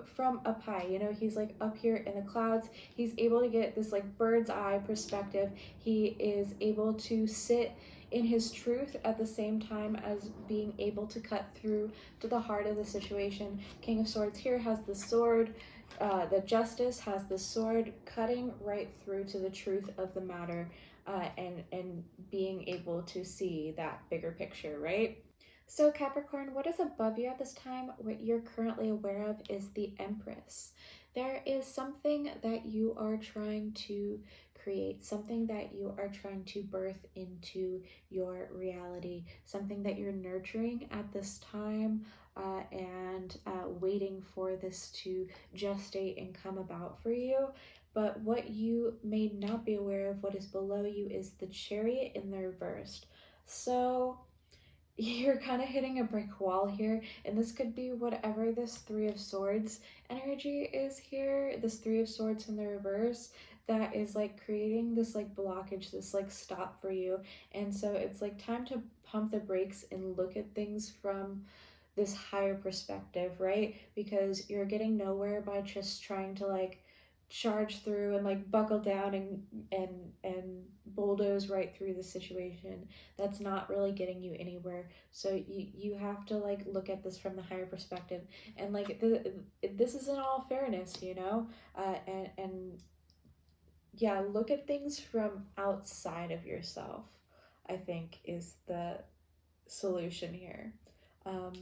up high. You know, he's like up here in the clouds. He's able to get this like bird's eye perspective. He is able to sit in his truth at the same time as being able to cut through to the heart of the situation. King of Swords here has the sword. The Justice has the sword, cutting right through to the truth of the matter, and being able to see that bigger picture, right? So Capricorn, what is above you at this time, what you're currently aware of, is the Empress. There is something that you are trying to create, something that you are trying to birth into your reality, something that you're nurturing at this time, and waiting for this to gestate and come about for you. But what you may not be aware of, what is below you, is the Chariot in the reversed. So you're kind of hitting a brick wall here, and this could be whatever this Three of Swords energy is here, this Three of Swords in the reverse, that is like creating this like blockage, this like stop for you. And so it's like time to pump the brakes and look at things from this higher perspective, right? Because you're getting nowhere by just trying to like charge through and like buckle down and bulldoze right through the situation. That's not really getting you anywhere. So you have to like look at this from the higher perspective, and like this is in all fairness, you know. And yeah, look at things from outside of yourself, I think, is the solution here. um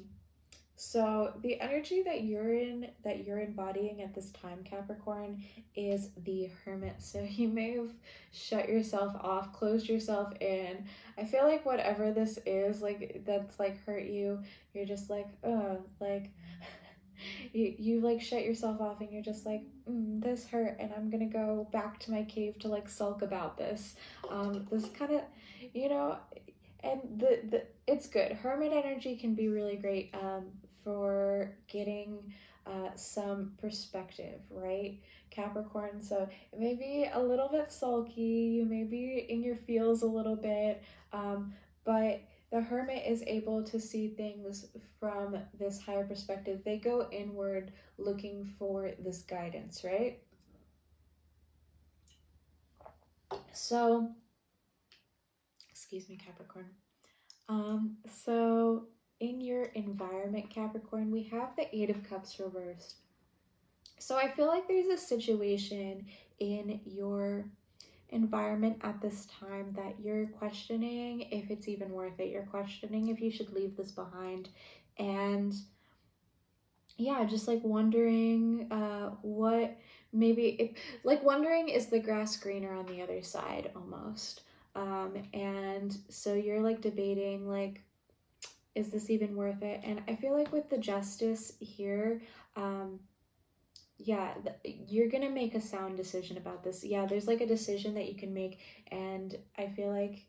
so the energy that you're embodying at this time, Capricorn, is the Hermit. So you may have shut yourself off, closed yourself in. I feel like whatever this is, like, that's like hurt you, you're just like, like you like shut yourself off, and you're just like, this hurt, and I'm gonna go back to my cave to like sulk about this. This kind of, you know, and the it's good. Hermit energy can be really great, for getting some perspective, right, Capricorn? So it may be a little bit sulky, you may be in your feels a little bit, but the Hermit is able to see things from this higher perspective. They go inward looking for this guidance, right? So, excuse me, Capricorn. So in your environment, Capricorn, we have the Eight of Cups reversed. So I feel like there's a situation in your environment at this time that you're questioning if it's even worth it. You're questioning if you should leave this behind. And yeah, just like wondering what maybe if, like wondering, is the grass greener on the other side almost. And so you're like debating, like, is this even worth it? And I feel like with the Justice here, yeah, you're gonna make a sound decision about this. Yeah, there's like a decision that you can make, and I feel like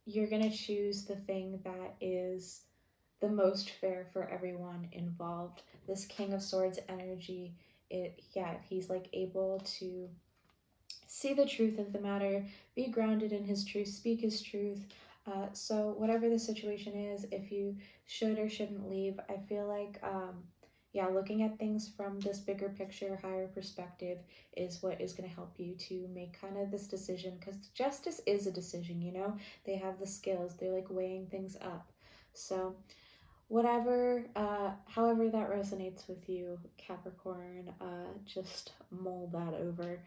you're gonna choose the thing that is the most fair for everyone involved. This King of Swords energy, yeah, he's like able to see the truth of the matter, be grounded in his truth, speak his truth. So whatever the situation is, if you should or shouldn't leave, I feel like, yeah, looking at things from this bigger picture, higher perspective is what is going to help you to make kind of this decision, because justice is a decision, you know? They have the skills, they're like weighing things up. So whatever, however that resonates with you, Capricorn, just mull that over.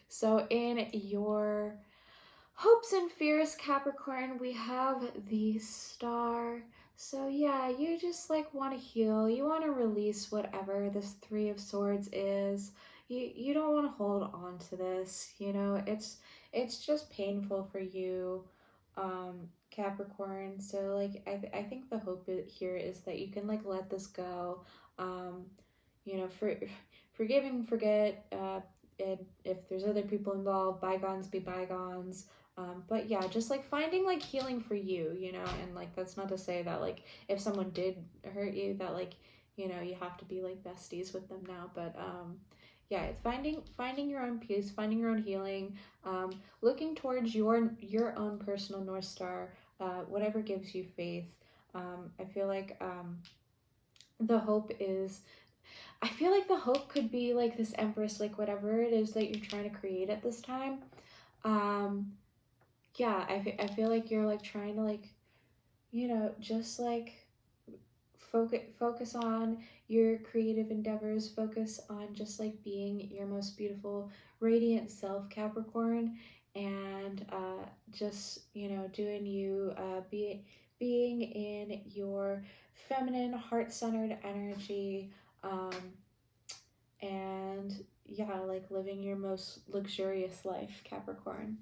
So in your hopes and fears, Capricorn, we have the Star. So yeah, you just like want to heal. You want to release whatever this Three of Swords is. You don't want to hold on to this. You know, it's just painful for you, Capricorn. So like I think the hope here is that you can like let this go. You know, forgive and forget. And if there's other people involved, bygones be bygones. But yeah, just like finding like healing for you, you know, and like that's not to say that like if someone did hurt you that like, you know, you have to be like besties with them now. But yeah, it's finding your own peace, finding your own healing, looking towards your own personal North Star, whatever gives you faith. I feel like the hope is, I feel like the hope could be like this Empress, like whatever it is that you're trying to create at this time. Yeah, I feel like you're like trying to like, you know, just like focus on your creative endeavors, focus on just like being your most beautiful, radiant self, Capricorn, and just, you know, doing you, being in your feminine, heart-centered energy, and yeah, like living your most luxurious life, Capricorn.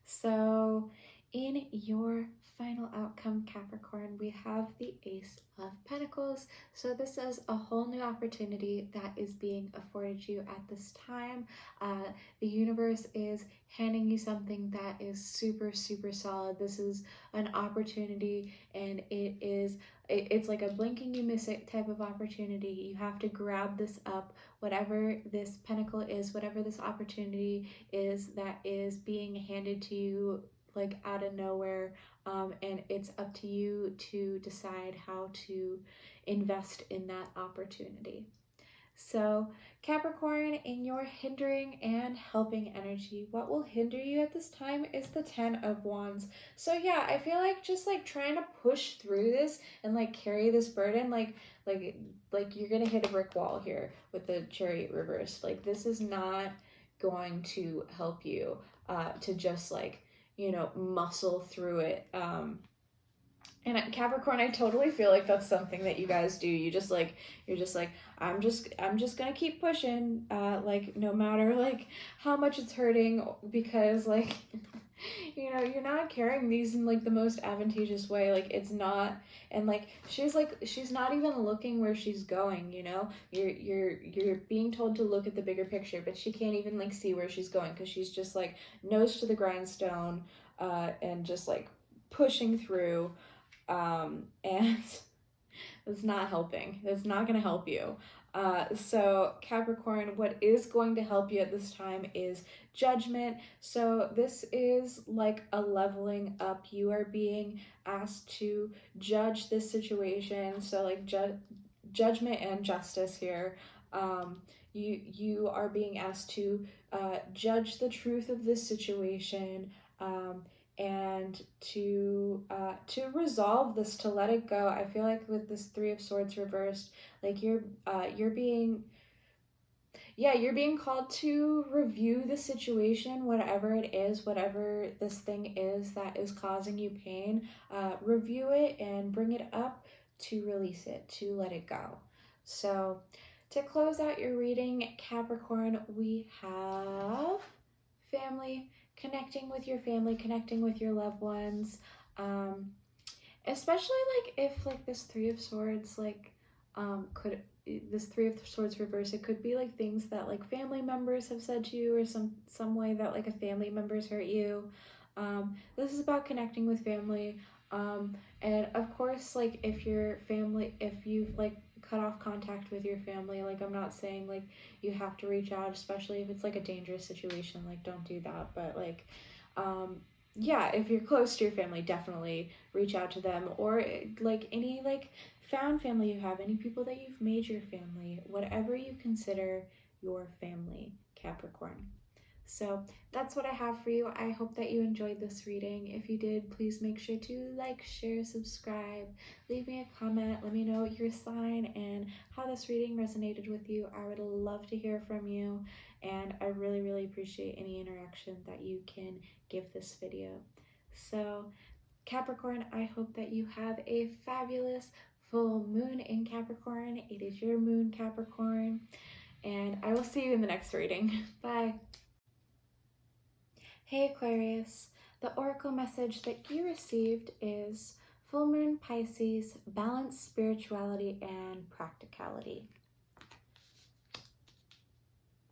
So in your final outcome, Capricorn, we have the Ace of Pentacles. So this is a whole new opportunity that is being afforded you at this time. The universe is handing you something that is super, super solid. This is an opportunity, and it's like a blinking you miss it type of opportunity. You have to grab this up, whatever this pentacle is, whatever this opportunity is that is being handed to you like out of nowhere, and it's up to you to decide how to invest in that opportunity. So Capricorn, in your hindering and helping energy, what will hinder you at this time is the Ten of Wands. So yeah, I feel like just like trying to push through this and like carry this burden, like you're gonna hit a brick wall here with the Chariot reversed. Like this is not going to help you to just like, you know, muscle through it. And at Capricorn, I totally feel like that's something that you guys do. You're just like, I'm just gonna keep pushing, like no matter like how much it's hurting, because like, you know, you're not carrying these in like the most advantageous way. Like it's not, and like she's not even looking where she's going. You know, you're being told to look at the bigger picture, but she can't even like see where she's going because she's just like nose to the grindstone, and just like pushing through. And That's not helping. That's not going to help you. So Capricorn, what is going to help you at this time is judgment. So this is like a leveling up. You are being asked to judge this situation. So like judgment and justice here. You are being asked to judge the truth of this situation. And to resolve this, to let it go. I feel like with this Three of Swords reversed, like you're being called to review the situation, whatever it is, whatever this thing is that is causing you pain. Review it and bring it up to release it, to let it go. So to close out your reading, Capricorn, we have family, connecting with your family, connecting with your loved ones. Especially like if like this Three of Swords this Three of Swords reverse, it could be like things that like family members have said to you, or some way that like a family member's hurt you. This is about connecting with family. And of course, like if you've like cut off contact with your family, like I'm not saying like you have to reach out, especially if it's like a dangerous situation, like don't do that. But like, yeah, if you're close to your family, definitely reach out to them, or like any like found family you have, any people that you've made your family, whatever you consider your family, Capricorn. So that's what I have for you. I hope that you enjoyed this reading. If you did, please make sure to like, share, subscribe, leave me a comment, let me know your sign and how this reading resonated with you. I would love to hear from you, and I really, really appreciate any interaction that you can give this video. So Capricorn, I hope that you have a fabulous full moon in Capricorn. It is your moon, Capricorn, and I will see you in the next reading. Bye. Hey Aquarius, the oracle message that you received is full moon Pisces, balance, spirituality, and practicality.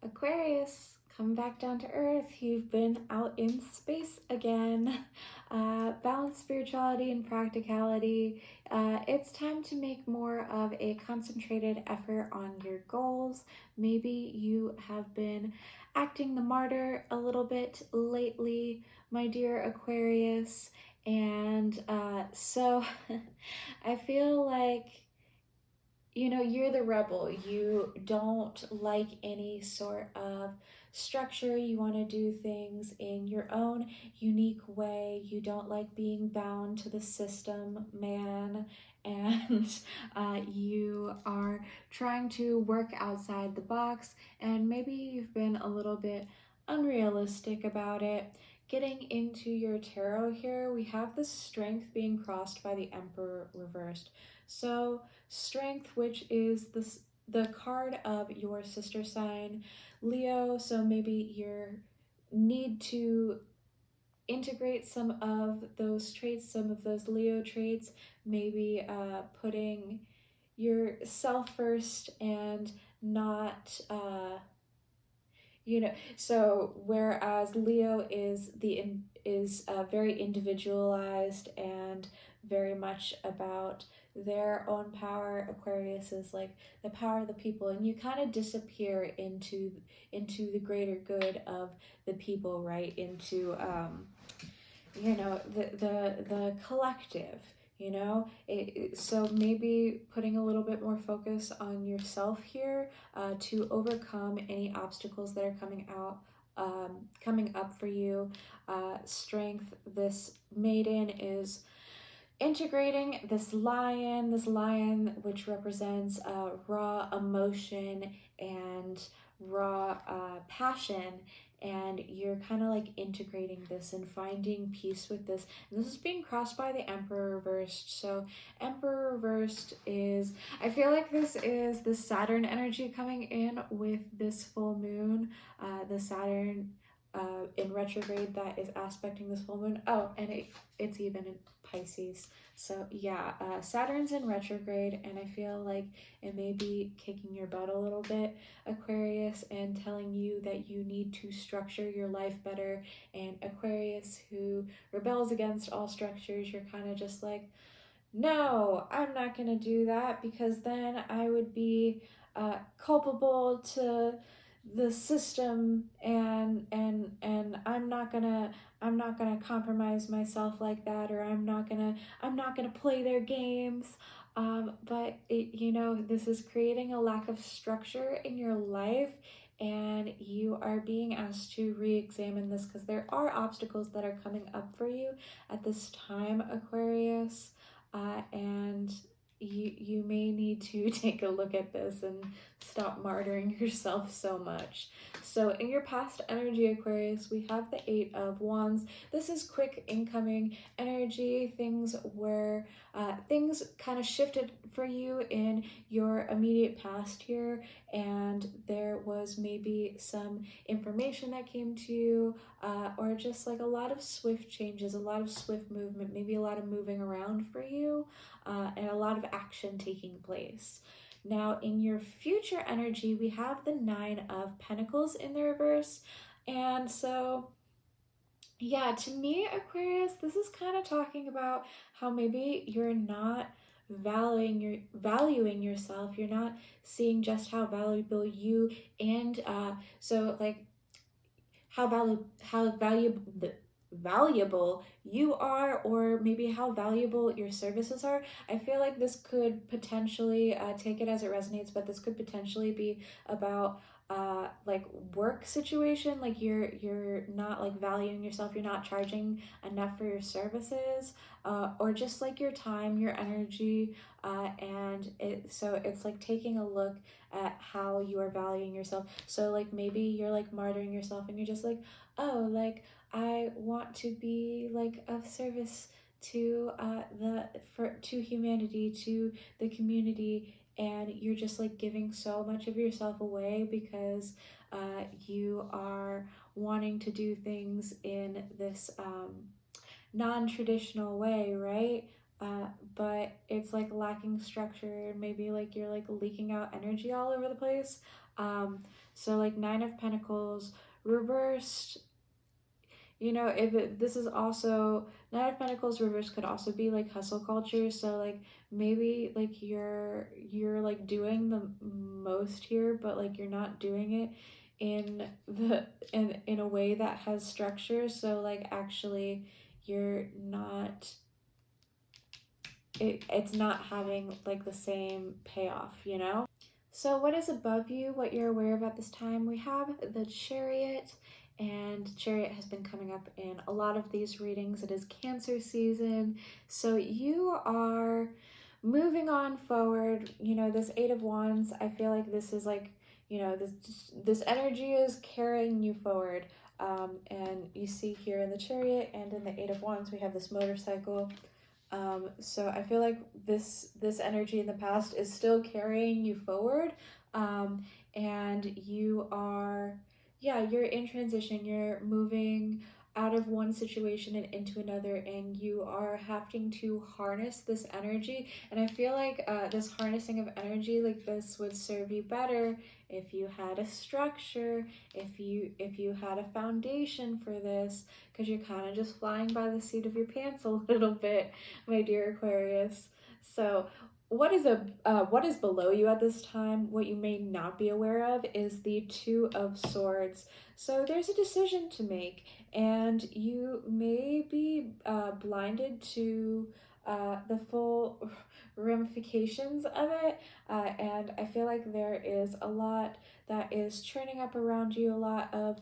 Aquarius, come back down to earth. You've been out in space again. Balance, spirituality, and practicality. It's time to make more of a concentrated effort on your goals. Maybe you have been acting the martyr a little bit lately, my dear Aquarius. And so I feel like, you're the rebel. You don't like any sort of structure. You want to do things in your own unique way. You don't like being bound to the system, man. And you are trying to work outside the box, and maybe you've been a little bit unrealistic about it. Getting into your tarot here, we have the Strength being crossed by the Emperor reversed. So Strength, which is the card of your sister sign, Leo. So maybe you need to integrate some of those traits, some of those Leo traits, maybe putting yourself first and not so whereas Leo is very individualized and very much about their own power, Aquarius is like the power of the people, and you kind of disappear into the greater good of the people, right? Into the collective. So maybe putting a little bit more focus on yourself here to overcome any obstacles that are coming up for you. Strength, this maiden is integrating this lion which represents raw emotion and raw passion, and you're kind of like integrating this and finding peace with this. And this is being crossed by the Emperor reversed. So Emperor reversed is, I feel like this is the Saturn energy coming in with this full moon. The Saturn in retrograde that is aspecting this full moon. Oh, and it's even in Pisces. So yeah, Saturn's in retrograde, and I feel like it may be kicking your butt a little bit, Aquarius, and telling you that you need to structure your life better. And Aquarius, who rebels against all structures, you're kind of just like, no, I'm not going to do that because then I would be culpable to the system, and I'm not gonna compromise myself like that, or I'm not gonna play their games. But you know, this is creating a lack of structure in your life, and you are being asked to re-examine this because there are obstacles that are coming up for you at this time, Aquarius. And you may need to take a look at this and stop martyring yourself so much. So in your past energy, Aquarius, we have the Eight of Wands. This is quick incoming energy, things where things kind of shifted for you in your immediate past here, and there was maybe some information that came to you, or just like a lot of swift changes, a lot of swift movement, maybe a lot of moving around for you, and a lot of action taking place. Now, in your future energy, we have the Nine of Pentacles in the reverse. And so, yeah, to me, Aquarius, this is kind of talking about how maybe you're not valuing yourself. You're not seeing just how valuable you and so like how valuable you are, or maybe how valuable your services are. I feel like this could potentially take it as it resonates, but this could potentially be about like work situation, like you're not like valuing yourself, you're not charging enough for your services, or just like your time, your energy, and it's like taking a look at how you are valuing yourself. So like maybe you're like martyring yourself and you're just like, oh, like I want to be like of service to to humanity, to the community, and you're just like giving so much of yourself away because you are wanting to do things in this non-traditional way, right? But it's like lacking structure, and maybe like you're like leaking out energy all over the place. So like Nine of Pentacles reversed, you know, this is also Nine of Pentacles reversed could also be like hustle culture. So like maybe like you're like doing the most here, but like you're not doing it in a way that has structure. So like actually you're not it's not having like the same payoff, you know? So what is above you, what you're aware of at this time? We have the Chariot, and Chariot has been coming up in a lot of these readings. It is Cancer season, so you are moving on forward. You know, this Eight of Wands, I feel like this is like, you know, this energy is carrying you forward. And you see here in the Chariot and in the Eight of Wands, we have this motorcycle. So I feel like this energy in the past is still carrying you forward, and you are, yeah, you're in transition. You're moving out of one situation and into another, and you are having to harness this energy. And I feel like this harnessing of energy like this would serve you better if you had a structure, if you had a foundation for this, because you're kind of just flying by the seat of your pants a little bit, my dear Aquarius. So what is below you at this time, what you may not be aware of, is the Two of Swords. So there's a decision to make, and you may be blinded to the full ramifications of it, and I feel like there is a lot that is churning up around you, a lot of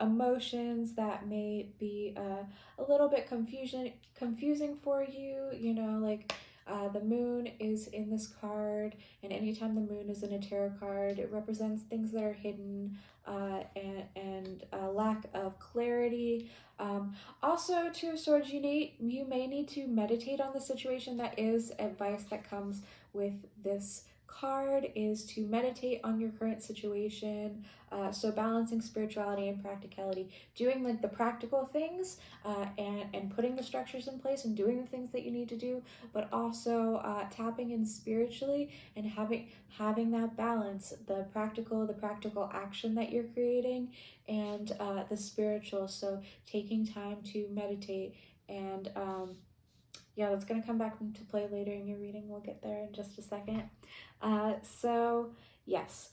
emotions that may be a little bit confusing for you. You know, like the moon is in this card, and anytime the moon is in a tarot card, it represents things that are hidden, and a lack of clarity. Also, Two of Swords, you may need to meditate on the situation. That is advice that comes with this card, is to meditate on your current situation. So balancing spirituality and practicality, doing like the practical things, and putting the structures in place and doing the things that you need to do, but also tapping in spiritually and having that balance, the practical action that you're creating, and the spiritual. So taking time to meditate and Yeah, that's going to come back into play later in your reading. We'll get there in just a second. So, yes,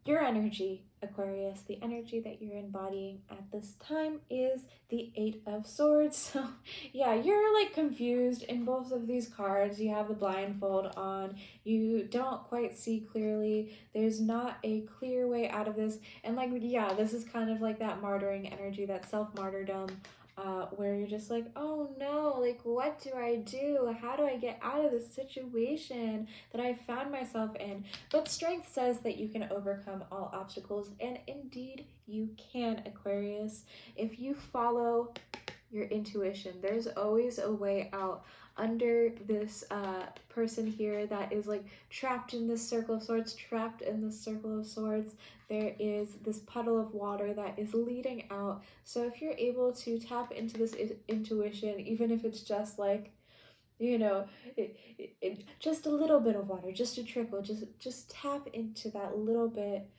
your energy, Aquarius, the energy that you're embodying at this time is the Eight of Swords. So, yeah, you're like confused in both of these cards. You have the blindfold on, you don't quite see clearly, there's not a clear way out of this. And, like, yeah, this is kind of like that martyring energy, that self martyrdom. Where you're just like, oh no, like, what do I do? How do I get out of this situation that I found myself in? But strength says that you can overcome all obstacles, and indeed you can, Aquarius. If you follow your intuition, there's always a way out. Under this person here that is like trapped in this circle of swords, there is this puddle of water that is leading out. So if you're able to tap into this intuition, even if it's just like, you know, just a little bit of water, just a trickle, just tap into that little bit.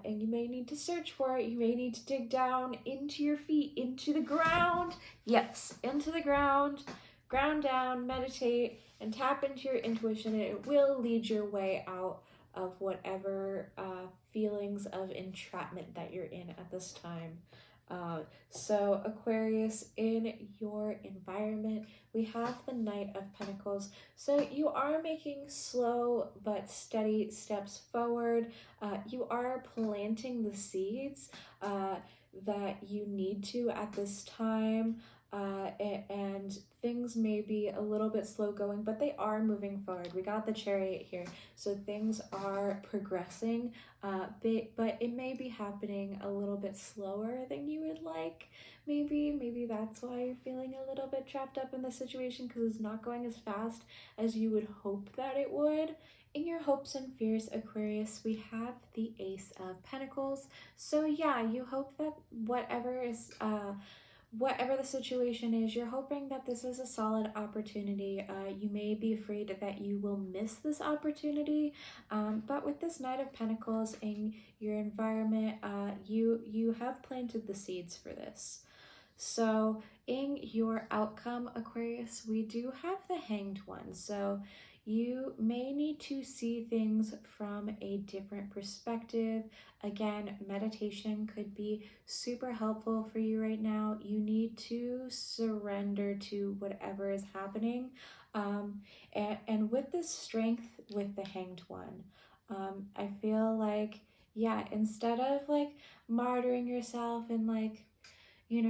And you may need to search for it. You may need to dig down into your feet, into the ground. Yes, into the ground down, meditate, and tap into your intuition. And it will lead your way out of whatever feelings of entrapment that you're in at this time. So Aquarius, in your environment, we have the Knight of Pentacles. So you are making slow but steady steps forward. You are planting the seeds that you need to at this time. And things may be a little bit slow going, but they are moving forward. We got the Chariot here, so things are progressing, but it may be happening a little bit slower than you would like. Maybe that's why you're feeling a little bit trapped up in the situation, because it's not going as fast as you would hope that it would. In your hopes and fears, Aquarius, we have the Ace of Pentacles. So yeah, you hope that whatever the situation is, you're hoping that this is a solid opportunity. You may be afraid that you will miss this opportunity, but with this Knight of Pentacles in your environment, you have planted the seeds for this. So in your outcome, Aquarius, we do have the Hanged One. So you may need to see things from a different perspective. Again, meditation could be super helpful for you right now. You need to surrender to whatever is happening. And with this strength with the Hanged One, I feel like, yeah, instead of like martyring yourself and like,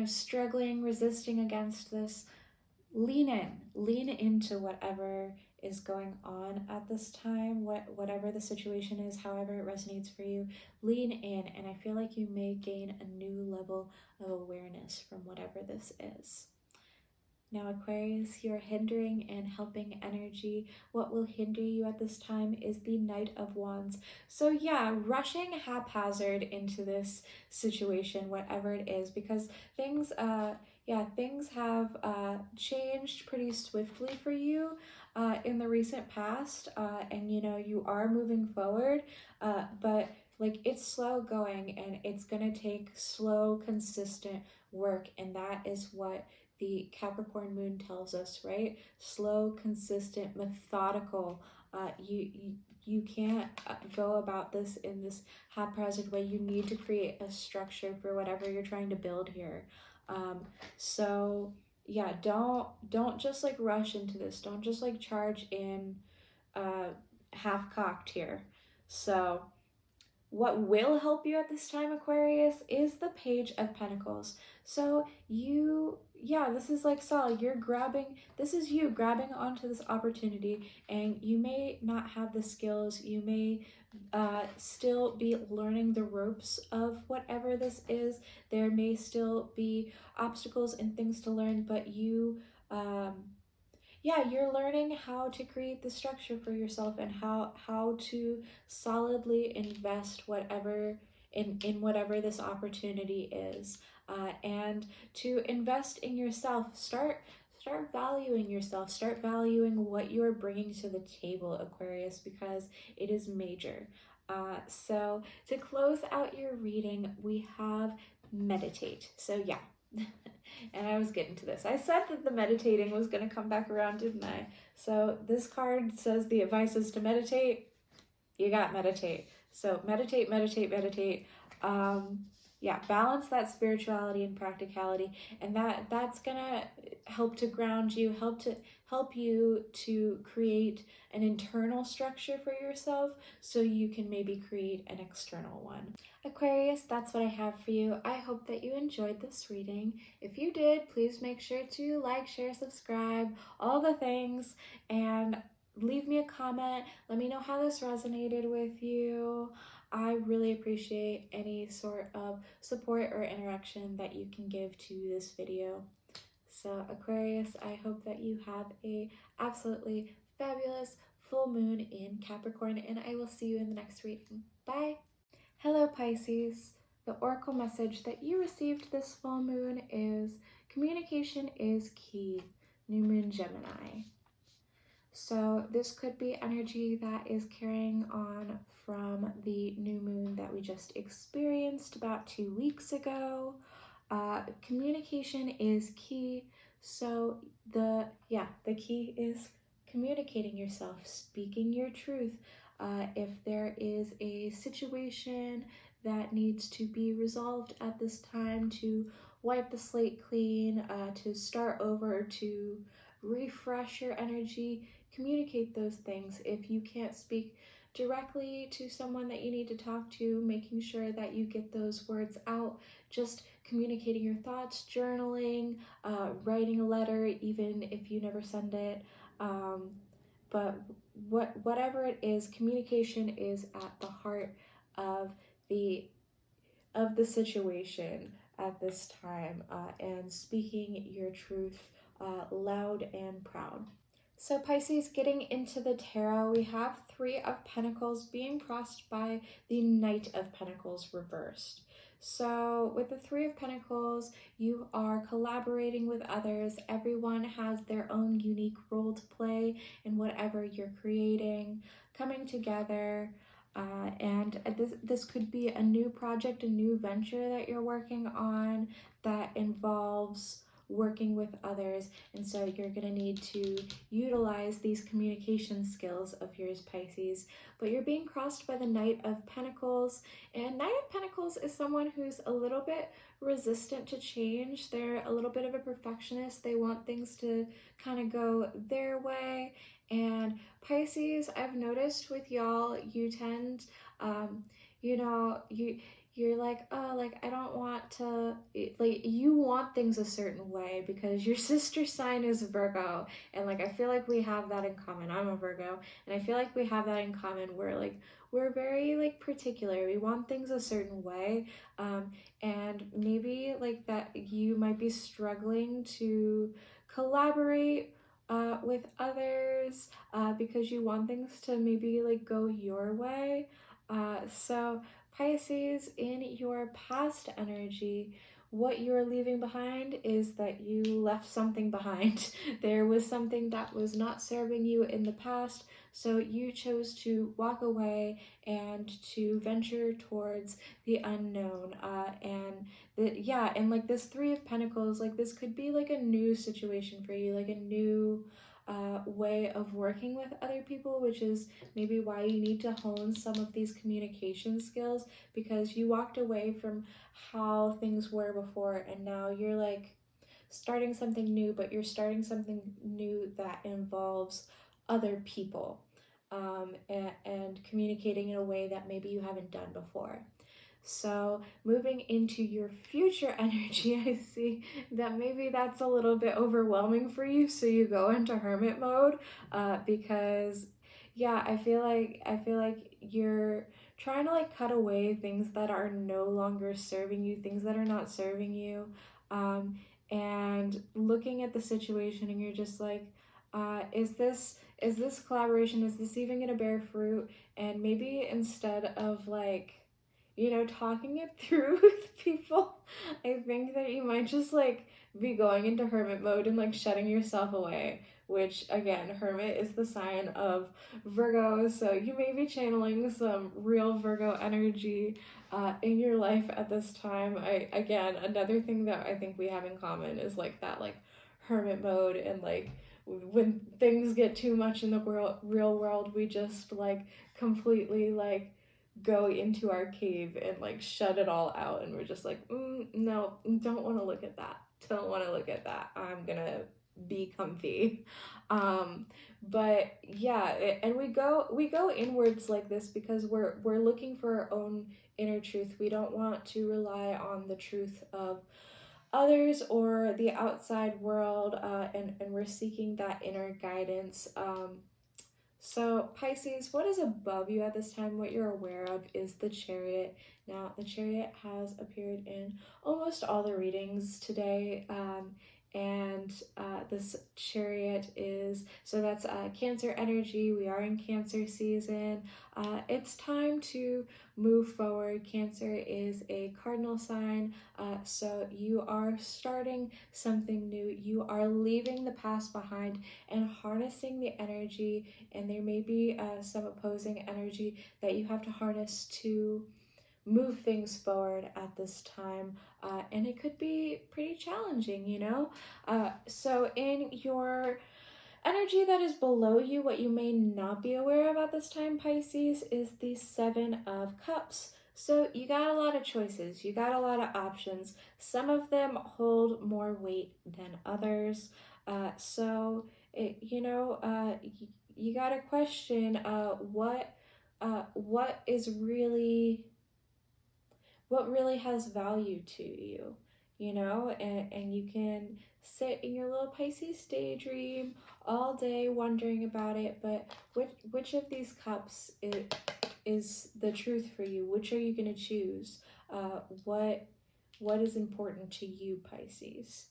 struggling, resisting against this, lean into whatever is going on at this time, whatever the situation is, however it resonates for you. Lean in, and I feel like you may gain a new level of awareness from whatever this is. Now, Aquarius, you're hindering and helping energy. What will hinder you at this time is the Knight of Wands. So yeah, rushing haphazard into this situation, whatever it is, because things have changed pretty swiftly for you in the recent past, and you are moving forward, but like it's slow going, and it's gonna take slow, consistent work, and that is what the Capricorn moon tells us, right? Slow, consistent, methodical. You can't go about this in this haphazard way. You need to create a structure for whatever you're trying to build here. So yeah, don't just like rush into this. Don't just like charge in half-cocked here. So what will help you at this time, Aquarius, is the Page of Pentacles. So this is like solid. This is you grabbing onto this opportunity, and you may not have the skills. You may still be learning the ropes of whatever this is. There may still be obstacles and things to learn, but you're learning how to create the structure for yourself, and how to solidly invest whatever in whatever this opportunity is, and to invest in yourself. Start valuing yourself. Start valuing what you are bringing to the table, Aquarius, because it is major. So to close out your reading, we have meditate. So yeah, And I was getting to this. I said that the meditating was going to come back around, didn't I? So this card says the advice is to meditate. You got meditate. So meditate, meditate, meditate. Yeah, balance that spirituality and practicality, and that's gonna help to ground you, help you to create an internal structure for yourself so you can maybe create an external one. Aquarius, that's what I have for you. I hope that you enjoyed this reading. If you did, please make sure to like, share, subscribe, all the things, and leave me a comment. Let me know how this resonated with you. I really appreciate any sort of support or interaction that you can give to this video. So Aquarius, I hope that you have a absolutely fabulous full moon in Capricorn, and I will see you in the next reading. Bye! Hello Pisces. The oracle message that you received this full moon is communication is key. New moon Gemini. So this could be energy that is carrying on from the new moon that we just experienced about 2 weeks ago. Communication is key. So the key is communicating yourself, speaking your truth. If there is a situation that needs to be resolved at this time, to wipe the slate clean, to start over, to refresh your energy, communicate those things. If you can't speak directly to someone that you need to talk to, making sure that you get those words out, just communicating your thoughts, journaling, writing a letter, even if you never send it. But whatever it is, communication is at the heart of the situation at this time, and speaking your truth loud and proud. So Pisces, getting into the tarot, we have 3 of Pentacles being crossed by the Knight of Pentacles reversed. So with the 3 of Pentacles, you are collaborating with others. Everyone has their own unique role to play in whatever you're creating, coming together. And this could be a new project, a new venture that you're working on that involves working with others, and so you're going to need to utilize these communication skills of yours, Pisces. But you're being crossed by the Knight of Pentacles, and Knight of Pentacles is someone who's a little bit resistant to change. They're a little bit of a perfectionist. They want things to kind of go their way. And Pisces, I've noticed with y'all, you tend, you're like, oh, like, I don't want to, like, you want things a certain way because your sister sign is Virgo. And, like, I feel like we have that in common. I'm a Virgo. And I feel like we have that in common where, like, we're very, like, particular. We want things a certain way. And maybe, like, that you might be struggling to collaborate with others because you want things to maybe like go your way. So Pisces, in your past energy, what you're leaving behind is that you left something behind. There was something that was not serving you in the past, so you chose to walk away and to venture towards the unknown. And like this 3 of Pentacles, like this could be like a new situation for you, like a new way of working with other people, which is maybe why you need to hone some of these communication skills, because you walked away from how things were before and now you're like starting something new, but you're starting something new that involves other people, and communicating in a way that maybe you haven't done before. So moving into your future energy, I see that maybe that's a little bit overwhelming for you, so you go into hermit mode, because yeah, I feel like you're trying to like cut away things that are no longer serving you, things that are not serving you, and looking at the situation, and you're just like, is this collaboration, is this even gonna bear fruit? And maybe instead of like, you know, talking it through with people. I think that you might just like be going into hermit mode and like shutting yourself away, which again, hermit is the sign of Virgo, so you may be channeling some real Virgo energy in your life at this time. Again, another thing that I think we have in common is like that like hermit mode, and like when things get too much in the real world, we just like completely like go into our cave and like shut it all out, and we're just like, no, don't want to look at that, don't want to look at that, I'm gonna be comfy. But yeah, and we go inwards like this because we're looking for our own inner truth. We don't want to rely on the truth of others or the outside world, and we're seeking that inner guidance. So, Pisces, what is above you at this time, what you're aware of, is the Chariot. Now, the Chariot has appeared in almost all the readings today, and this Chariot is, so that's Cancer energy. We are in Cancer season. It's time to move forward. Cancer is a cardinal sign, so you are starting something new. You are leaving the past behind and harnessing the energy, and there may be some opposing energy that you have to harness to move things forward at this time, and it could be pretty challenging, you know. So in your energy that is below you, what you may not be aware of at this time, Pisces, is the Seven of Cups. So you got a lot of choices, you got a lot of options. Some of them hold more weight than others. So you got to question what is really, what really has value to you, you know, and you can sit in your little Pisces daydream all day wondering about it, but which of these cups is the truth for you? Which are you going to choose? What is important to you, Pisces?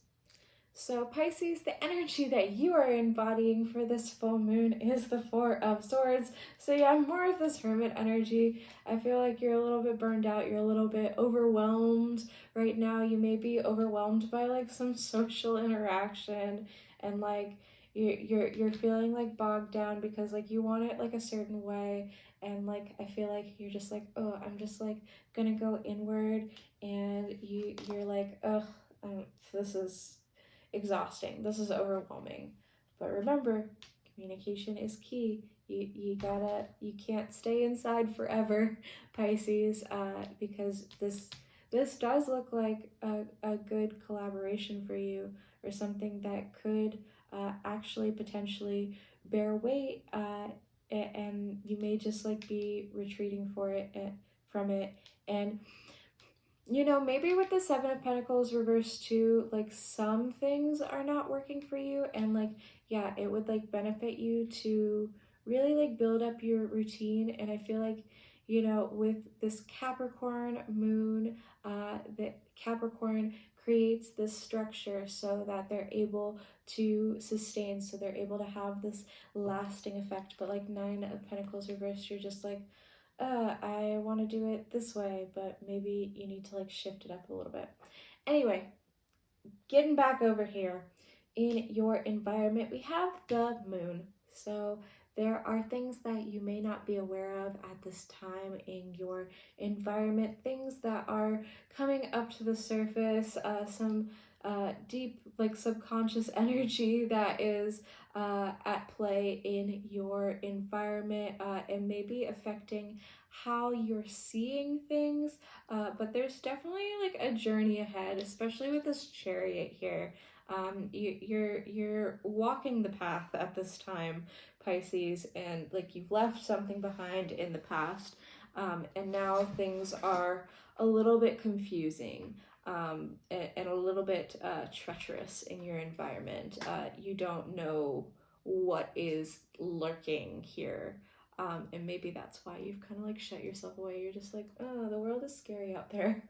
So Pisces, the energy that you are embodying for this full moon is the Four of Swords. So yeah, more of this hermit energy. I feel like you're a little bit burned out. You're a little bit overwhelmed right now. You may be overwhelmed by like some social interaction, and like you're feeling like bogged down because like you want it like a certain way, and like I feel like you're just like, oh, I'm just like gonna go inward, and you're like, ugh, this is exhausting. This is overwhelming. But remember, communication is key. You can't stay inside forever, Pisces, because this does look like a good collaboration for you, or something that could actually potentially bear weight, and you may just like be retreating from it. And you know, maybe with the Seven of Pentacles reversed too, like some things are not working for you, and like, yeah, it would like benefit you to really like build up your routine. And I feel like, you know, with this Capricorn moon, that Capricorn creates this structure so that they're able to sustain, so they're able to have this lasting effect. But like Nine of Pentacles reversed, you're just like, I want to do it this way, but maybe you need to like shift it up a little bit. Anyway, getting back over here in your environment, we have the moon. So there are things that you may not be aware of at this time in your environment, things that are coming up to the surface, some deep like subconscious energy that is at play in your environment, and maybe affecting how you're seeing things, but there's definitely like a journey ahead, especially with this Chariot here. You're walking the path at this time, Pisces, and like you've left something behind in the past, and now things are a little bit confusing, and a little bit treacherous in your environment. You don't know what is lurking here. And maybe that's why you've kind of like shut yourself away. You're just like, oh, the world is scary out there.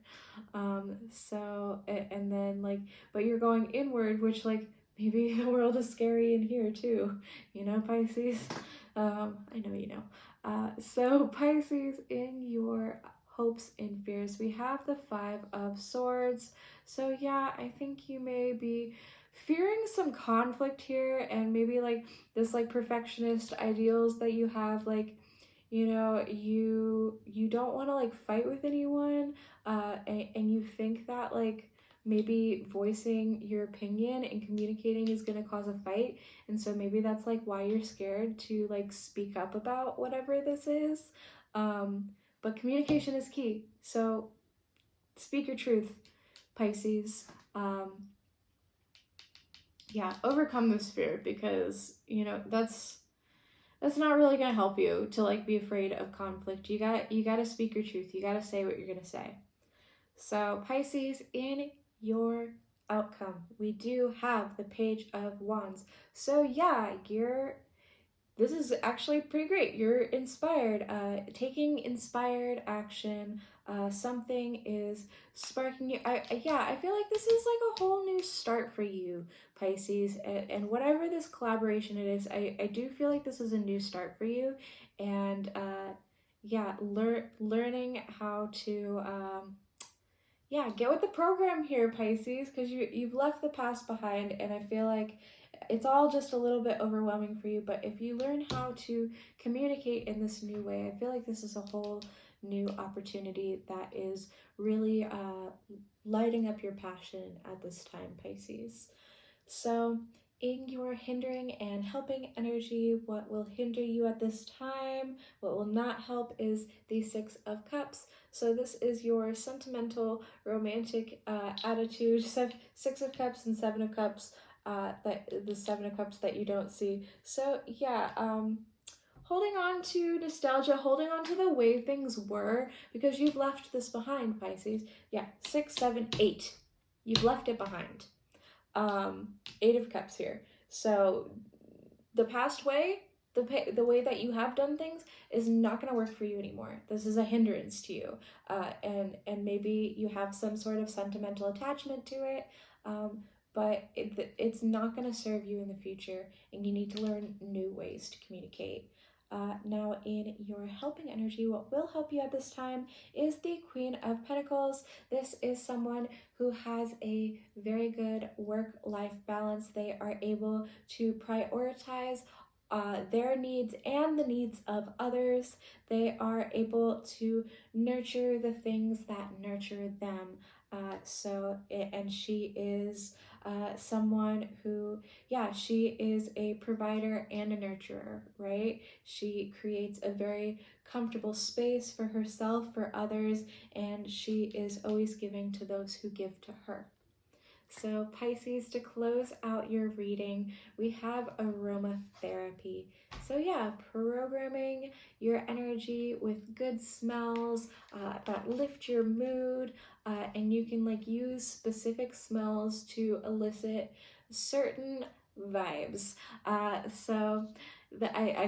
And then like, but you're going inward, which like maybe the world is scary in here too, you know, Pisces. I know you know. So Pisces, in your hopes and fears. We have the 5 of Swords. So yeah, I think you may be fearing some conflict here, and maybe like this like perfectionist ideals that you have, like, you know, you don't want to like fight with anyone, and you think that like maybe voicing your opinion and communicating is going to cause a fight, and so maybe that's like why you're scared to like speak up about whatever this is. But communication is key, so speak your truth, Pisces. Yeah, overcome this fear, because you know that's not really gonna help you to like be afraid of conflict. You gotta speak your truth. You gotta say what you're gonna say. So Pisces, in your outcome, we do have the Page of Wands. So yeah, this is actually pretty great. You're inspired, taking inspired action. Something is sparking you. I feel like this is like a whole new start for you, Pisces. And whatever this collaboration it is, I do feel like this is a new start for you. And yeah, learning how to yeah, get with the program here, Pisces, because you've left the past behind, and I feel like it's all just a little bit overwhelming for you. But if you learn how to communicate in this new way, I feel like this is a whole new opportunity that is really lighting up your passion at this time, Pisces. So in your hindering and helping energy, what will hinder you at this time, what will not help, is the 6 of Cups. So this is your sentimental, romantic attitude. 6 of Cups and 7 of Cups, that the 7 of Cups that you don't see. So yeah, holding on to nostalgia, holding on to the way things were, because you've left this behind, Pisces. Yeah, 6, 7, 8. You've left it behind. 8 of Cups here. So the past way, the way that you have done things is not going to work for you anymore. This is a hindrance to you, and maybe you have some sort of sentimental attachment to it, but it's not going to serve you in the future, and you need to learn new ways to communicate. Now in your helping energy, what will help you at this time is the Queen of Pentacles. This is someone who has a very good work-life balance. They are able to prioritize their needs and the needs of others. They are able to nurture the things that nurture them. And she is someone who, yeah, she is a provider and a nurturer, right? She creates a very comfortable space for herself, for others, and she is always giving to those who give to her. So Pisces, to close out your reading, we have aromatherapy. So yeah, programming your energy with good smells that lift your mood, and you can like use specific smells to elicit certain vibes. I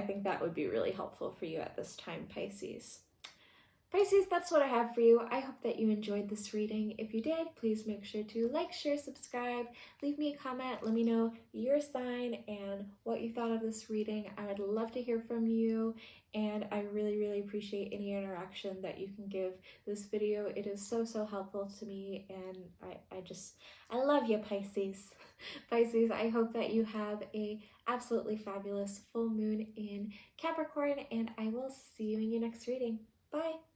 think that would be really helpful for you at this time, Pisces. Pisces, that's what I have for you. I hope that you enjoyed this reading. If you did, please make sure to like, share, subscribe, leave me a comment, let me know your sign and what you thought of this reading. I would love to hear from you, and I really, really appreciate any interaction that you can give this video. It is so, so helpful to me, and I love you, Pisces. Pisces, I hope that you have a absolutely fabulous full moon in Capricorn, and I will see you in your next reading. Bye!